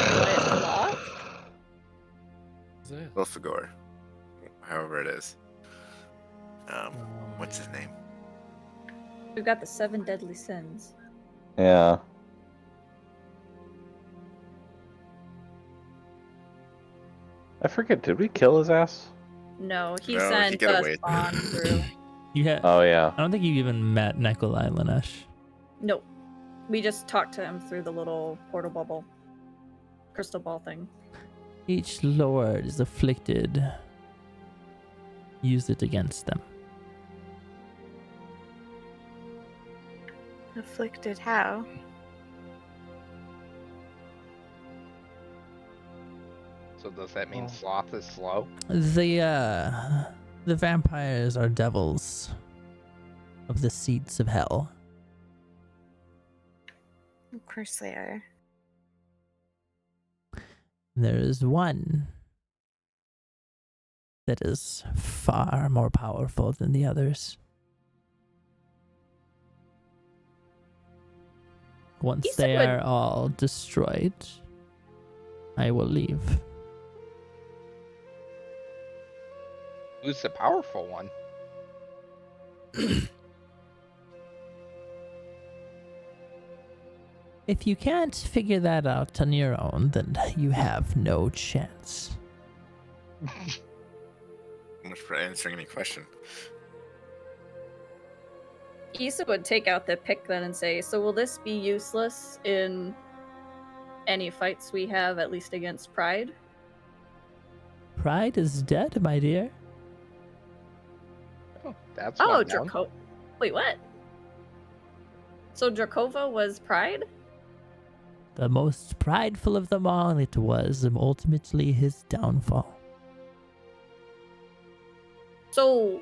that? Wolfagor. However it is. What's his name? We've got the 7 deadly sins. Yeah. I forget, did we kill his ass? No, he No, he sent got a away. spawn through. Oh, yeah. I don't think you even met Nikolai Lanesh. Nope. We just talked to him through the little portal bubble. Crystal ball thing. Each lord is afflicted. Use it against them. Afflicted how? So does that mean sloth is slow? The vampires are devils of the seeds of hell. Of course they are. There is one that is far more powerful than the others. Once You said they what- are all destroyed, I will leave. Who's the powerful one? If you can't figure that out on your own, then you have no chance. Much for answering any question. Issa would take out the pick then and say, so will this be useless in any fights we have, at least against Pride? Pride is dead, my dear. Oh, that's Oh, one down. Draco. Wait, what? So Drakova was Pride? The most prideful of them all, it was ultimately his downfall. So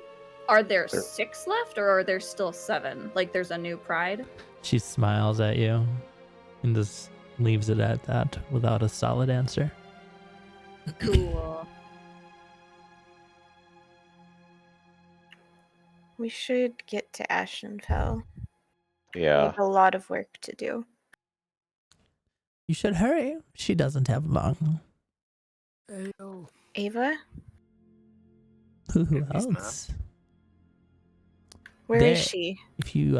are there 6 left, or are there still 7? Like there's a new Pride? She smiles at you and just leaves it at that without a solid answer. Cool. We should get to Ashenfel. We Yeah. have a lot of work to do. You should hurry. She doesn't have long. Ayo. Ava, Who If he's not. else? where There- is she? If you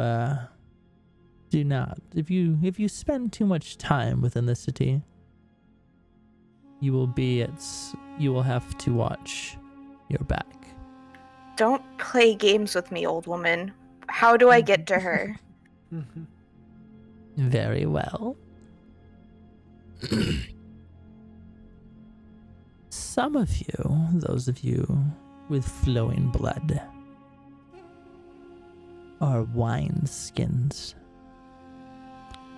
do not, if you spend too much time within the city, you will have to watch your back. Don't play games with me, old woman. How do I get to her? Very well. Some of you, those of you with flowing blood, are wineskins.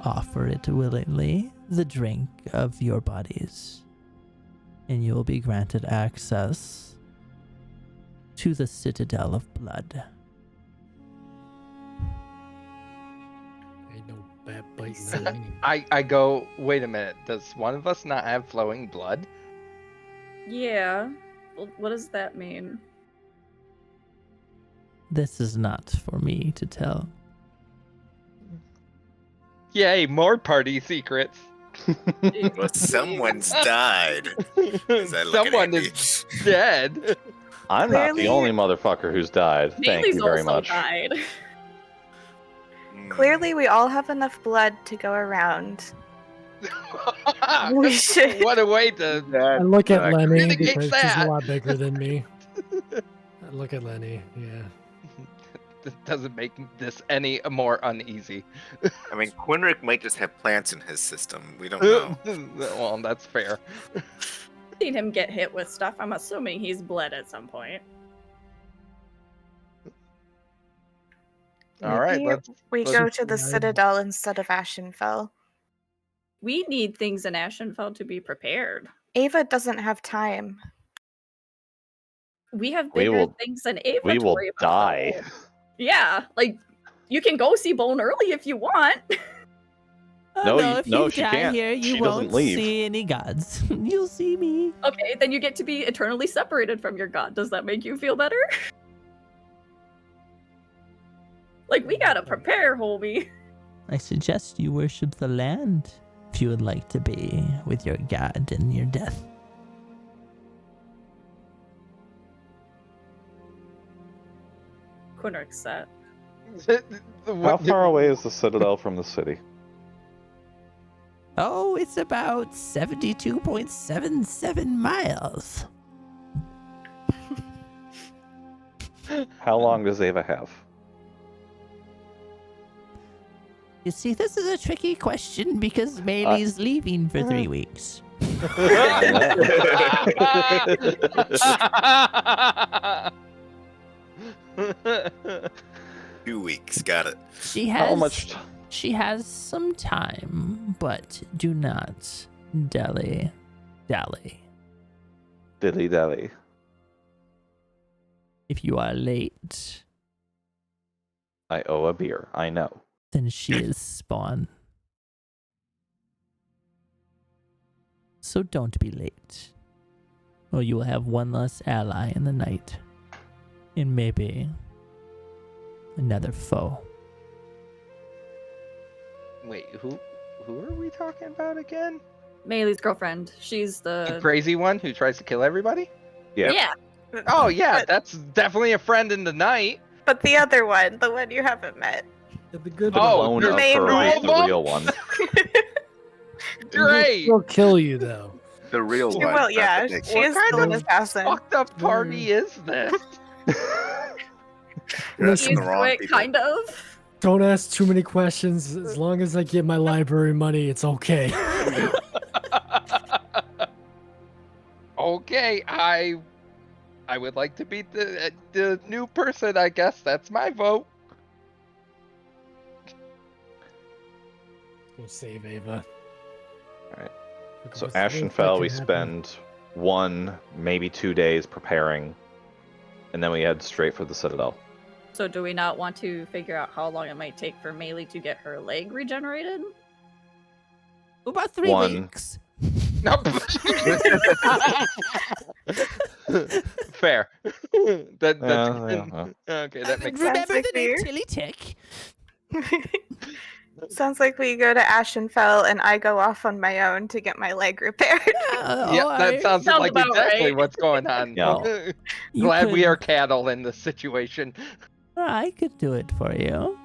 Offer it willingly, the drink of your bodies, and you will be granted access to the Citadel of Blood. Ain't no bat biting that me. I go, wait a minute. Does one of us not have flowing blood? Yeah. Well, what does that mean? This is not for me to tell. Yay, more party secrets. Well, someone's died. As I look at Someone Andy. is dead. I'm not the Clearly- only motherfucker who's died. Thank Bailey's you very also much. died. Hmm. Clearly, we all have enough blood to go around. We should- What a way to. I look at Lenny Mitigate because she's that. a lot bigger than me. I look at Lenny, yeah. This doesn't make this any more uneasy. I mean, Quinrick might just have plants in his system. We don't know. Well, that's fair. Seen him get hit with stuff. I'm assuming he's bled at some point. All right, Maybe let's. we let's- go to the Yeah. Citadel instead of Ashenfel. We need things in Ashenfeld to be prepared. Ava doesn't have time. We have We bigger will- things than Ava We to will worry about. die. Yeah, like you can go see Bone early if you want. No, no, you- if no, you she die can't. here, you She doesn't won't leave. see any gods. You'll see me. Okay, then you get to be eternally separated from your god. Does that make you feel better? Like we gotta prepare, homie. I suggest you worship the land if you would like to be with your god in your death. Quinrick's set. How far away is the Citadel from the city? Oh, it's about 72.77 miles. How long does Ava have? You see, this is a tricky question because Meili's leaving for 3 weeks. 2 weeks, got it. She has How much? she has some time, but do not dally. Dilly dally. If you are late, I owe a beer. I know. then she is spawn. So don't be late, or you will have one less ally in the night, and maybe another foe. Wait, who are we talking about again? Meili's girlfriend. She's The the crazy one who tries to kill everybody? Yeah. yeah. Oh yeah, But- that's definitely a friend in the night. But the other one, the one you haven't met. Yeah, the good Oh, one. Clone of main her one. is the real one. Great. She'll kill you though. The real She one. will, not yeah. the big She one. is kind still an of assassin. Fucked up party is this? You're asking Used the to wrong it, people. kind of. Don't ask too many questions. As long as I get my library money, it's okay. Okay, I would like to be the new person. I guess that's my vote. We'll save Ava. Alright. Because So the worst that Ashenfell, we can happen- spend 1, maybe 2 days preparing, and then we head straight for the Citadel. So do we not want to figure out how long it might take for Meili to get her leg regenerated? About 3 One. weeks. Nope. Fair. That, Yeah, yeah. okay, that makes sense. Remember like the name fear. Tilly Tick? Sounds like we go to Ashenfel and I go off on my own to get my leg repaired. Yeah, that sounds Sounds like about exactly right. what's going on. Yeah. Glad we are cattle in this situation. I could do it for you.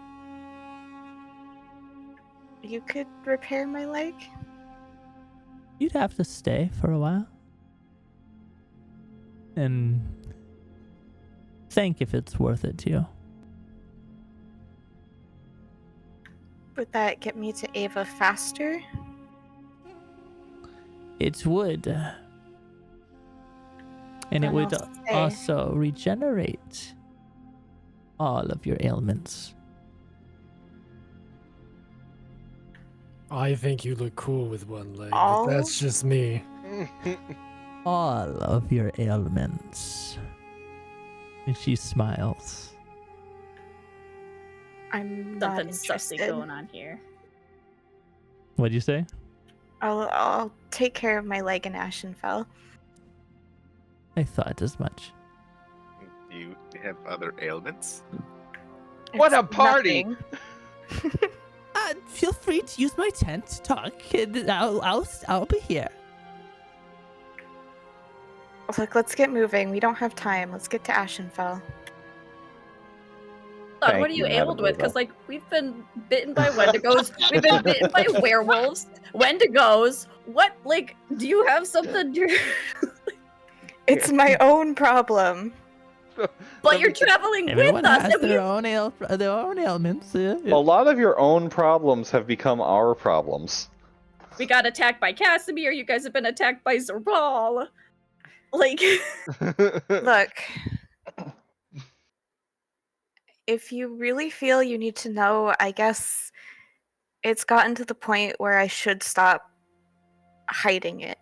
You could repair my leg? You'd have to stay for a while. And think if it's worth it to you. Would that get me to Ava faster? It would. And it Then would I'll stay. also regenerate all of your ailments. I think you look cool with one leg, Oh. but that's just me. All of your ailments. And she smiles. I'm not Something sussy interested. going on here. What'd you say? I'll take care of my leg in Ashenfel. I thought as much. Do you have other ailments? What It's a party! nothing. Feel free to use my tent to talk, and I'll be here. Look, let's get moving. We don't have time. Let's get to Ashenfell. What Thank are you you, ailed Madam with? Because Ava. we've been bitten by wendigos. We've been bitten by werewolves, wendigos. What? Do you have something? It's my own problem. But you're traveling Everyone with us. has And their own ailments. A lot of your own problems have become our problems. we got attacked by Casimir. You guys have been attacked by Zerbal. Look, if you really feel you need to know, I guess it's gotten to the point where I should stop hiding it.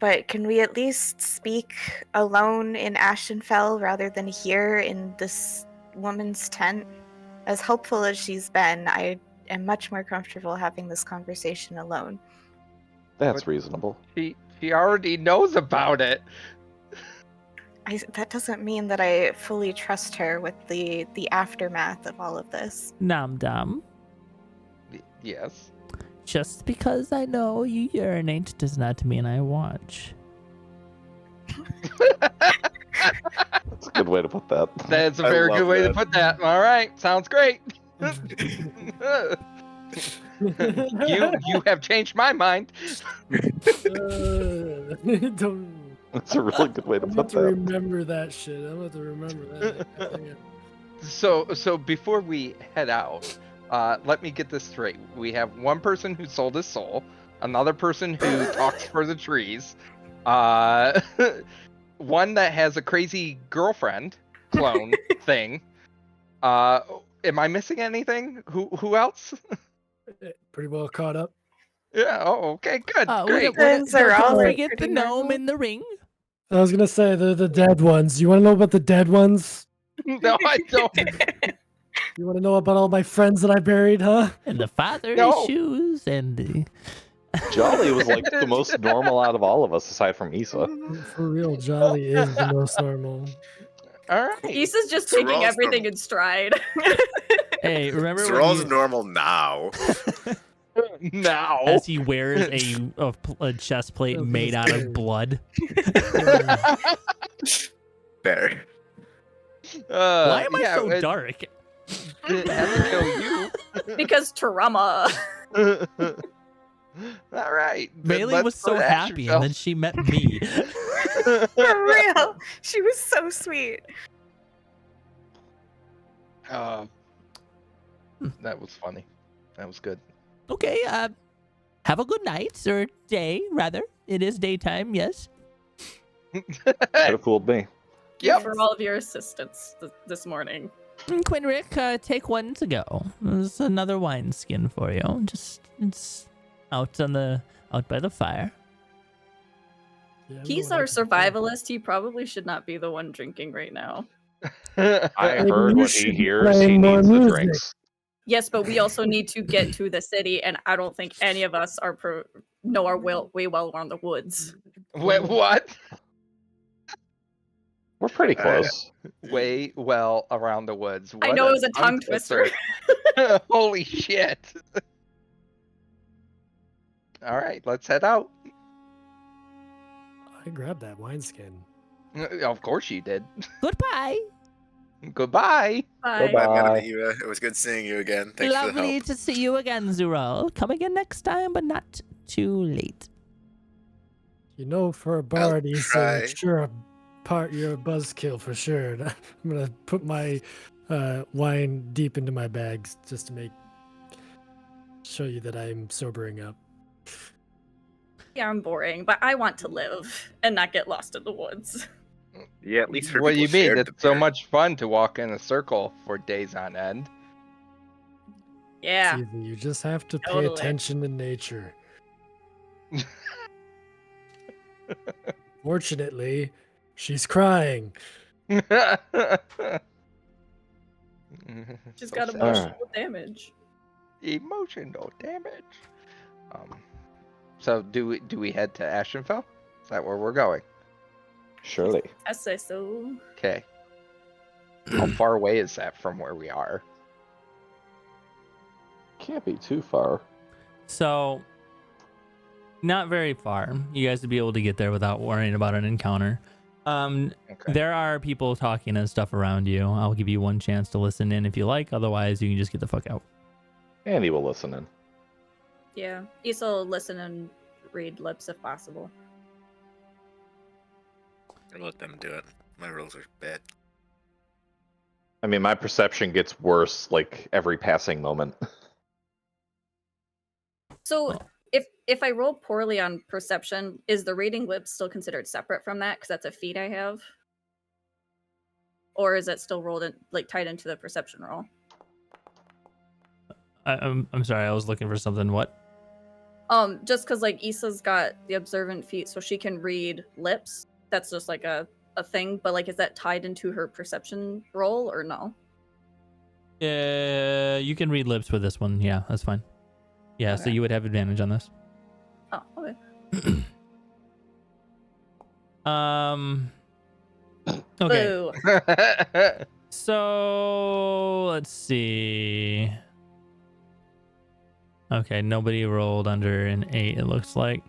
But can we at least speak alone in Ashenfell rather than here in this woman's tent? As helpful as she's been, I am much more comfortable having this conversation alone. That's But- reasonable. She already knows about it. That doesn't mean that I fully trust her with the aftermath of all of this. Nom dum. Yes. Just because I know you urinate does not mean I watch. That's a good way to put that. That's a I very love good way to that. put that. All right, sounds great. you have changed my mind. Don't. That's a really good way to I'm put about to that. remember that shit. I'm about to remember that. So before we head out, let me get this straight. We have one person who sold his soul, another person who talks for the trees, one that has a crazy girlfriend clone thing. Am I missing anything? Who else? Pretty well caught up. Yeah. Oh, okay. Good. What- Great. Friends are don't all forget the pretty gnome normal. in the ring. I was gonna say they're the dead ones. You want to know about the dead ones? No, I don't. You want to know about all my friends that I buried, huh? And the father No. issues and the... Jolly was like the most normal out of all of us, aside from Issa. For real, Jolly is the most normal. All right. Issa's just Zeral's taking everything normal. in stride. Hey, remember They're when all you, normal now. Now. as he wears a chest plate Oh, made out that's of blood? There. Why am I yeah, so dark? It has to kill you. because Tarama. All right. then Bailey let's was go so to happy, Ashenfell. and then she met me. For real. She was so sweet. That was funny. That was good. Okay, have a good night, or day, rather. It is daytime, yes. Could have fooled me. Yep. For all of your assistance this morning. Quinrick, take one to go. There's another wineskin for you. It's out by the fire. Yeah, I'm He's going our out to the bar. survivalist. He probably should not be the one drinking right now. I Maybe heard you what should he be hears. He playing more needs the music. drinks. Yes, but we also need to get to the city, and I don't think any of us know our way well around the woods. Wait, what? We're pretty close. Way well around the woods. I What know it was a tongue twister. Holy shit. All right, let's head out. I grabbed that wineskin. Of course you did. Goodbye. Goodbye. Bye. Goodbye. Bye, Madam Eva. It was good seeing you again. Thanks for the Lovely help. to see you again, Zuro. Come again next time, but not too late. You know, for a bard, he's try. sure you're a buzzkill for sure. I'm gonna put my wine deep into my bags just to show you that I'm sobering up. Yeah, I'm boring, but I want to live and not get lost in the woods. Yeah, at least her What do you people mean? shared It's the so beer. much fun to walk in a circle for days on end. Yeah. It's easy. You just have to pay Totally. attention to nature. Fortunately, she's crying. She's So got sad. emotional damage. Emotional damage. So do we head to Ashenfel? Is that where we're going? Surely. I say so. Okay. How far away is that from where we are? Can't be too far. So, not very far. You guys would be able to get there without worrying about an encounter. Okay. There are people talking and stuff around you. I'll give you one chance to listen in if you like. Otherwise, you can just get the fuck out. Andy will listen in. Yeah. Issa will listen and read lips if possible. I'll let them do it. My rolls are bad. I mean, my perception gets worse like every passing moment. So if I roll poorly on perception, is the reading lips still considered separate from that? Because that's a feat I have. Or is it still rolled in, like tied into the perception roll? I'm sorry. I was looking for something. What? Just because like Issa's got the observant feat, so she can read lips. That's just like a thing. But like, is that tied into her perception roll or no? You can read lips with this one. Yeah, that's fine. Yeah, so Okay. you would have advantage on this. Oh, okay. Okay. Boo. So let's see. Okay, nobody rolled under an 8, it looks like.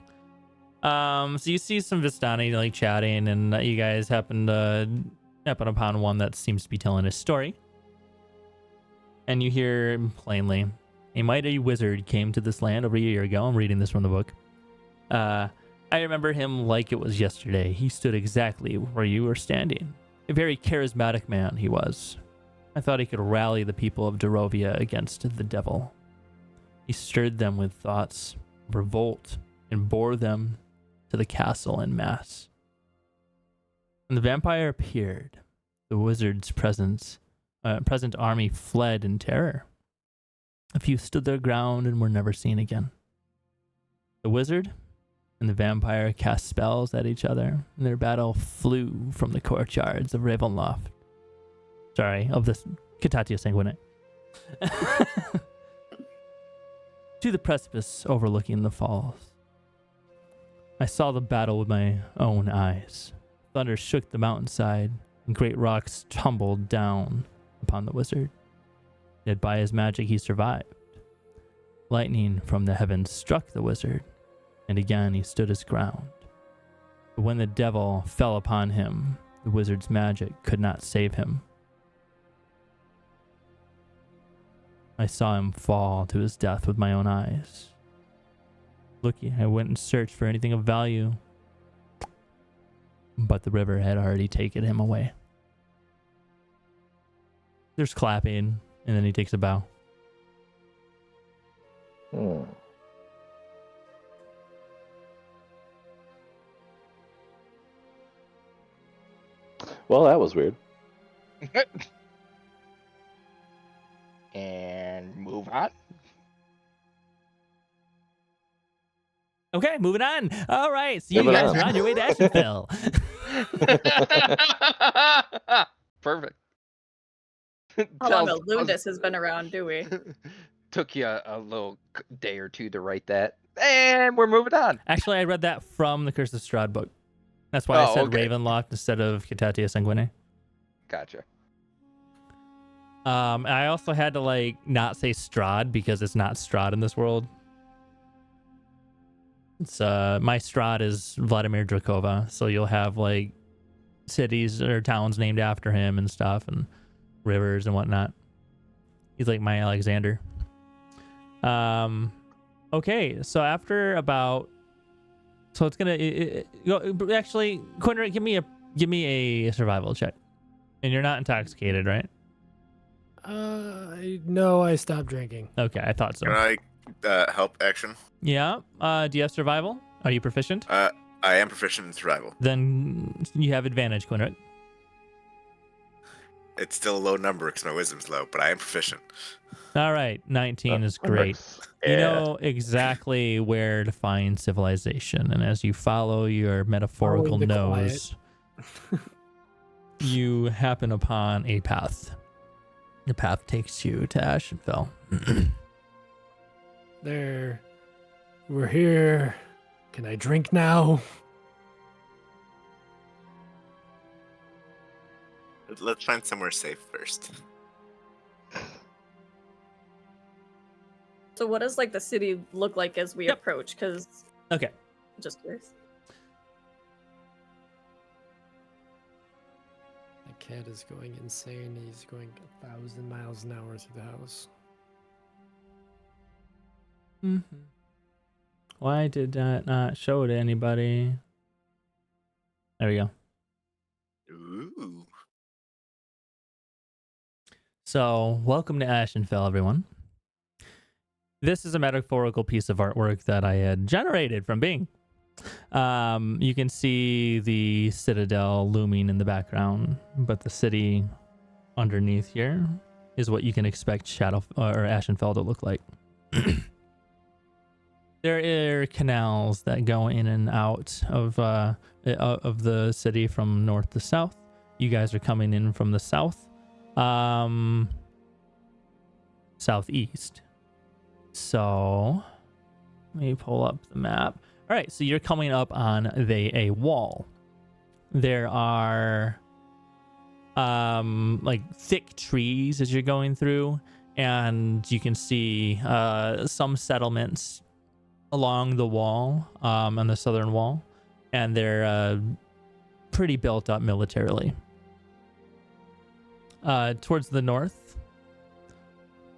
So you see some Vistani like chatting, and you guys happen upon one that seems to be telling his story. And you hear plainly, a mighty wizard came to this land over a year ago. I'm reading this from the book. I remember him like it was yesterday. He stood exactly where you were standing. A very charismatic man he was. I thought he could rally the people of Darrovia against the devil. He stirred them with thoughts of revolt and bore them to the castle en masse. When the vampire appeared, the wizard's present army fled in terror. A few stood their ground and were never seen again. The wizard and the vampire cast spells at each other, and their battle flew from the courtyards of Ravenloft. Sorry, of the Catatia Sanguinate. To the precipice overlooking the falls. I saw the battle with my own eyes. Thunder shook the mountainside, and great rocks tumbled down upon the wizard. Yet by his magic he survived. Lightning from the heavens struck the wizard, and again he stood his ground. But when the devil fell upon him, the wizard's magic could not save him. I saw him fall to his death with my own eyes. Looking, I went and searched for anything of value, but the river had already taken him away. There's clapping, and then he takes a bow. Well, that was weird. And move on. Okay, moving on. All right, so you Moving guys on. are on your way to Ashenfel. Perfect. How long a Tells- Lundus has been around, do we? Took you a little day or two to write that. And we're moving on. Actually, I read that from the Curse of Strahd book. That's why I Oh, said okay. Ravenloft instead of Catatia Sanguine. Gotcha. I also had to like not say Strahd because it's not Strahd in this world. It's my Strahd is Vladimir Drakova, so you'll have like cities or towns named after him and stuff, and rivers and whatnot. He's like my Alexander. Okay, so after about, so it's gonna actually, Quinter, give me a survival check, and you're not intoxicated, right? No, I stopped drinking. Okay, I thought so. Can I help action? Yeah. Do you have survival? Are you proficient? I am proficient in survival. Then you have advantage, Quinter. It's still a low number because my wisdom's low, but I am proficient. All right, 19 is great. Yeah. You know exactly where to find civilization, and as you follow your metaphorical Following the nose, you happen upon a path. The path takes you to Ashenfel. There. We're here. Can I drink now? Let's find somewhere safe first. So what does like the city look like as we approach? Because Okay. just curious. My cat is going insane. He's going 1,000 miles an hour through the house. Mm-hmm. Why did that not show it to anybody? There we go. Ooh. So, welcome to Ashenfel, everyone. This is a metaphorical piece of artwork that I had generated from Bing. You can see the citadel looming in the background, but the city underneath here is what you can expect Ashenfel to look like. There are canals that go in and out of the city from north to south. You guys are coming in from the south, southeast. So let me pull up the map. All right, so you're coming up on a wall. There are like thick trees as you're going through, and you can see some settlements along the wall, on the southern wall, and they're pretty built up militarily. Towards the north,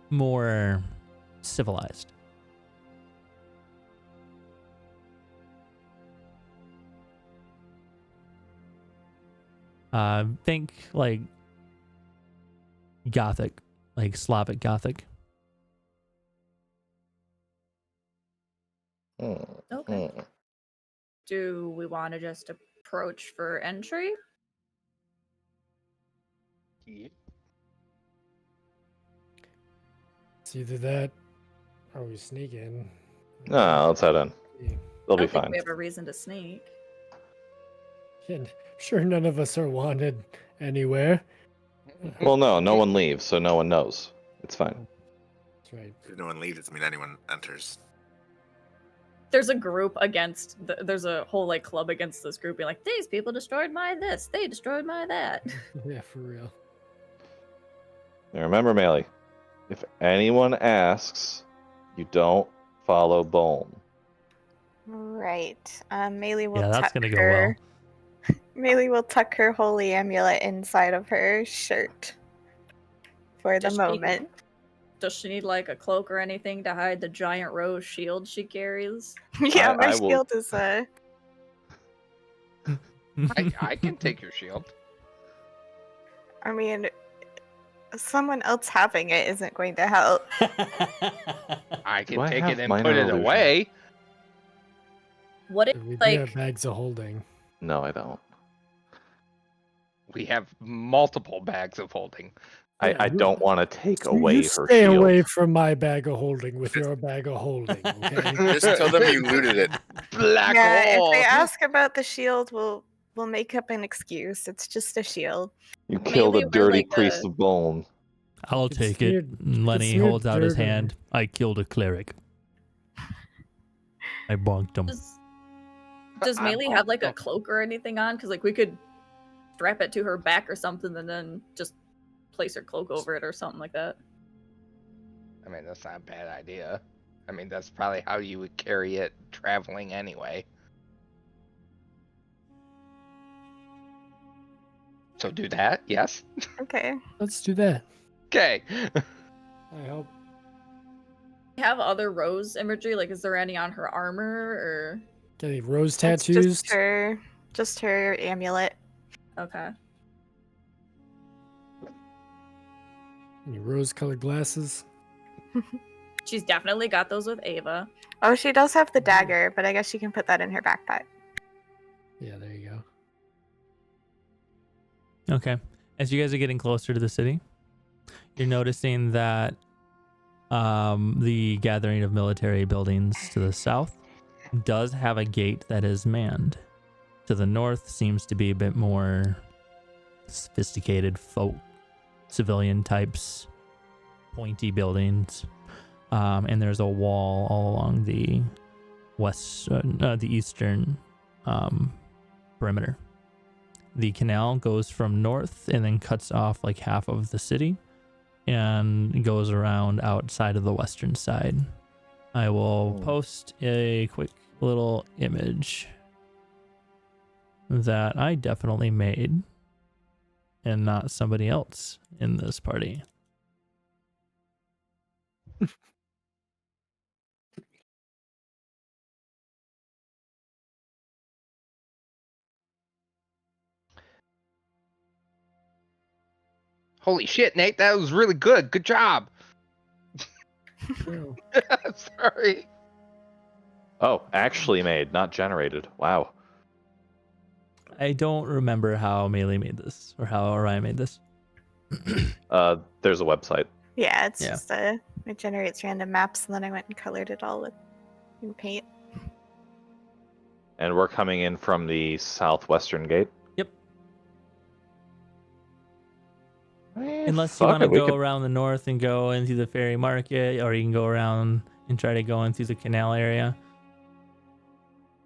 more civilized. Think like Gothic, like Slavic Gothic. Okay. Do we want to just approach for entry? It's either that or we sneak in. No, let's head in. Yeah. They'll I be don't think fine. we have a reason to sneak. And sure, none of us are wanted anywhere. Well, no one leaves, so no one knows. It's fine. That's right. If no one leaves, doesn't mean anyone enters. There's a group against. There's a whole like club against this group. Being like, these people destroyed my this. They destroyed my that. Yeah, for real. Now remember, Melee, if anyone asks, you don't follow Bone. Right. Melee will Yeah, that's tuck gonna go her. Melee will tuck her holy amulet inside of her shirt for the Does she- moment. Does she need like a cloak or anything to hide the giant rose shield she carries? Yeah, my I will- shield is I can take your shield. I mean, someone else having it isn't going to help. I can Do I take have it and minor put it illusion? away. What if We do like have bags of holding. No, I don't. We have multiple bags of holding. Yeah, I you- don't want to take You away her stay shield. away from my bag of holding with your bag of holding, okay? Just tell them you looted it. Black Yeah, hole. if they ask about the shield, we'll make up an excuse. It's just a shield. You killed a Melee, we're dirty like priest of Bone. I'll It's take it. smeared- And Lenny smeared holds out his dirt on hand. I killed a cleric. I bonked him. Does I'm Melee have like a awesome. cloak or anything on? Because like we could strap it to her back or something, and then just place her cloak over it or something like that. I mean, that's not a bad idea. I mean, that's probably how you would carry it traveling anyway. So do that, yes? Okay. Let's do that. Okay. I hope. Have other rose imagery? Like, is there any on her armor or? Get any rose It's tattoos? just her amulet. Okay. Any rose-colored glasses? She's definitely got those with Ava. Oh, she does have the dagger, but I guess she can put that in her backpack. Yeah, there you go. Okay. As you guys are getting closer to the city, you're noticing that the gathering of military buildings to the south does have a gate that is manned. To the north seems to be a bit more sophisticated folk, civilian types, pointy buildings. And there's a wall all along the eastern perimeter. The canal goes from north and then cuts off like half of the city and goes around outside of the western side. I will post a quick little image that I definitely made and not somebody else in this party. Holy shit, Nate, that was really good. Good job. Well, Sorry. Oh, actually made, not generated. Wow. I don't remember how Melee made this or how Orion made this. There's a website. Yeah, it's Yeah. just it generates random maps, and then I went and colored it all in paint. And we're coming in from the southwestern gate. Yep. Eh, Unless you fuck want to it, we go could- around the north and go into the ferry market, or you can go around and try to go in through the canal area.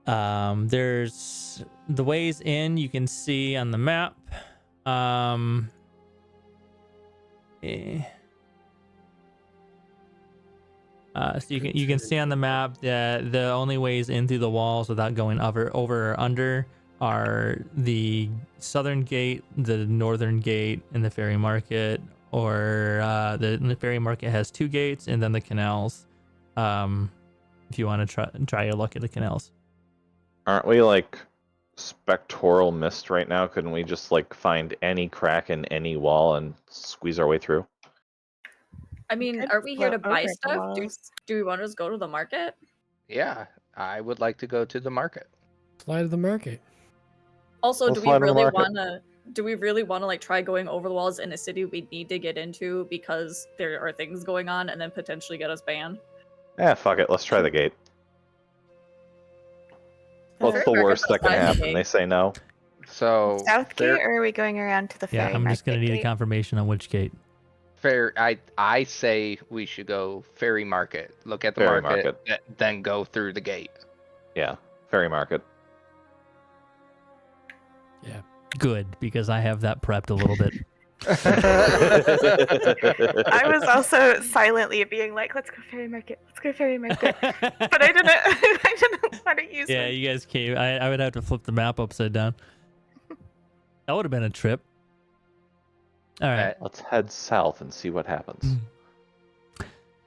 There's the ways in you can see on the map. So you can see on the map that the only ways in through the walls without going over or under are the southern gate, the northern gate, and the ferry market. Or the ferry market has 2 gates, and then the canals. If you want to try your luck at the canals. Aren't we like spectral mist right now? Couldn't we just like find any crack in any wall and squeeze our way through? I mean, could are we here to float buy over the stuff? Do walls. we want to just go to the market? Yeah, I would like to go to the market. fly to the market. Also, We'll do we fly to the really market. want to? Do we really want to like try going over the walls in a city we need to get into because there are things going on and then potentially get us banned? Fuck it. Let's try the gate. What's Ferry the market's worst that can outside the happen? gate. They say no. So South fair, gate, or are we going around to the Yeah, ferry I'm just gonna market need a gate? confirmation on which gate. fair. I say we should go ferry market. Look at the Ferry market, then go through the gate. Yeah, ferry market. Yeah. Good, because I have that prepped a little bit. I was also silently being like, "Let's go ferry market. Let's go ferry market," but I didn't. I didn't want to use Yeah, it. you guys came. I would have to flip the map upside down. That would have been a trip. All right. Let's head south and see what happens.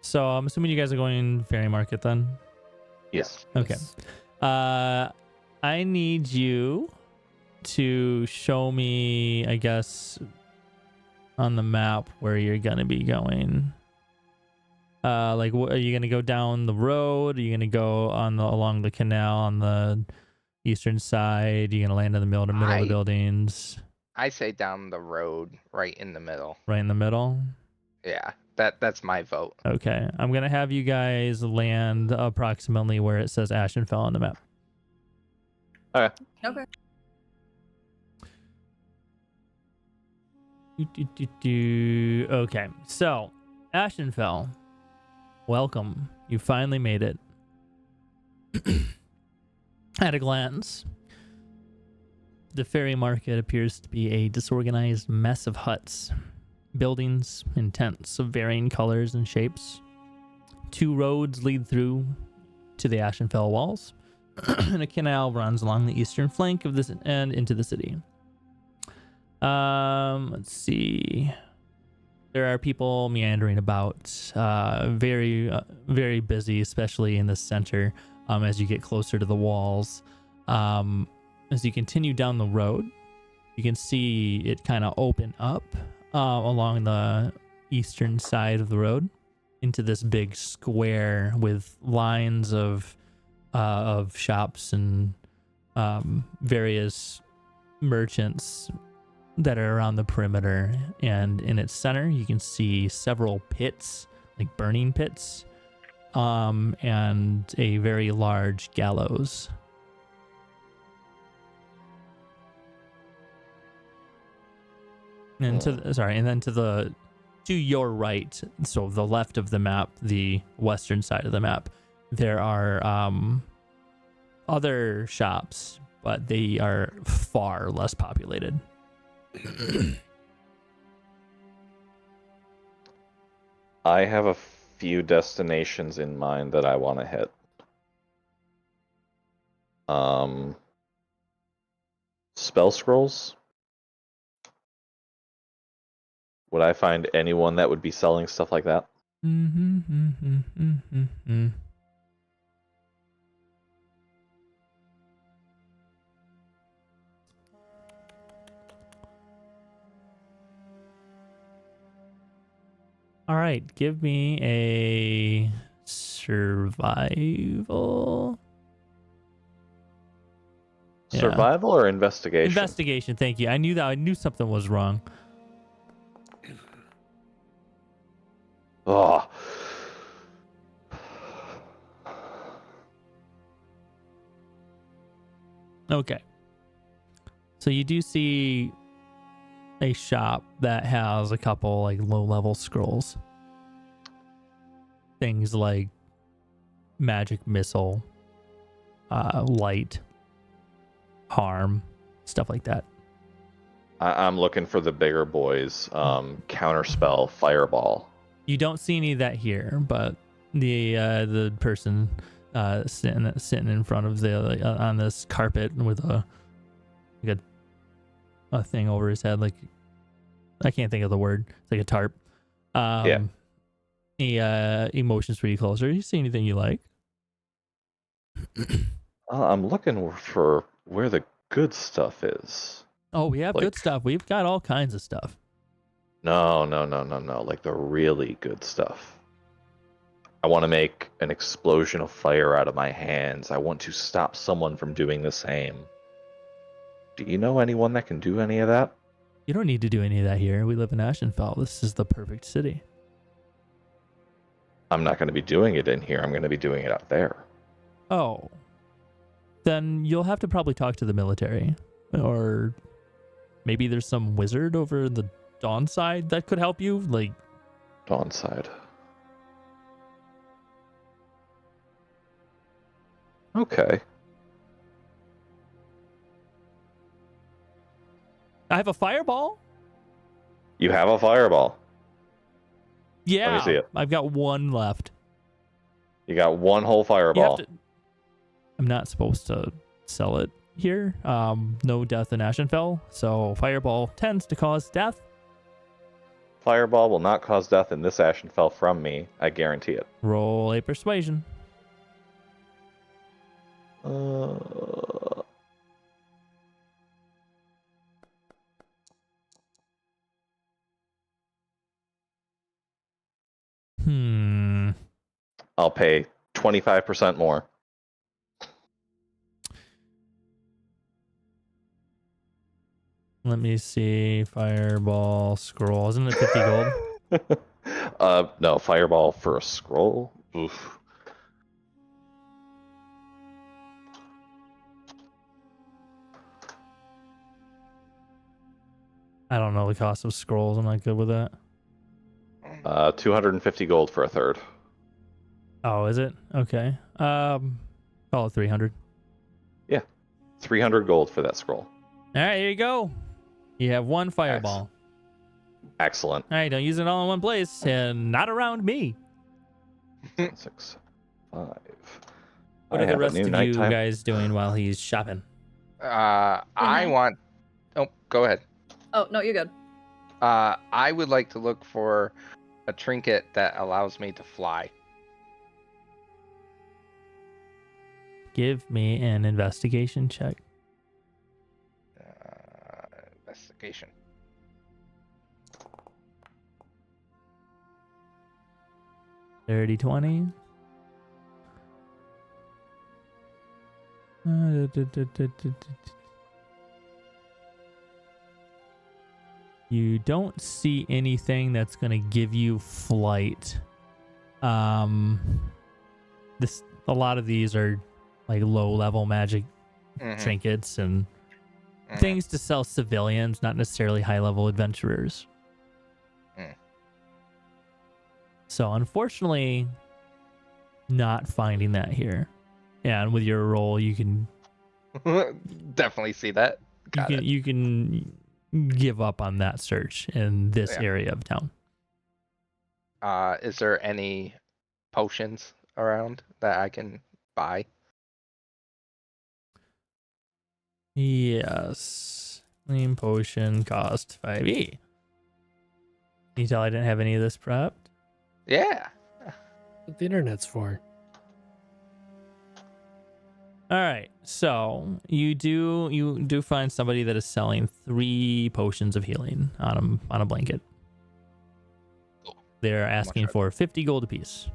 So I'm assuming you guys are going ferry market then. Yes. Okay. I need you to show me, I guess, on the map where you're gonna be going. Like, are you gonna go down the road? Are you gonna go along the canal on the eastern side? Are you gonna land in the middle of the buildings? I say down the road, right in the middle. Right in the middle. Yeah, that's my vote. Okay, I'm gonna have you guys land approximately where it says Ashenfel on the map. Okay. Okay. Okay, so Ashenfel, welcome. You finally made it. At a glance, the ferry market appears to be a disorganized mess of huts, buildings, and tents of varying colors and shapes. 2 roads lead through to the Ashenfel walls, and a canal runs along the eastern flank of this and into the city. Let's see. There are people meandering about, very busy, especially in the center. As you get closer to the walls, as you continue down the road, you can see it kind of open up along the eastern side of the road into this big square with lines of shops and various merchants that are around the perimeter. And in its center, you can see several pits, like burning pits, and a very large gallows. And to your right, so the left of the map, the western side of the map, there are other shops, but they are far less populated. I have a few destinations in mind that I want to hit. Spell scrolls. Would I find anyone that would be selling stuff like that? All right, give me a survival. Yeah. Survival or investigation? Investigation, thank you. I knew something was wrong. Oh. Okay. So you do see a shop that has a couple like low-level scrolls. Things like magic missile, light, harm, stuff like that. I'm looking for the bigger boys. Counterspell, fireball. You don't see any of that here, but the person sitting in front of the on this carpet with a thing over his head, like I can't think of the word. It's like a tarp. Yeah. He motions pretty closer. You see anything you like? I'm looking for where the good stuff is. Oh, we have good Like- stuff. We've got all kinds of stuff. No. Like the really good stuff. I want to make an explosion of fire out of my hands. I want to stop someone from doing the same. Do you know anyone that can do any of that? You don't need to do any of that here. We live in Ashenfel. This is the perfect city. I'm not going to be doing it in here. I'm going to be doing it out there. Oh. Then you'll have to probably talk to the military. Or maybe there's some wizard over the Dawn side that could help you. Like, Dawn side. Okay. I have a fireball. You have a fireball. Yeah. Let me see it. I've got one left. You got one whole You have fireball. to, I'm not supposed to sell it here. No death in Ashenfel. So fireball tends to cause death. Fireball will not cause death in this Ashenfel from me. I guarantee it. Roll a persuasion. I'll pay 25% more. Let me see. Fireball scroll. Isn't it 50 gold? No, fireball for a scroll. Oof. I don't know the cost of scrolls. I'm not good with that. 250 gold for a third. Oh, is it? Okay. Call it 300. 300 gold for that scroll. All right, here you go. You have one fireball. Excellent. All right, don't use it all in one place, and not around me. 6, 5. What I are the have a rest new of you nighttime. guys doing while he's shopping? I want. Oh, go ahead. Oh, no, you're good. I would like to look for a trinket that allows me to fly. Give me an investigation check. Investigation. Dirty 20. You don't see anything that's going to give you flight. A lot of these are like low-level magic trinkets and things to sell civilians, not necessarily high-level adventurers. So unfortunately, not finding that here. Yeah, and with your roll, you can definitely see that. you can give up on that search in this area of town. Is there any potions around that I can buy? Yes. Clean potion cost 5e. Can you tell I didn't have any of this prepped? Yeah. What the internet's for. All right, so you do find somebody that is selling 3 potions of healing on a blanket. Cool. They're asking for 50 gold apiece.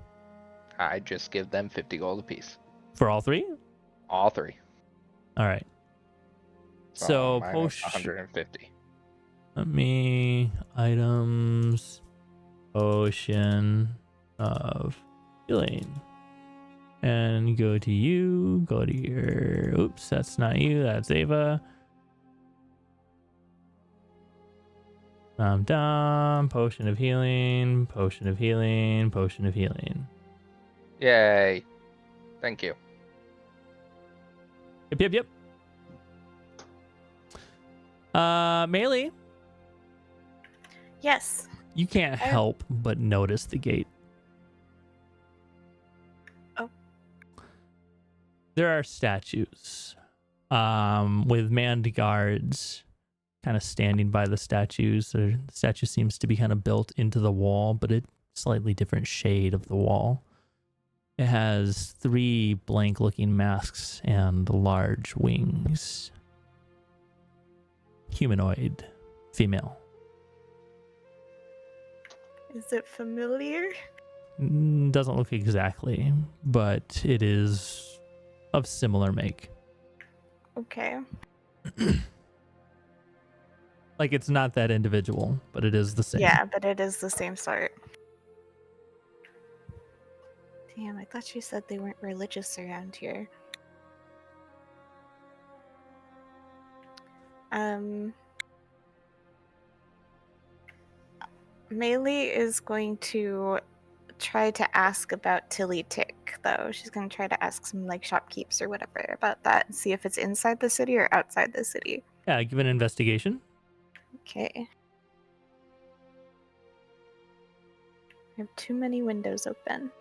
I just give them 50 gold apiece. For all 3? All 3. All right. So minus potion 150. Let me items potion of healing. And go to you, go to your, oops, that's not you, that's Ava. Dum, potion of healing, potion of healing, potion of healing. Yay. Thank you. Yep. Melee, Yes. you can't help but notice the gate. Oh. There are statues with manned guards kind of standing by the statues. The statue seems to be kind of built into the wall, but a slightly different shade of the wall. It has 3 blank-looking masks and large wings. Humanoid, female. Is it familiar? Doesn't look exactly, but it is of similar make. Okay. Like, it's not that individual, but it is the same. Yeah, but it is the same sort. Damn, I thought you said they weren't religious around here. Melee is going to try to ask about Tilly Tick, though. She's going to try to ask some like shopkeepers or whatever about that and see if it's inside the city or outside the city. Yeah, give an investigation. Okay. I have too many windows open.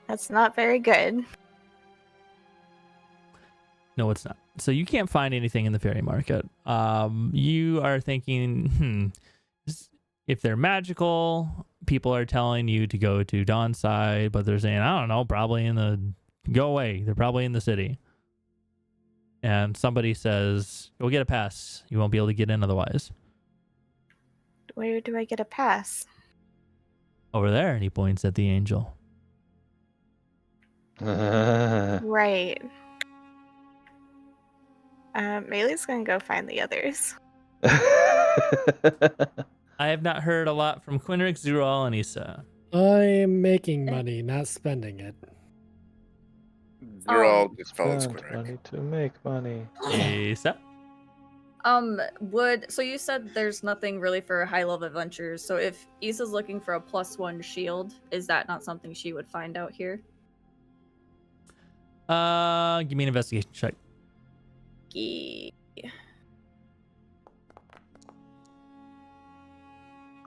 That's not very good. No, it's not. So you can't find anything in the fairy market. You are thinking, if they're magical, people are telling you to go to Dawnside, but they're saying, I don't know, go away. They're probably in the city. And somebody says, go get a pass. You won't be able to get in otherwise. Where do I get a pass? Over there, and he points at the angel. Right. Melee's gonna go find the others. I have not heard a lot from Quinric, Zerul, and Issa. I'm making money, not spending it. They're all Oh. just follows Spend Quinric. money to make money. Issa? So you said there's nothing really for high level adventures. So if Issa's looking for a +1 shield, is that not something she would find out here? Give me an investigation check.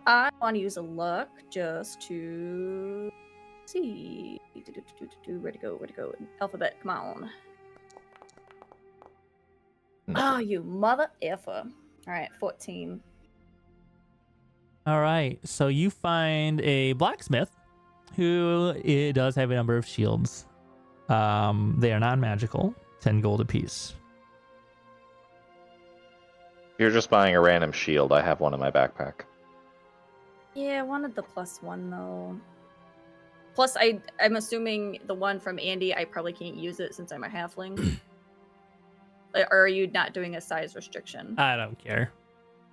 I want to use a luck just to see. Where to go? Where to go? Alphabet, come on. No. Oh, you mother effer. All right, 14. All right, so you find a blacksmith who does have a number of shields. They are non-magical, 10 gold apiece. If you're just buying a random shield, I have one in my backpack. Yeah, I wanted the +1 though. Plus, I'm assuming the one from Andy, I probably can't use it since I'm a halfling. Or are you not doing a size restriction? I don't care.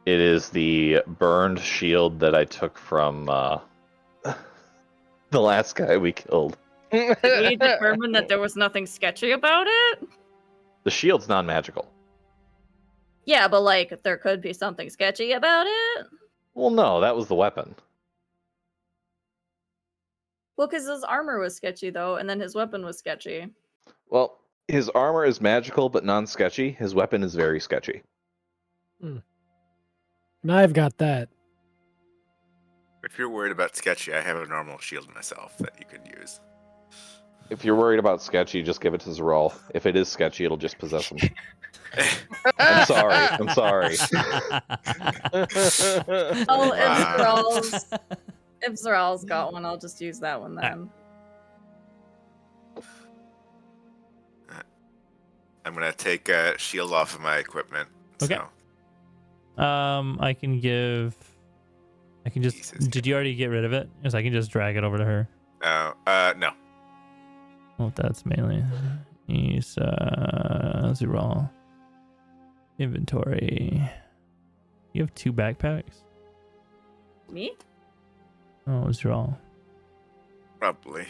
It is the burned shield that I took from the last guy we killed. Did we determine that there was nothing sketchy about it? The shield's non-magical. Yeah, but like, there could be something sketchy about it. Well, no, that was the weapon. Well, because his armor was sketchy though, and then his weapon was sketchy. Well, his armor is magical but non-sketchy. His weapon is very sketchy. I've got that. If you're worried about sketchy, I have a normal shield myself that you could use. If you're worried about sketchy, just give it to Zeral. If it is sketchy, it'll just possess him. I'm sorry. I'm sorry. Oh, Wow. if Zeral's got one, I'll just use that one then. I'm gonna take a shield off of my equipment. Okay. So. I can just. Jesus. Did you already get rid of it? Because I can just drag it over to her. No. Oh, that's melee. He's Zeral. Inventory. You have 2 backpacks? Me? Oh, Zeral. Probably.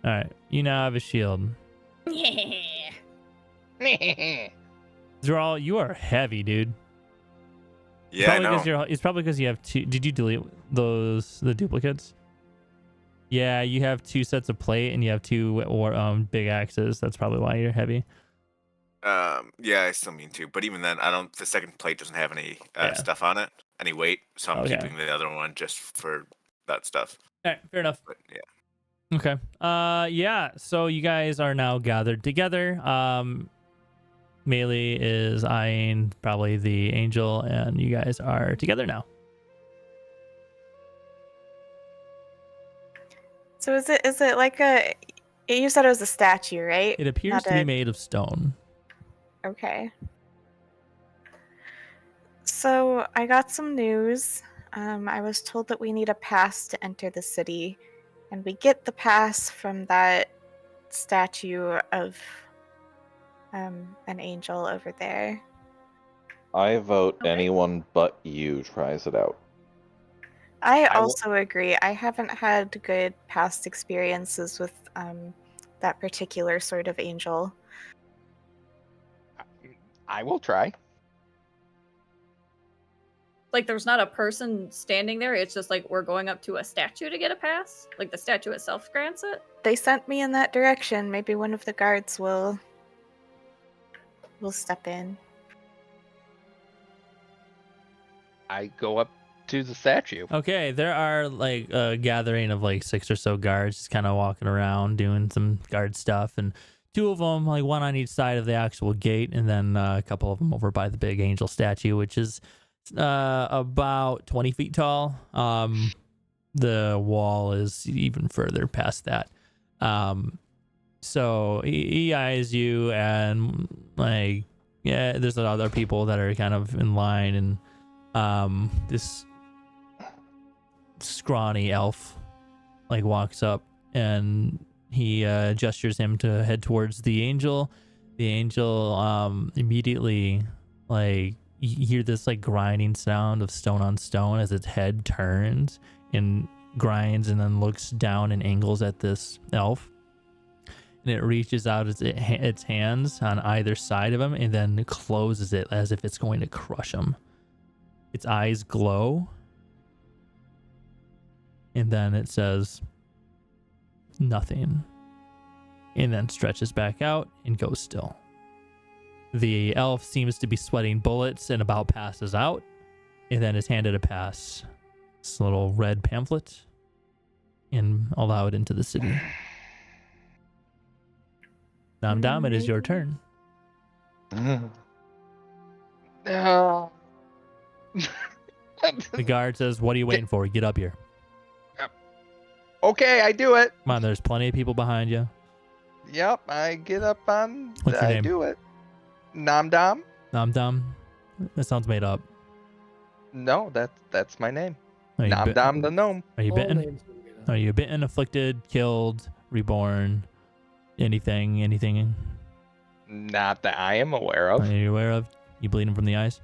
Alright, you now have a shield. Yeah. Zeral, you are heavy, dude. Yeah, I know. It's probably because you have 2. Did you delete the duplicates? Yeah, you have 2 sets of plate and you have 2 big axes. That's probably why you're heavy. Yeah, I still mean to, but even then, the second plate doesn't have any Yeah. stuff on it, any weight, so I'm Okay. keeping the other one just for that stuff. Alright, fair enough. But yeah. Okay. Yeah, so you guys are now gathered together. Melee is eyeing probably the angel, and you guys are together now. So is it like a? You said it was a statue, right? It appears Not to be a- made of stone. Okay. So I got some news. I was told that we need a pass to enter the city, and we get the pass from that statue of an angel over there. I vote Okay. anyone but you tries it out. I I will- also agree. I haven't had good past experiences with that particular sort of angel. I will try. Like, there's not a person standing there. It's just like we're going up to a statue to get a pass. Like the statue itself grants it. They sent me in that direction. Maybe one of the guards will step in. I go up to the statue. Okay, there are like a gathering of like 6 or so guards just kind of walking around doing some guard stuff, and 2 of them, like one on each side of the actual gate, and then a couple of them over by the big angel statue, which is about 20 feet tall. The wall is even further past that. So he eyes you, and like, yeah, there's other people that are kind of in line, and this scrawny elf like walks up, and he gestures him to head towards the angel. The angel immediately, like, you hear this like grinding sound of stone on stone as its head turns and grinds and then looks down and angles at this elf. And and it reaches out its hands on either side of him and then closes it as if it's going to crush him. Its eyes glow, and then it says nothing, and then stretches back out and goes still. The elf seems to be sweating bullets and about passes out, and then is handed a pass, this little red pamphlet, and allowed into the city. Dom, it is your turn. No. The guard says, what are you waiting for? Get up here. Okay, I do it. Come on, there's plenty of people behind you. Yep, I get up on. What's your I name? do it. Nom Dom? Dom. That sounds made up. No, that's my name. Are you, Nom Dom the gnome. are you All bitten? names are made up. Are you bitten, afflicted, killed, reborn? Anything? Not that I am aware Are of. you aware of? You bleeding from the eyes?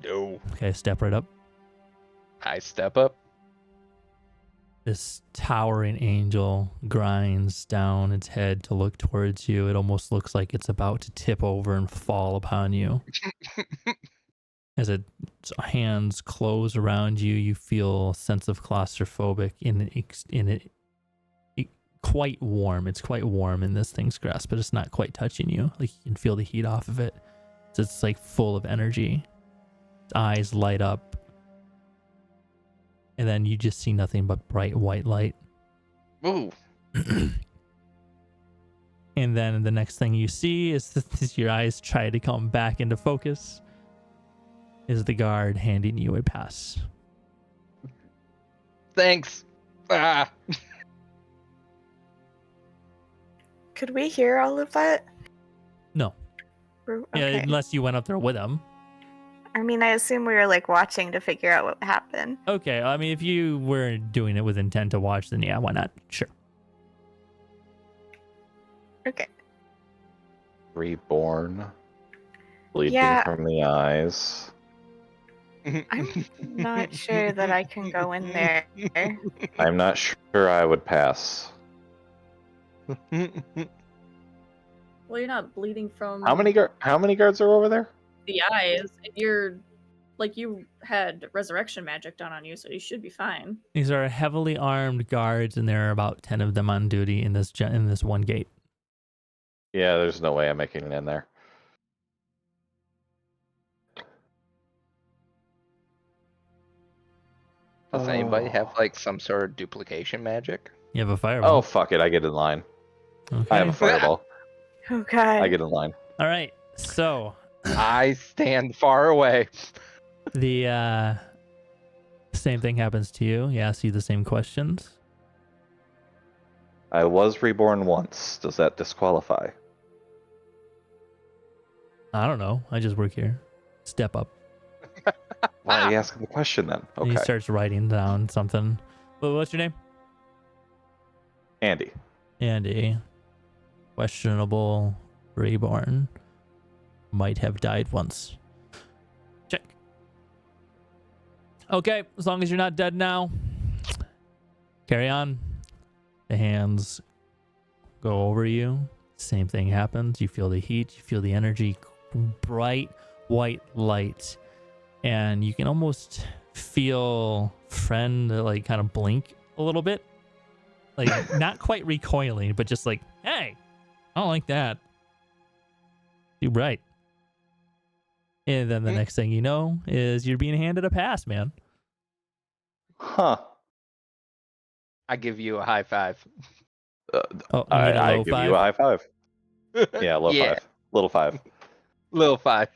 No. Okay, step right up. I step up. This towering angel grinds down its head to look towards you. It almost looks like it's about to tip over and fall upon you. As its hands close around you, you feel a sense of claustrophobic in it. Quite warm. It's quite warm in this thing's grasp, but it's not quite touching you. Like you can feel the heat off of it. So it's like full of energy. Its eyes light up. And then you just see nothing but bright white light. Ooh. And then the next thing you see is as your eyes try to come back into focus is the guard handing you a pass. Thanks. Ah. Could we hear all of that? No. Okay. Yeah, unless you went up there with him. I mean, I assume we were like watching to figure out what happened. Okay, I mean, if you were doing it with intent to watch, then yeah, why not? Sure. Okay. Reborn. Bleeding Yeah. from the eyes. I'm not sure that I can go in there. I'm not sure I would pass. Well, you're not bleeding from How many guards are over there? the eyes. You're like you had resurrection magic done on you, so you should be fine. These are heavily armed guards, and there are about 10 of them on duty in this one gate. Yeah, there's no way I'm making it in there. Does anybody have like some sort of duplication magic? You have a Oh, fireball. fuck it. I get in line. Okay. I have a fireball. Oh god. I get in line. All right. So I stand far away. the same thing happens to you. He asks you the same questions. I was reborn once. Does that disqualify? I don't know. I just work here. Step up. Why are you asking the question then? And he Okay. starts writing down something. Well, what's your name? Andy. Andy. Questionable reborn. Might have died once. Check. Okay, as long as you're not dead now. Carry on. The hands go over you. Same thing happens. You feel the heat. You feel the energy. Bright white light. And you can almost feel friend like kind of blink a little bit. Like not quite recoiling, but just like, hey, I don't like that. Too bright. And then the next thing you know is you're being handed a pass, man. Huh. I give you a high five. Oh, you need a I low give five? you a high five. Yeah, low Yeah. five. Little five. Little five.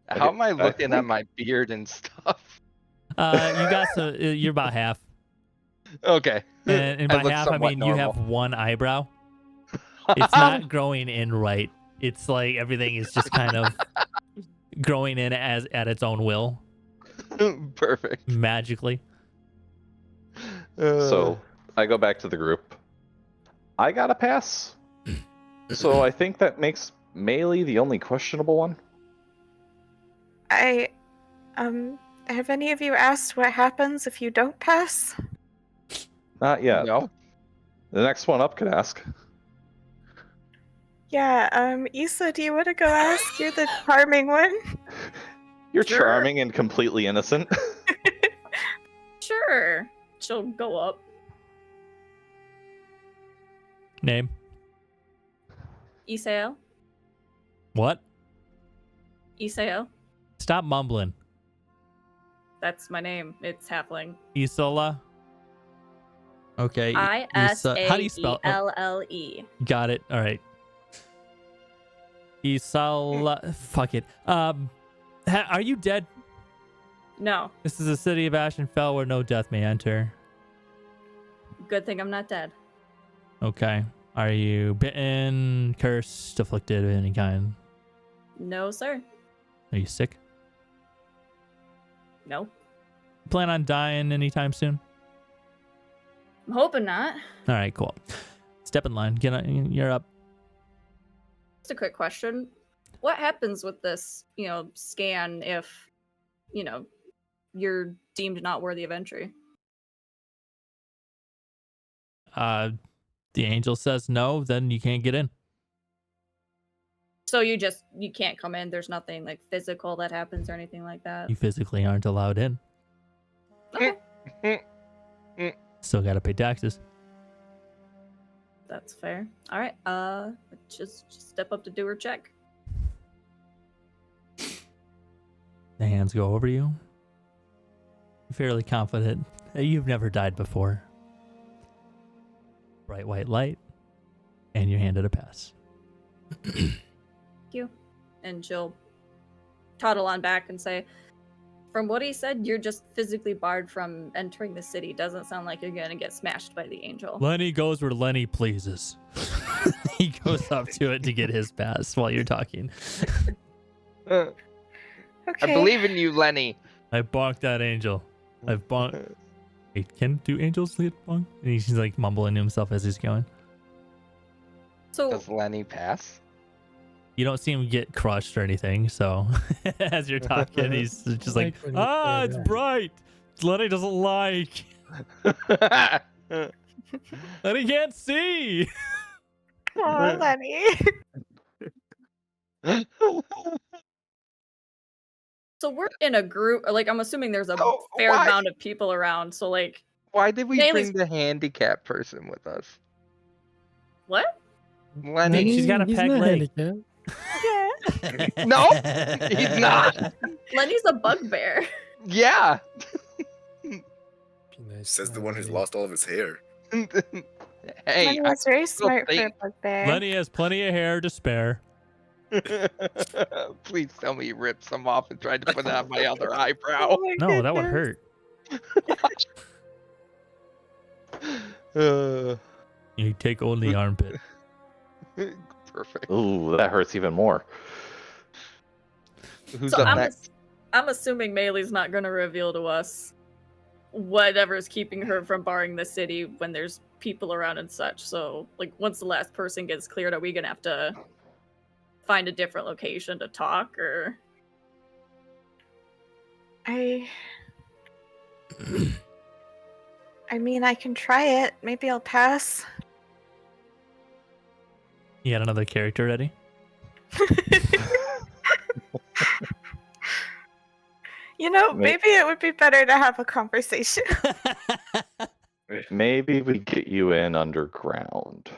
How Okay, am I looking at think- my beard and stuff? You got some. You're about half, Okay. and I by look half I somewhat mean you have normal. one eyebrow. It's not growing in right. It's like everything is just kind of growing in as at its own will, Perfect. magically. So I go back to the group. I got a pass. So I think that makes Melee the only questionable one. Have any of you asked what happens if you don't pass? Not yet. No. The next one up could ask. Yeah, Issa, do you want to go ask? You're the charming one. You're Sure. charming and completely innocent. Sure. She'll go up. Name? Isael. What? Isael. Stop mumbling. That's my name. It's halfling. Isola. Okay. I-S-A-E-L-L-E. How do you spell? Oh, got it. All right. Isola. Fuck it. Are you dead? No. This is a city of Ashenfel where no death may enter. Good thing I'm not dead. Okay. Are you bitten, cursed, afflicted of any kind? No, sir. Are you sick? No. Plan on dying anytime soon? I'm hoping not. All right, cool. Step in line. Get on, you're up. Just a quick question. What happens with this, scan if, you're deemed not worthy of entry? The angel says no, then you can't get in. So you can't come in. There's nothing like physical that happens or anything like that. You physically aren't allowed in. Okay. Still got to pay taxes. That's fair. All right. Just step up to do her check. The hands go over you. You're fairly confident. You've never died before. Bright white light, and you're handed a pass. Thank you. And she'll toddle on back and say, from what he said, you're just physically barred from entering the city. Doesn't sound like you're going to get smashed by the angel. Lenny goes where Lenny pleases. He goes up to it to get his pass while you're talking. Okay. I believe in you, Lenny. I bonked that angel. I've bonked. Hey, do angels get bonked? And he's like mumbling to himself as he's going. So Does Lenny pass? You don't see him get crushed or anything, so as you're talking, he's just like, Like when you say it's that. bright. Lenny doesn't like. Lenny can't see. Aw, Lenny. So we're in a group, like I'm assuming there's a Oh, fair why? amount of people around. So like, Why did we Bailey's- bring the handicapped person with us? what? Lenny. She's got a He's peg not leg. handicapped. Yeah. No, he's not. Lenny's a bugbear. Yeah. Be nice Says to the one who's have lost all of his hair. Hey, Lenny was very smart for a think- bugbear. Lenny has plenty of hair to spare. please tell me you ripped some off and tried to put it on my other eyebrow. Oh my No, that would goodness. hurt. You take only armpit. Perfect. Ooh, that hurts even more. Who's So up I'm, next? I'm assuming Maylee's not going to reveal to us whatever's keeping her from barring the city when there's people around and such. So, like, once the last person gets cleared, are we going to have to find a different location to talk, or? I mean, I can try it. Maybe I'll pass. You had another character ready? You know, May- maybe it would be better to have a conversation. Maybe we get you in underground.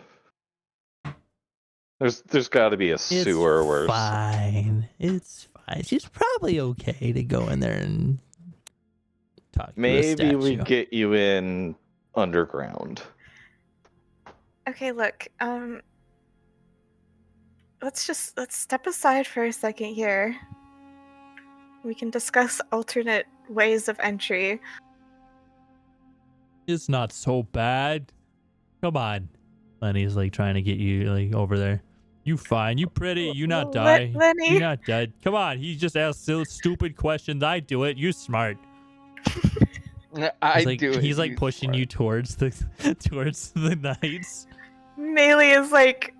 There's got to be a sewer where fine. It's fine. She's probably okay to go in there and talk to a maybe we statue. get you in underground. Okay, look, let's step aside for a second here. We can discuss alternate ways of entry. It's not so bad. Come on. Lenny's like trying to get you like over there. You fine. You pretty. You not die. Lenny. You not dead. Come on. He just asks stupid questions. I do it. You smart. I He's like, do it. He's like pushing you towards the knights. Melee is like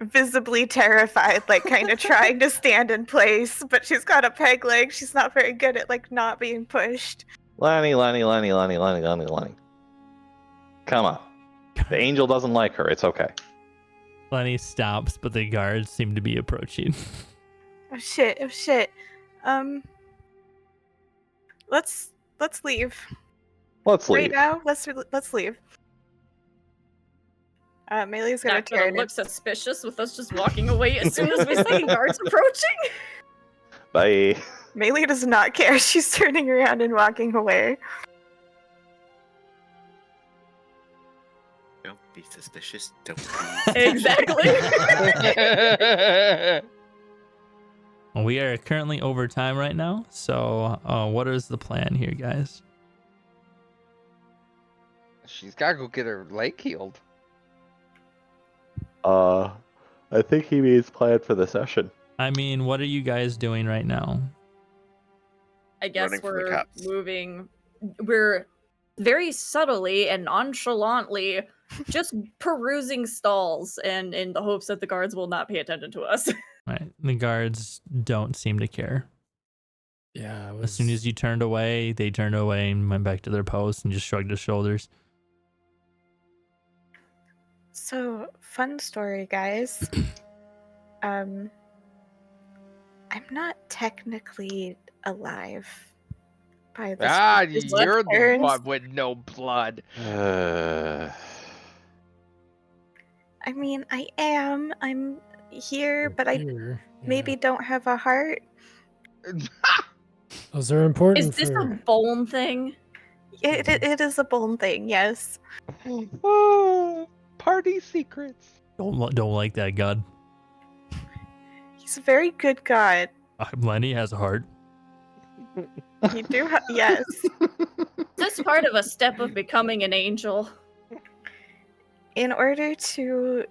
visibly terrified, like kind of trying to stand in place, but she's got a peg leg. She's not very good at like not being pushed. Lenny. Come on. The angel doesn't like her. It's okay. Lenny stops, but the guards seem to be approaching. Oh shit! Oh shit! Let's leave Let's right leave. now. Let's leave. Melee's gonna Not gonna turn. look suspicious with us just walking away as soon as we see guards approaching. Bye. Melee does not care. She's turning around and walking away. Don't be suspicious. Don't be Exactly. We are currently over time right now, so what is the plan here, guys? She's gotta go get her leg healed. I think he means plan for the session. I mean, what are you guys doing right now? I guess Running from the we're cops. moving. We're very subtly and nonchalantly just perusing stalls, and in the hopes that the guards will not pay attention to us. Right, the guards don't seem to care. Yeah. As soon as you turned away, they turned away and went back to their post and just shrugged their shoulders. So, fun story, guys. I'm not technically alive by this. You're the turns. one with no blood. I mean, I am. I'm here, but I maybe don't have a heart. Those are important. Is this for... a bone thing? It is a bone thing, yes. Oh, party secrets. Don't like that god. He's a very good god. Lenny has a heart. You do, yes. This part of a step of becoming an angel. In order to,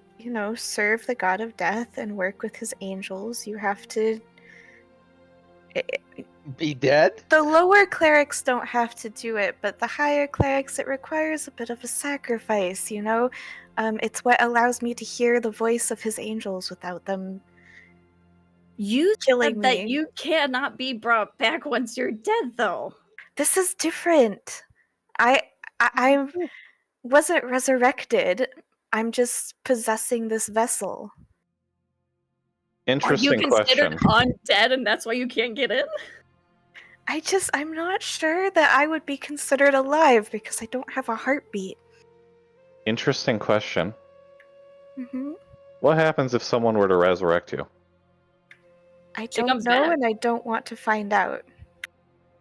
serve the god of death and work with his angels, you have to. Be dead? The lower clerics don't have to do it, but the higher clerics, it requires a bit of a sacrifice, It's what allows me to hear the voice of his angels without them You killing said that me. you cannot be brought back once you're dead, though. This is different. I wasn't resurrected. I'm just possessing this vessel. Interesting Are you considered question. undead and that's why you can't get in? I'm not sure that I would be considered alive because I don't have a heartbeat. Interesting question. Mm-hmm. What happens if someone were to resurrect you? I She don't comes know, back. and I don't want to find out.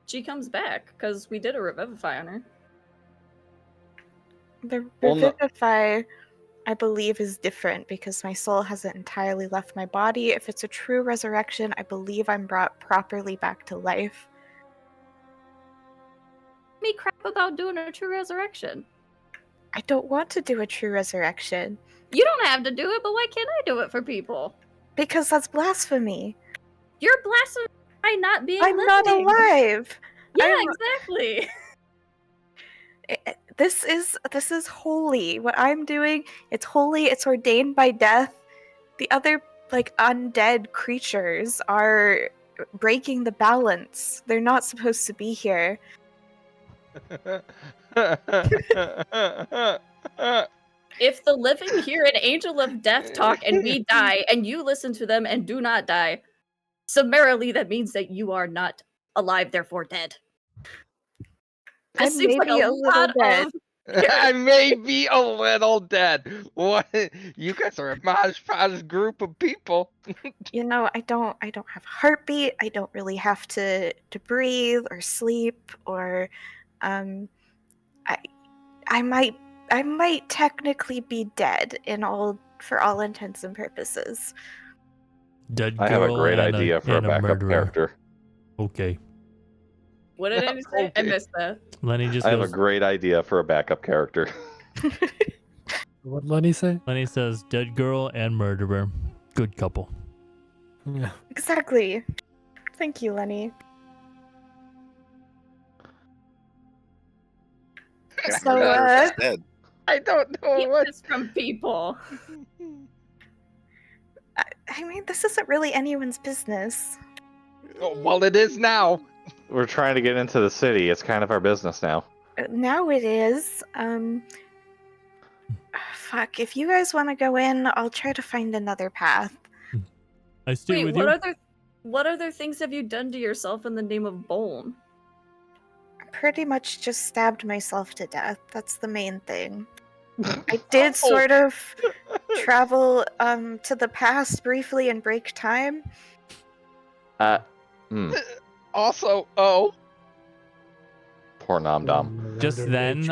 She comes back, because we did a revivify on her. The Well, no- revivify, I believe, is different because my soul hasn't entirely left my body. If it's a true resurrection, I believe I'm brought properly back to life. Me crap about doing a true resurrection. I don't want to do a true resurrection You don't have to do it, but why can't I do it for people? because that's blasphemy. You're blasphemous by not being I'm not living. alive. Yeah, I'm- exactly. This is holy. What I'm doing, it's holy. It's ordained by death. The other undead creatures are breaking the balance. They're not supposed to be here. If the living hear an angel of death talk and we die, and you listen to them and do not die, summarily that means that you are not alive, therefore dead. This I'm seems like maybe a a little lot dead. of... I may be a little dead. What? You guys are a mosh group of people. I don't have a heartbeat. I don't really have to breathe or sleep or I might technically be dead for all intents and purposes. Dead I have a girl great and idea for a and backup murderer. character. Okay. What did I say? I Okay. missed that. Lenny just I have a goes, great idea for a backup character. What did Lenny say? Lenny says, dead girl and murderer. Good couple. Yeah. Exactly. Thank you, Lenny. So, Murderer's dead. I don't know Keep what. this from people. I mean, this isn't really anyone's business. Oh, well, it is now. We're trying to get into the city. It's kind of our business now. Now it is. Fuck, if you guys want to go in, I'll try to find another path. I stay Wait, with what you. what other things have you done to yourself in the name of Bone? Pretty much just stabbed myself to death. That's the main thing. I did sort of travel to the past briefly and break time. Also, Poor Nom Dom. Just then,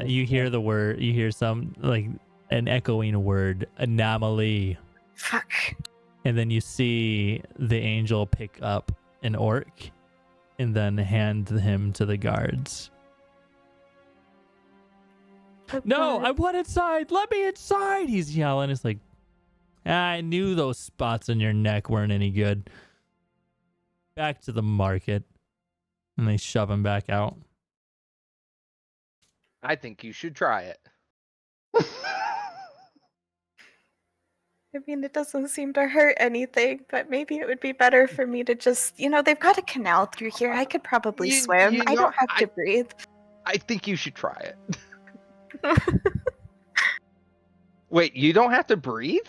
you hear the word. You hear some like an echoing word, anomaly, Fuck. and then you see the angel pick up an orc, and then hand him to the guards. No, I want inside. Let me inside. He's yelling. It's like, I knew those spots on your neck weren't any good. Back to the market. And they shove him back out. I think you should try it. I mean, it doesn't seem to hurt anything, but maybe it would be better for me to just, they've got a canal through here. I could probably swim. I don't have to breathe. I think you should try it. Wait, you don't have to breathe?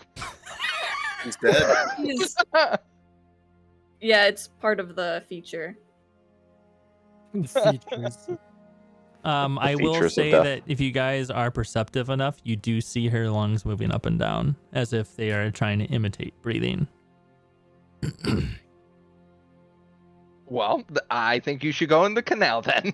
He's dead. Yeah, it's part of the feature. Features. I will features of say death. that if you guys are perceptive enough, you do see her lungs moving up and down as if they are trying to imitate breathing. Well, I think you should go in the canal then.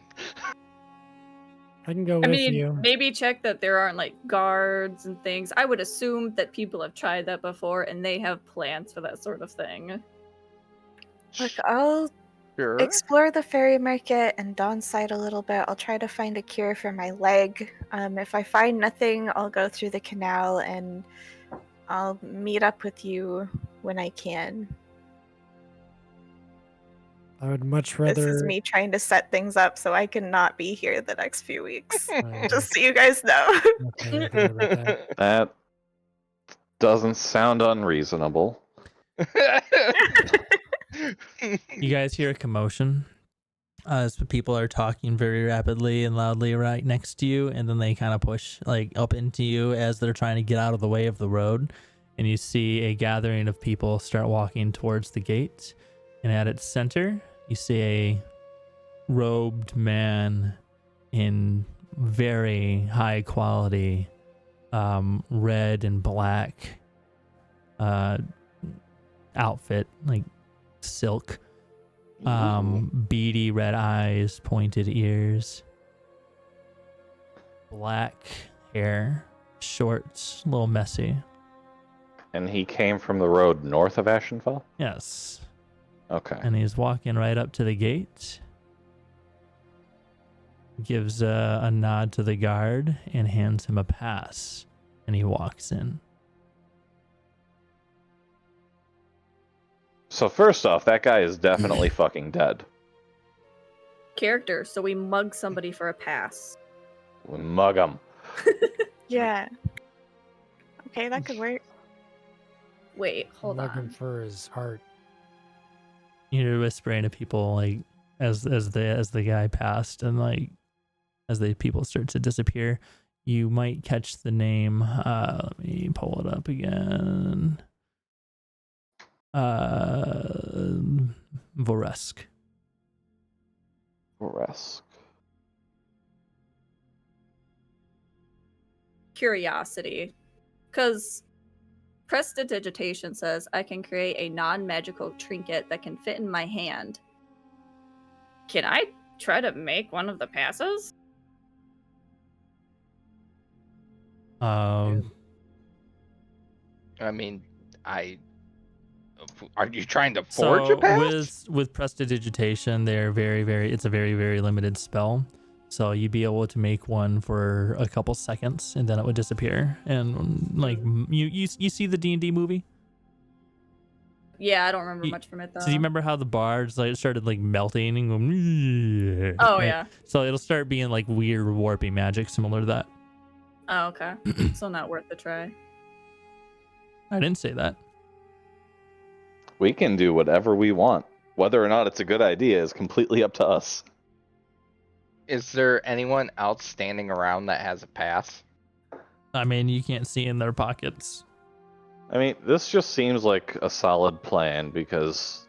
I can go I with mean, you. maybe check that there aren't like guards and things. I would assume that people have tried that before and they have plans for that sort of thing. Look, I'll Sure. explore the ferry market and Dawnside a little bit. I'll try to find a cure for my leg. If I find nothing, I'll go through the canal and I'll meet up with you when I can. I would much This rather. is me trying to set things up so I can not be here the next few weeks. Alright, Just so you guys know. okay, I forgot about that. That doesn't sound unreasonable. You guys hear a commotion as people are talking very rapidly and loudly right next to you, and then they kind of push like up into you as they're trying to get out of the way of the road, and you see a gathering of people start walking towards the gate, and at its center you see a robed man in very high quality red and black outfit, like silk, beady red eyes, pointed ears, black hair, shorts, a little messy. And he came from the road north of Ashenfel? Yes. Okay. And he's walking right up to the gate, gives a nod to the guard and hands him a pass, and he walks in. So first off, that guy is definitely fucking dead. Character, so we mug somebody for a pass. We mug him. Yeah. Okay, that could work. Wait, hold Looking on. for his heart. You're whispering to people like as the guy passed, and like as the people start to disappear, you might catch the name. Let me pull it up again. Voresk. Voresk. Curiosity. Because Prestidigitation says I can create a non-magical trinket that can fit in my hand. Can I try to make one of the passes? I mean, are you trying to forge a pass? with Prestidigitation, they're it's a very, very limited spell. So you'd be able to make one for a couple seconds and then it would disappear. And like you see the D&D movie? Yeah, I don't remember much from it though. So do you remember how the bars like started like melting and going? Oh right? yeah. So it'll start being like weird warpy magic similar to that. Oh, okay. So not worth the try. I didn't say that. We can do whatever we want. Whether or not it's a good idea is completely up to us. Is there anyone else standing around that has a pass? I mean, you can't see in their pockets. I mean, this just seems like a solid plan because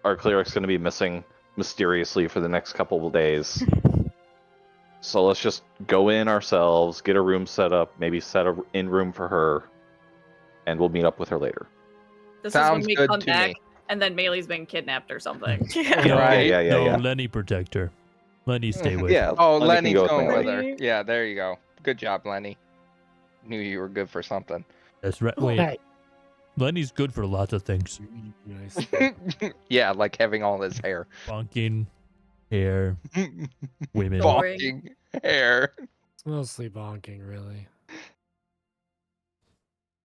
our cleric's going to be missing mysteriously for the next couple of days. So let's just go in ourselves, get a room set up, maybe set a in room for her, and we'll meet up with her later. This Sounds is when we good come to back, me. and then Meili's been kidnapped or something. No, Right. Yeah. Lenny protect her. Lenny stay with. Yeah. Oh, Lenny can Lenny's go going with Lenny. her. Yeah, there you go. Good job, Lenny. Knew you were good for something. That's right. Wait, Hey. Lenny's good for lots of things. Nice. Yeah, like having all his hair. Bonking, hair, women. Boring. Bonking hair. It's mostly bonking, really.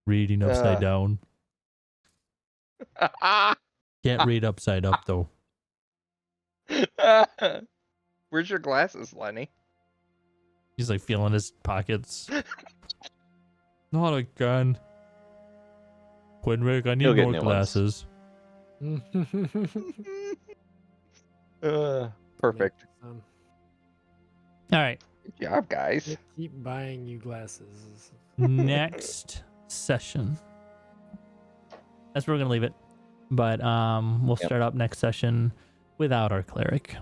Reading upside down. Can't read upside up though. Where's your glasses, Lenny? He's like feeling his pockets. Not again. Quinrick, I He'll need get more new ones. glasses. Perfect. Um, All right. Good job, guys. keep buying you glasses. Next session. That's where we're gonna leave it. But we'll Yep. start up next session without our cleric.